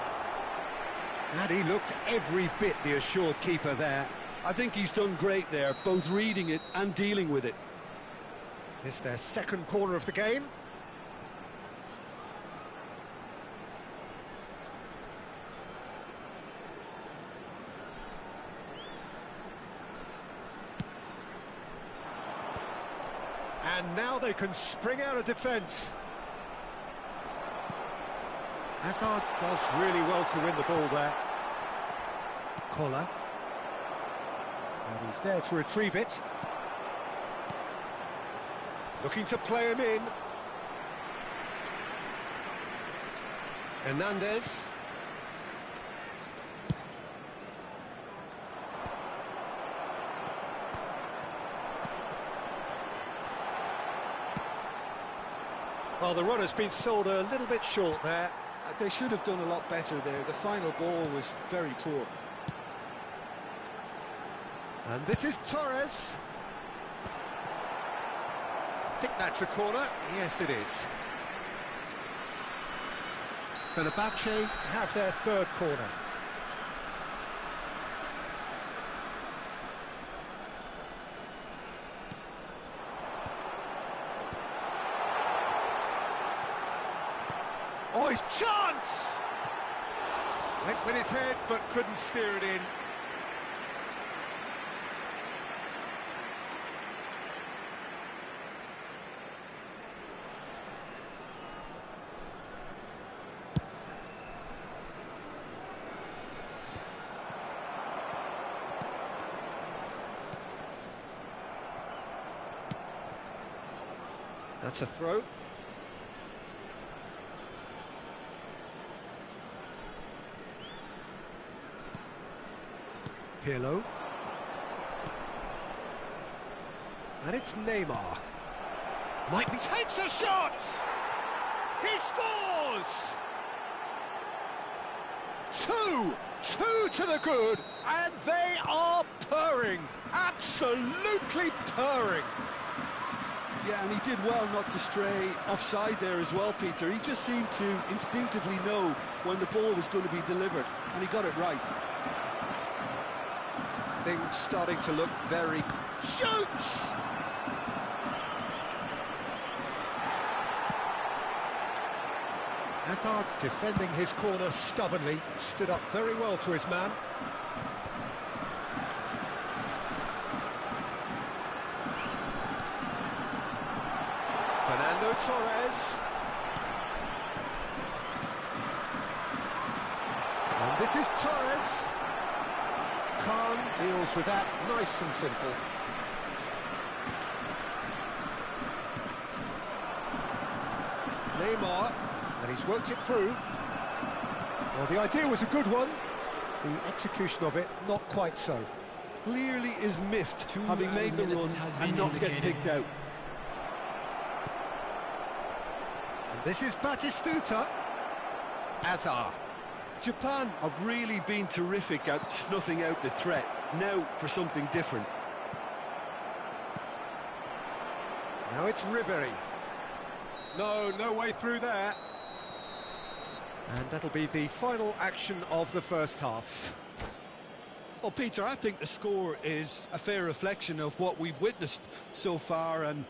Speaker 1: And he looked every bit the assured keeper there.
Speaker 2: I think he's done great there, both reading it and dealing with it.
Speaker 1: It's their second corner of the game. And now they can spring out of defence. Hazard does really well to win the ball there. Collar. And he's there to retrieve it. Looking to play him in. Hernandez. Well, the run has been sold a little bit short there.
Speaker 2: They should have done a lot better there. The final ball was very poor.
Speaker 1: And this is Torres. I think that's a corner. Yes, it is. Fenerbahce have their third corner. Oh, his chance! Went with his head, but couldn't steer it in. That's a throw. Pirlo. And it's Neymar. Might be... Takes a shot! He scores! Two to the good, and they are purring. Absolutely purring.
Speaker 2: Yeah, and he did well not to stray offside there as well, Peter. He just seemed to instinctively know when the ball was going to be delivered, and he got it right.
Speaker 1: Things starting to look very... Shoots! Hazard defending his corner stubbornly, stood up very well to his man. Fernando Torres. And this is Torres. Khan deals with that nice and simple. Neymar, and he's worked it through. Well, the idea was a good one. The execution of it, not quite so.
Speaker 2: Clearly is miffed, having made the run and not get picked out.
Speaker 1: And this is Batistuta. Hazard.
Speaker 2: Japan have really been terrific at snuffing out the threat. Now for something different.
Speaker 1: Now it's Ribery. No way through there. And that'll be the final action of the first half.
Speaker 2: Well, Peter, I think the score is a fair reflection of what we've witnessed so far, and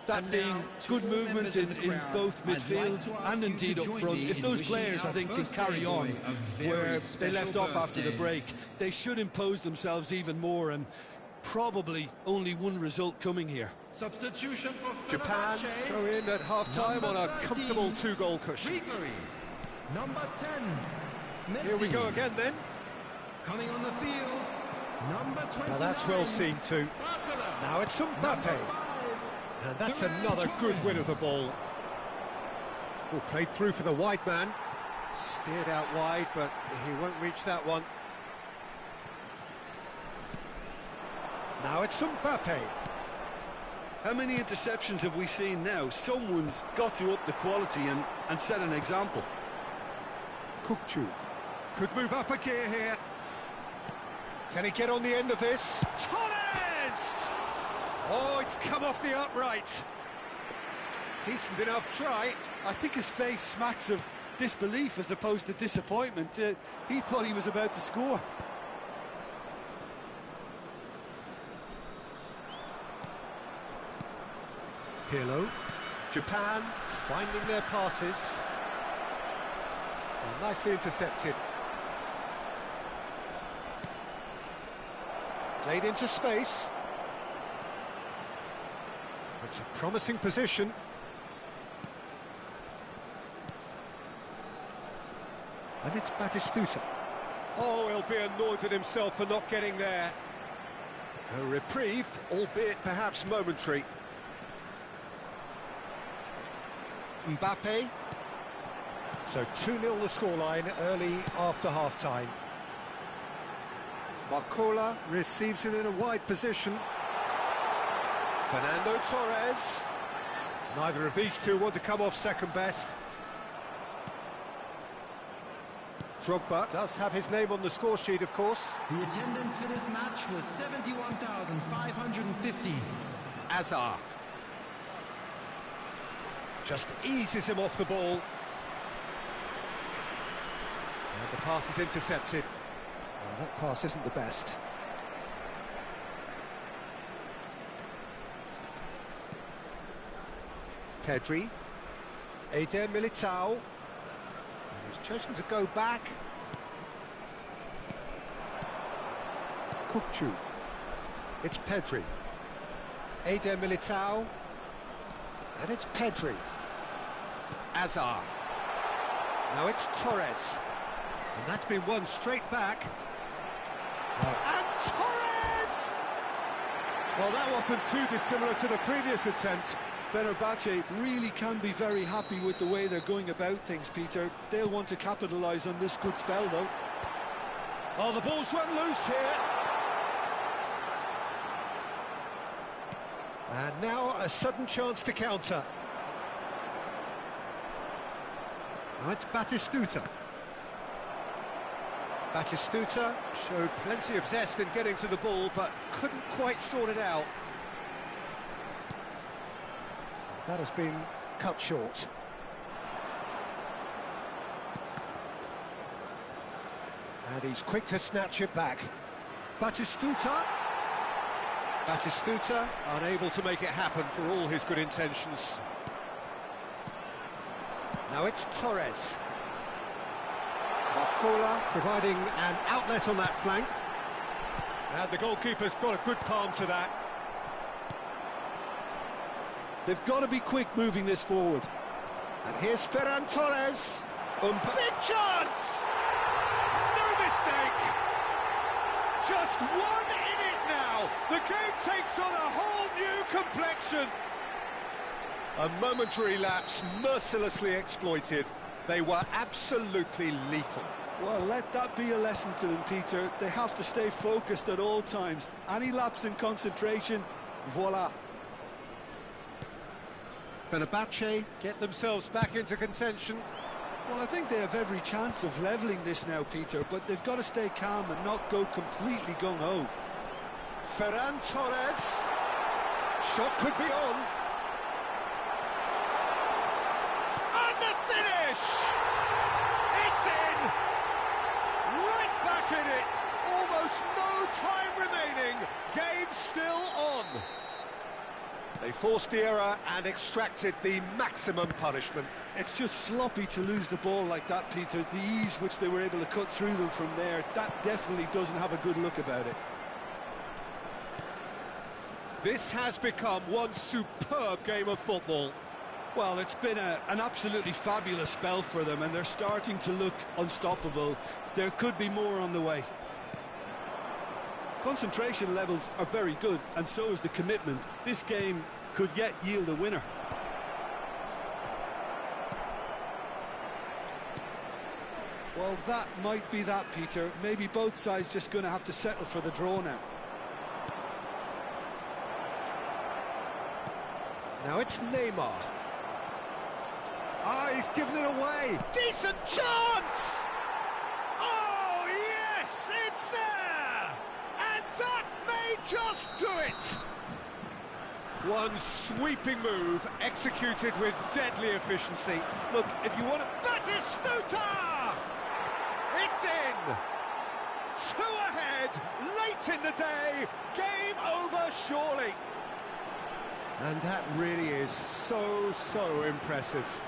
Speaker 2: that being good movement in both midfield and indeed up front. If those players, I think, can carry on where they left off after the break, they should impose themselves even more, and probably only one result coming here.
Speaker 4: Substitution for
Speaker 1: Japan go in at half-time on a comfortable two-goal cushion.
Speaker 4: Number 10, Messi.
Speaker 1: Here we go again then.
Speaker 4: Coming on the field, number 29.
Speaker 1: Now that's well seen too. Now it's Mbappe. And that's another good win of the ball. Oh, played through for the wide man. Steered out wide, but he won't reach that one. Now it's Mbappe.
Speaker 2: How many interceptions have we seen now? Someone's got to up the quality and set an example.
Speaker 1: Kukçu could move up a gear here. Can he get on the end of this? Torres! Oh, it's come off the upright. Decent enough try.
Speaker 2: I think his face smacks of disbelief as opposed to disappointment. He thought he was about to score.
Speaker 1: Pirlo. Japan finding their passes. Well, nicely intercepted. Played into space. It's a promising position. And it's Batistuta. Oh, he'll be annoyed with himself for not getting there. A reprieve, albeit perhaps momentary. Mbappe. So 2-0 the scoreline early after half-time. Barcola receives it in a wide position. Fernando Torres. Neither of these two want to come off second best. Drogba does have his name on the score sheet, of course.
Speaker 4: The attendance for this match was 71,550.
Speaker 1: Hazard. Just eases him off the ball. And the pass is intercepted. Well, that pass isn't the best. Pedri. Eder Militao. He's chosen to go back. Kukçu. It's Pedri. Eder Militao. And it's Pedri. Azar. Now it's Torres. And that's been won straight back. And Torres!
Speaker 2: Well, that wasn't too dissimilar to the previous attempt. Fenerbahce really can be very happy with the way they're going about things, Peter. They'll want to capitalise on this good spell, though.
Speaker 1: Oh, the ball's run loose here. And now a sudden chance to counter. Now it's Batistuta. Batistuta showed plenty of zest in getting to the ball, but couldn't quite sort it out. That has been cut short. And he's quick to snatch it back. Batistuta. Batistuta unable to make it happen for all his good intentions. Now it's Torres. Barcola providing an outlet on that flank. And the goalkeeper's got a good palm to that.
Speaker 2: They've got to be quick moving this forward.
Speaker 1: And here's Ferran Torres. Big chance! No mistake! Just 1 in it now. The game takes on a whole new complexion. A momentary lapse mercilessly exploited. They were absolutely lethal.
Speaker 2: Well, let that be a lesson to them, Peter. They have to stay focused at all times. Any lapse in concentration, voila.
Speaker 1: Fenerbahce get themselves back into contention.
Speaker 2: Well, I think they have every chance of levelling this now, Peter, but they've got to stay calm and not go completely gung-ho.
Speaker 1: Ferran Torres. Shot could be on. And the finish! It's in! Right back in it! Almost no time remaining. Game still on. They forced the error and extracted the maximum punishment.
Speaker 2: It's just sloppy to lose the ball like that, Peter. The ease which they were able to cut through them from there, that definitely doesn't have a good look about it.
Speaker 1: This has become one superb game of football.
Speaker 2: Well, it's been an absolutely fabulous spell for them, and they're starting to look unstoppable. There could be more on the way. Concentration levels are very good, and so is the commitment. This game could yet yield a winner. Well, that might be that, Peter. Maybe both sides just going to have to settle for the draw now.
Speaker 1: Now it's Neymar. Ah, he's given it away. Decent chance! Oh, yes, it's there! And that may just do it! One sweeping move, executed with deadly efficiency. Look, if you want to... Batistuta! It's in! 2 ahead, late in the day, game over surely. And that really is so impressive.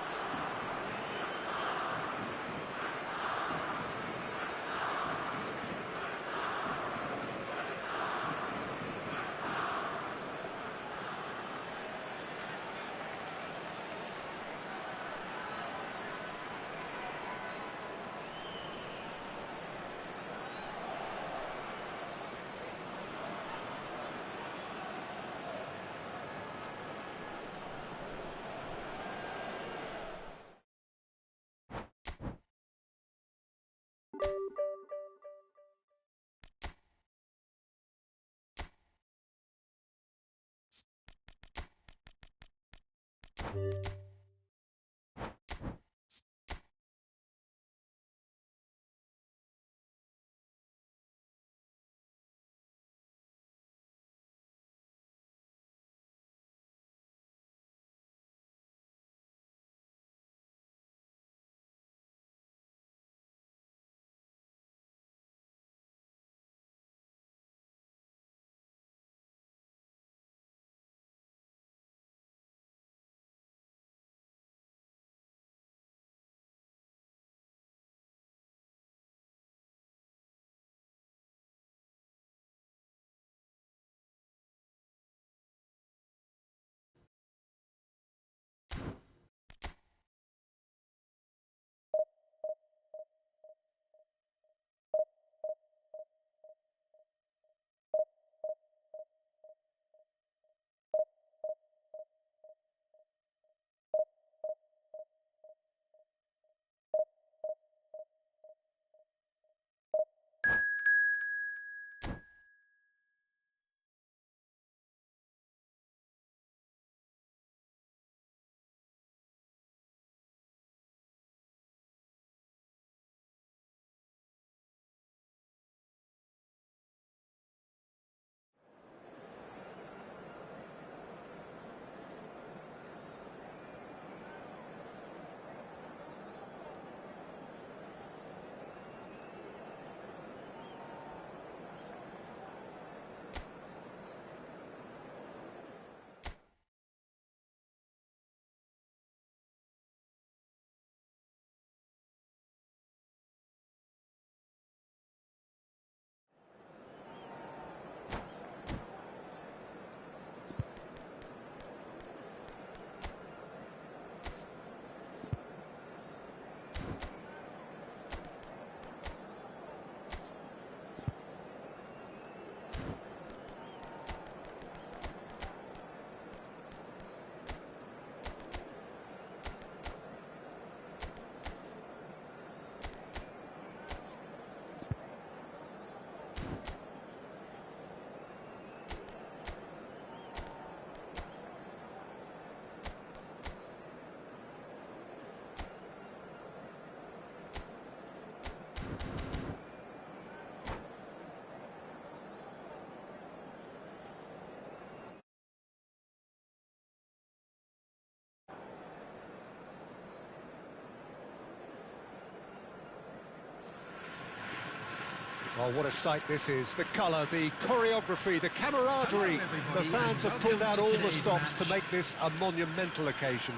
Speaker 1: Oh, what a sight this is. The colour, the choreography, the camaraderie. The fans have pulled out all the stops to make this a monumental occasion.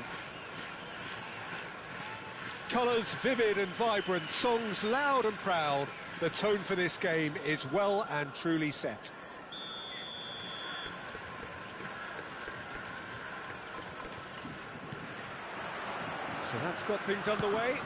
Speaker 1: Colours vivid and vibrant, songs loud and proud. The tone for this game is well and truly set. So that's got things underway.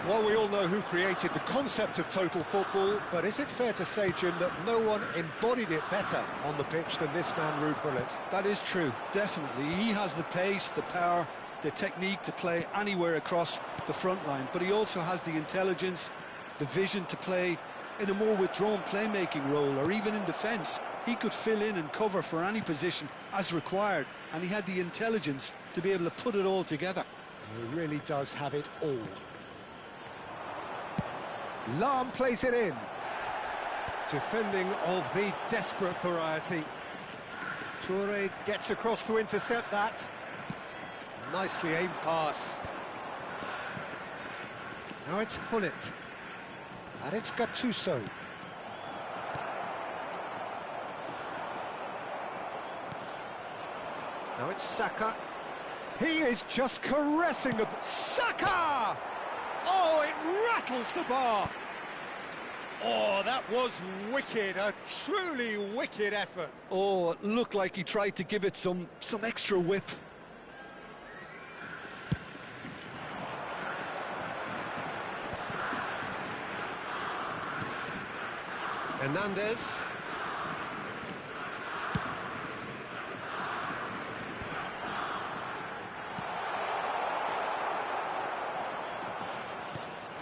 Speaker 1: Well, we all know who created the concept of total football, but is it fair to say, Jim, that no one embodied it better on the pitch than this man, Ruud Gullit?
Speaker 2: That is true, definitely. He has the pace, the power, the technique to play anywhere across the front line, but he also has the intelligence, the vision to play in a more withdrawn playmaking role, or even in defence. He could fill in and cover for any position as required, and he had the intelligence to be able to put it all together.
Speaker 1: He really does have it all. Lahm plays it in. Defending of the desperate variety. Toure gets across to intercept that. Nicely aimed pass. Now it's Gullit. And it's Gattuso. Now it's Saka. He is just caressing the... Saka! Oh, it rattles the bar. Oh, that was wicked, a truly wicked effort.
Speaker 2: Oh, it looked like he tried to give it some extra whip.
Speaker 1: Hernandez.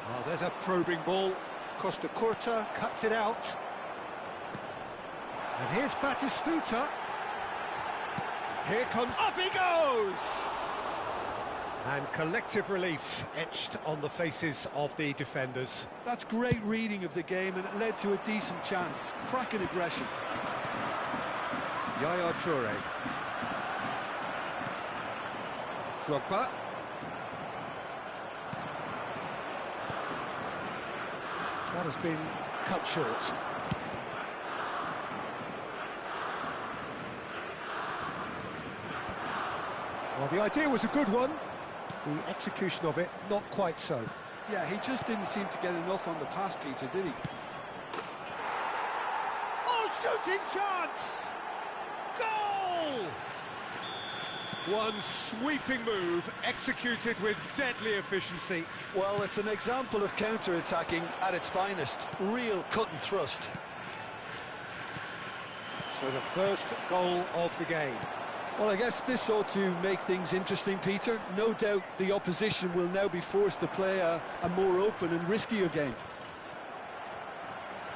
Speaker 1: Oh, there's a probing ball. Costa Curta cuts it out. And here's Batistuta. Here comes... Up he goes! And collective relief etched on the faces of the defenders.
Speaker 2: That's great reading of the game, and it led to a decent chance. Cracking aggression.
Speaker 1: Yaya Toure. Drogba. That has been cut short. Well, the idea was a good one. The execution of it, not quite so.
Speaker 2: Yeah, he just didn't seem to get enough on the pass, Peter, did he?
Speaker 1: Oh, shooting chance! Goal! One sweeping move, executed with deadly efficiency.
Speaker 2: Well, it's an example of counter-attacking at its finest. Real cut and thrust.
Speaker 1: So the first goal of the game.
Speaker 2: Well, I guess this ought to make things interesting, Peter. No doubt the opposition will now be forced to play a more open and riskier game.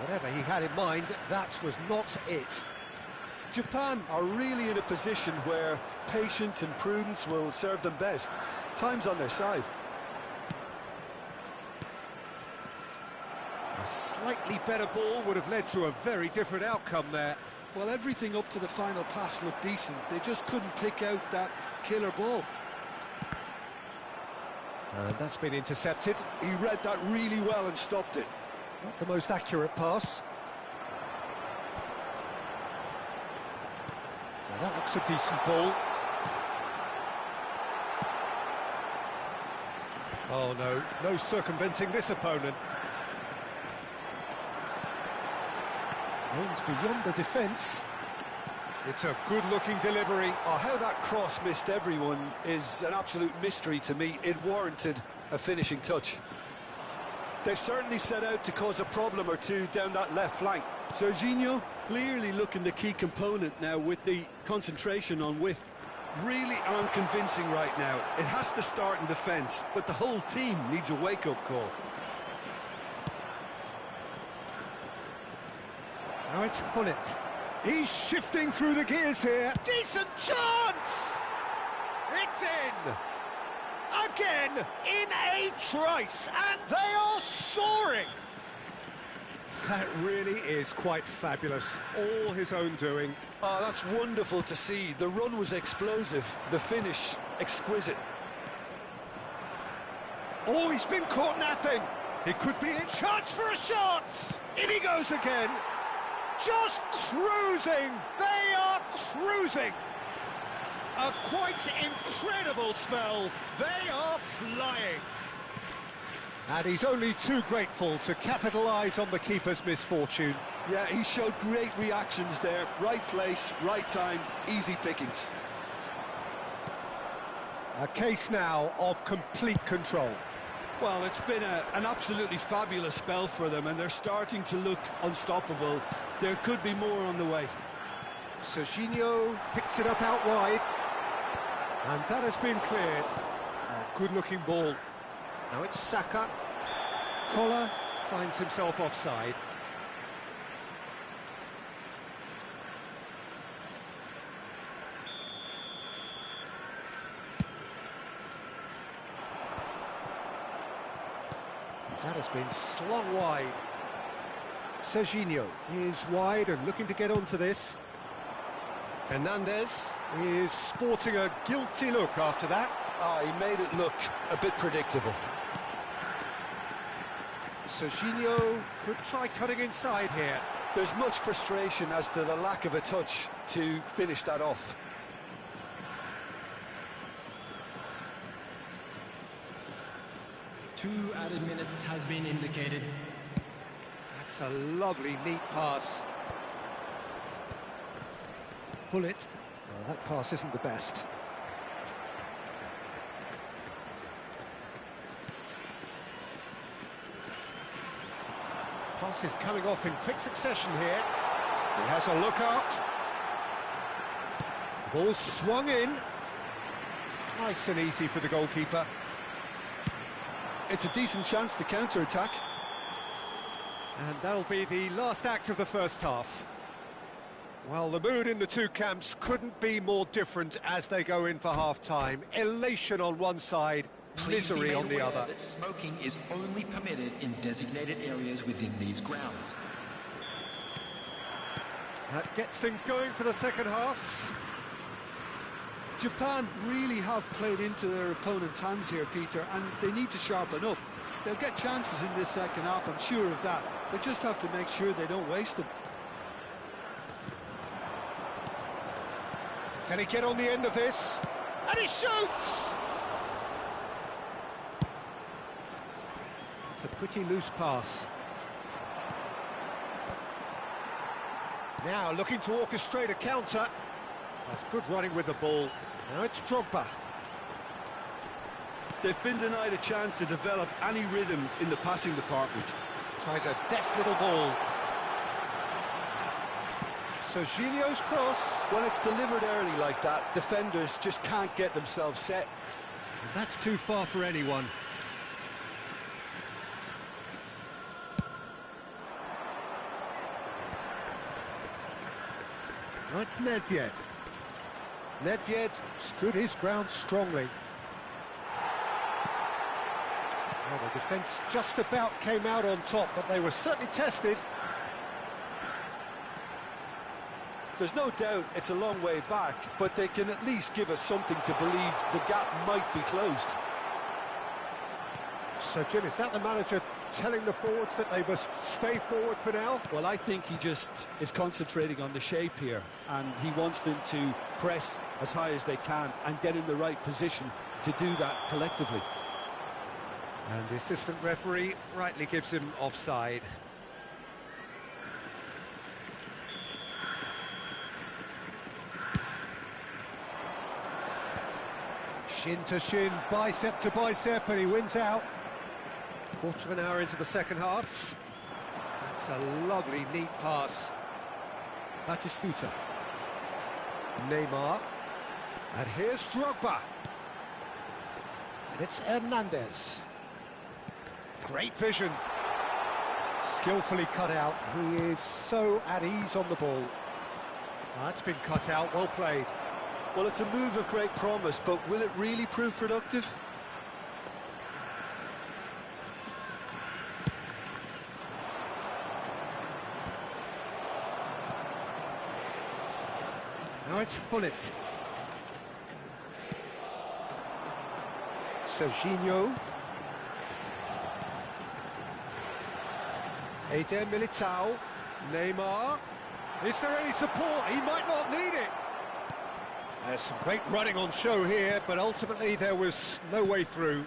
Speaker 1: Whatever he had in mind, that was not it.
Speaker 2: Japan are really in a position where patience and prudence will serve them best. Time's on their side.
Speaker 1: A slightly better ball would have led to a very different outcome there.
Speaker 2: Well, everything up to the final pass looked decent. They just couldn't pick out that killer ball.
Speaker 1: And that's been intercepted.
Speaker 2: He read that really well and stopped it.
Speaker 1: Not the most accurate pass. Now that looks a decent ball. Oh no, no circumventing this opponent. Aims beyond the defence. It's a good-looking delivery.
Speaker 2: Oh, how that cross missed everyone is an absolute mystery to me. It warranted a finishing touch. They've certainly set out to cause a problem or two down that left flank. Serginho clearly looking the key component now with the concentration on width. Really unconvincing right now. It has to start in defence, but the whole team needs a wake-up call.
Speaker 1: Now it's Gullit. He's shifting through the gears here. Decent chance! It's in! Again, in a trice, and they are soaring! That really is quite fabulous. All his own doing.
Speaker 2: Oh, that's wonderful to see. The run was explosive, the finish exquisite.
Speaker 1: Oh, he's been caught napping. He could be in chance for a shot! In he goes again! Just cruising! They are cruising! A quite incredible spell. They are flying. And he's only too grateful to capitalise on the keeper's misfortune.
Speaker 2: Yeah, he showed great reactions there. Right place, right time, easy pickings.
Speaker 1: A case now of complete control.
Speaker 2: Well, it's been an absolutely fabulous spell for them, and they're starting to look unstoppable. There could be more on the way.
Speaker 1: Serginho picks it up out wide. And that has been cleared. A good-looking ball. Now it's Saka. Collar finds himself offside. That has been slung wide. Serginho is wide and looking to get onto this. Hernandez is sporting a guilty look after that.
Speaker 2: Ah, he made it look a bit predictable.
Speaker 1: Serginho could try cutting inside here.
Speaker 2: There's much frustration as to the lack of a touch to finish that off.
Speaker 4: Two added minutes has been indicated.
Speaker 1: That's a lovely, neat pass. Pull it. Well, that pass isn't the best. Pass is coming off in quick succession here. He has a look up. Ball swung in. Nice and easy for the goalkeeper.
Speaker 2: It's a decent chance to counter-attack.
Speaker 1: And that'll be the last act of the first half. Well, the mood in the two camps couldn't be more different as they go in for half-time. Elation on one side, misery on the other.
Speaker 4: That smoking is only permitted in designated areas within these grounds.
Speaker 1: That gets things going for the second half.
Speaker 2: Japan really have played into their opponent's hands here, Peter, and they need to sharpen up. They'll get chances in this second half, I'm sure of that. They just have to make sure they don't waste them.
Speaker 1: Can he get on the end of this? And he shoots! It's a pretty loose pass. Now looking to orchestrate a counter. That's good running with the ball. Now it's Drogba.
Speaker 2: They've been denied a chance to develop any rhythm in the passing department.
Speaker 1: Tries a deft little ball. Serginho's cross.
Speaker 2: When it's delivered early like that, defenders just can't get themselves set.
Speaker 1: And that's too far for anyone. Now it's Nedved. Nedved stood his ground strongly. Well, the defence just about came out on top, but they were certainly tested.
Speaker 2: There's no doubt it's a long way back, but they can at least give us something to believe the gap might be closed.
Speaker 1: So, Jim, is that the manager telling the forwards that they must stay forward for now?
Speaker 2: Well, I think he just is concentrating on the shape here, and he wants them to press as high as they can and get in the right position to do that collectively.
Speaker 1: And the assistant referee rightly gives him offside. Shin to shin, bicep to bicep, and he wins out. Quarter of an hour into the second half. That's a lovely, neat pass. Batistuta. Neymar. And here's Drogba. And it's Hernandez. Great vision. Skillfully cut out. He is so at ease on the ball. That's been cut out, well played.
Speaker 2: Well, it's a move of great promise, but will it really prove productive?
Speaker 1: Now it's Hullet. Serginho. Eder Militao, Neymar. Is there any support? He might not need it. There's some great running on show here, but ultimately there was no way through.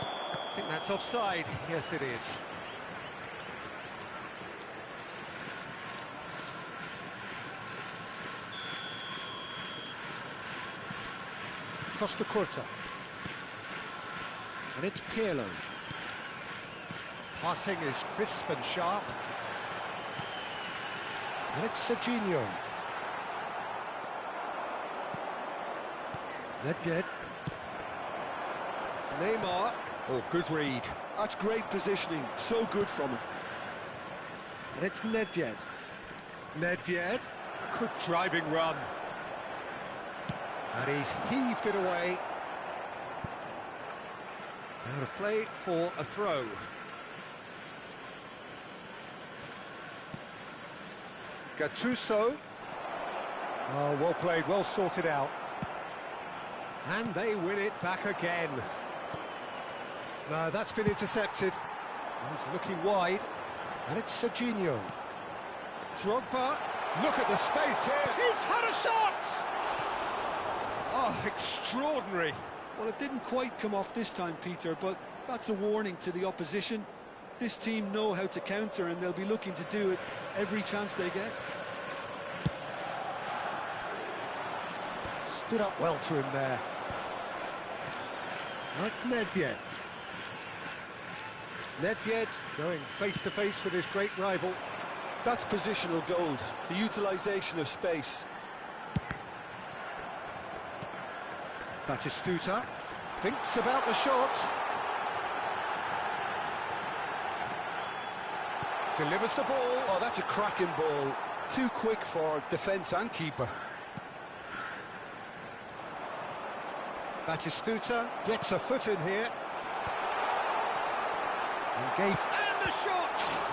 Speaker 1: I think that's offside. Yes, it is. Costa Curta. And it's Pirlo. Passing is crisp and sharp. And it's Serginho. Nedved. Neymar. Oh, good read.
Speaker 2: That's great positioning, so good from him.
Speaker 1: And it's Nedved. Nedved. Good driving run. And he's heaved it away. Out of play for a throw. Gattuso. Oh, well played, well sorted out. And they win it back again. No, that's been intercepted. He's looking wide. And it's Serginho. Drogba. Look at the space here. He's had a shot! Oh, extraordinary.
Speaker 2: Well, it didn't quite come off this time, Peter, but that's a warning to the opposition. This team know how to counter, and they'll be looking to do it every chance they get.
Speaker 1: Stood up well to him there. Now it's Nedved. Nedved going face-to-face with his great rival.
Speaker 2: That's positional gold, the utilisation of space.
Speaker 1: Batistuta thinks about the shot. Delivers the ball.
Speaker 2: Oh, that's a cracking ball. Too quick for defence and keeper.
Speaker 1: Batistuta gets a foot in here. Engaged. And the shot!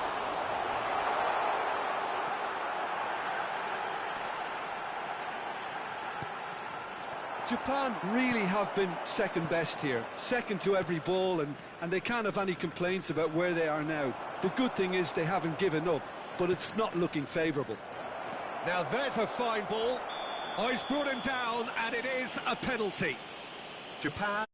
Speaker 2: Japan really have been second best here, second to every ball, and they can't have any complaints about where they are now. The good thing is they haven't given up, but it's not looking favourable.
Speaker 1: Now there's a fine ball. Oh, he's brought him down, and it is a penalty. Japan.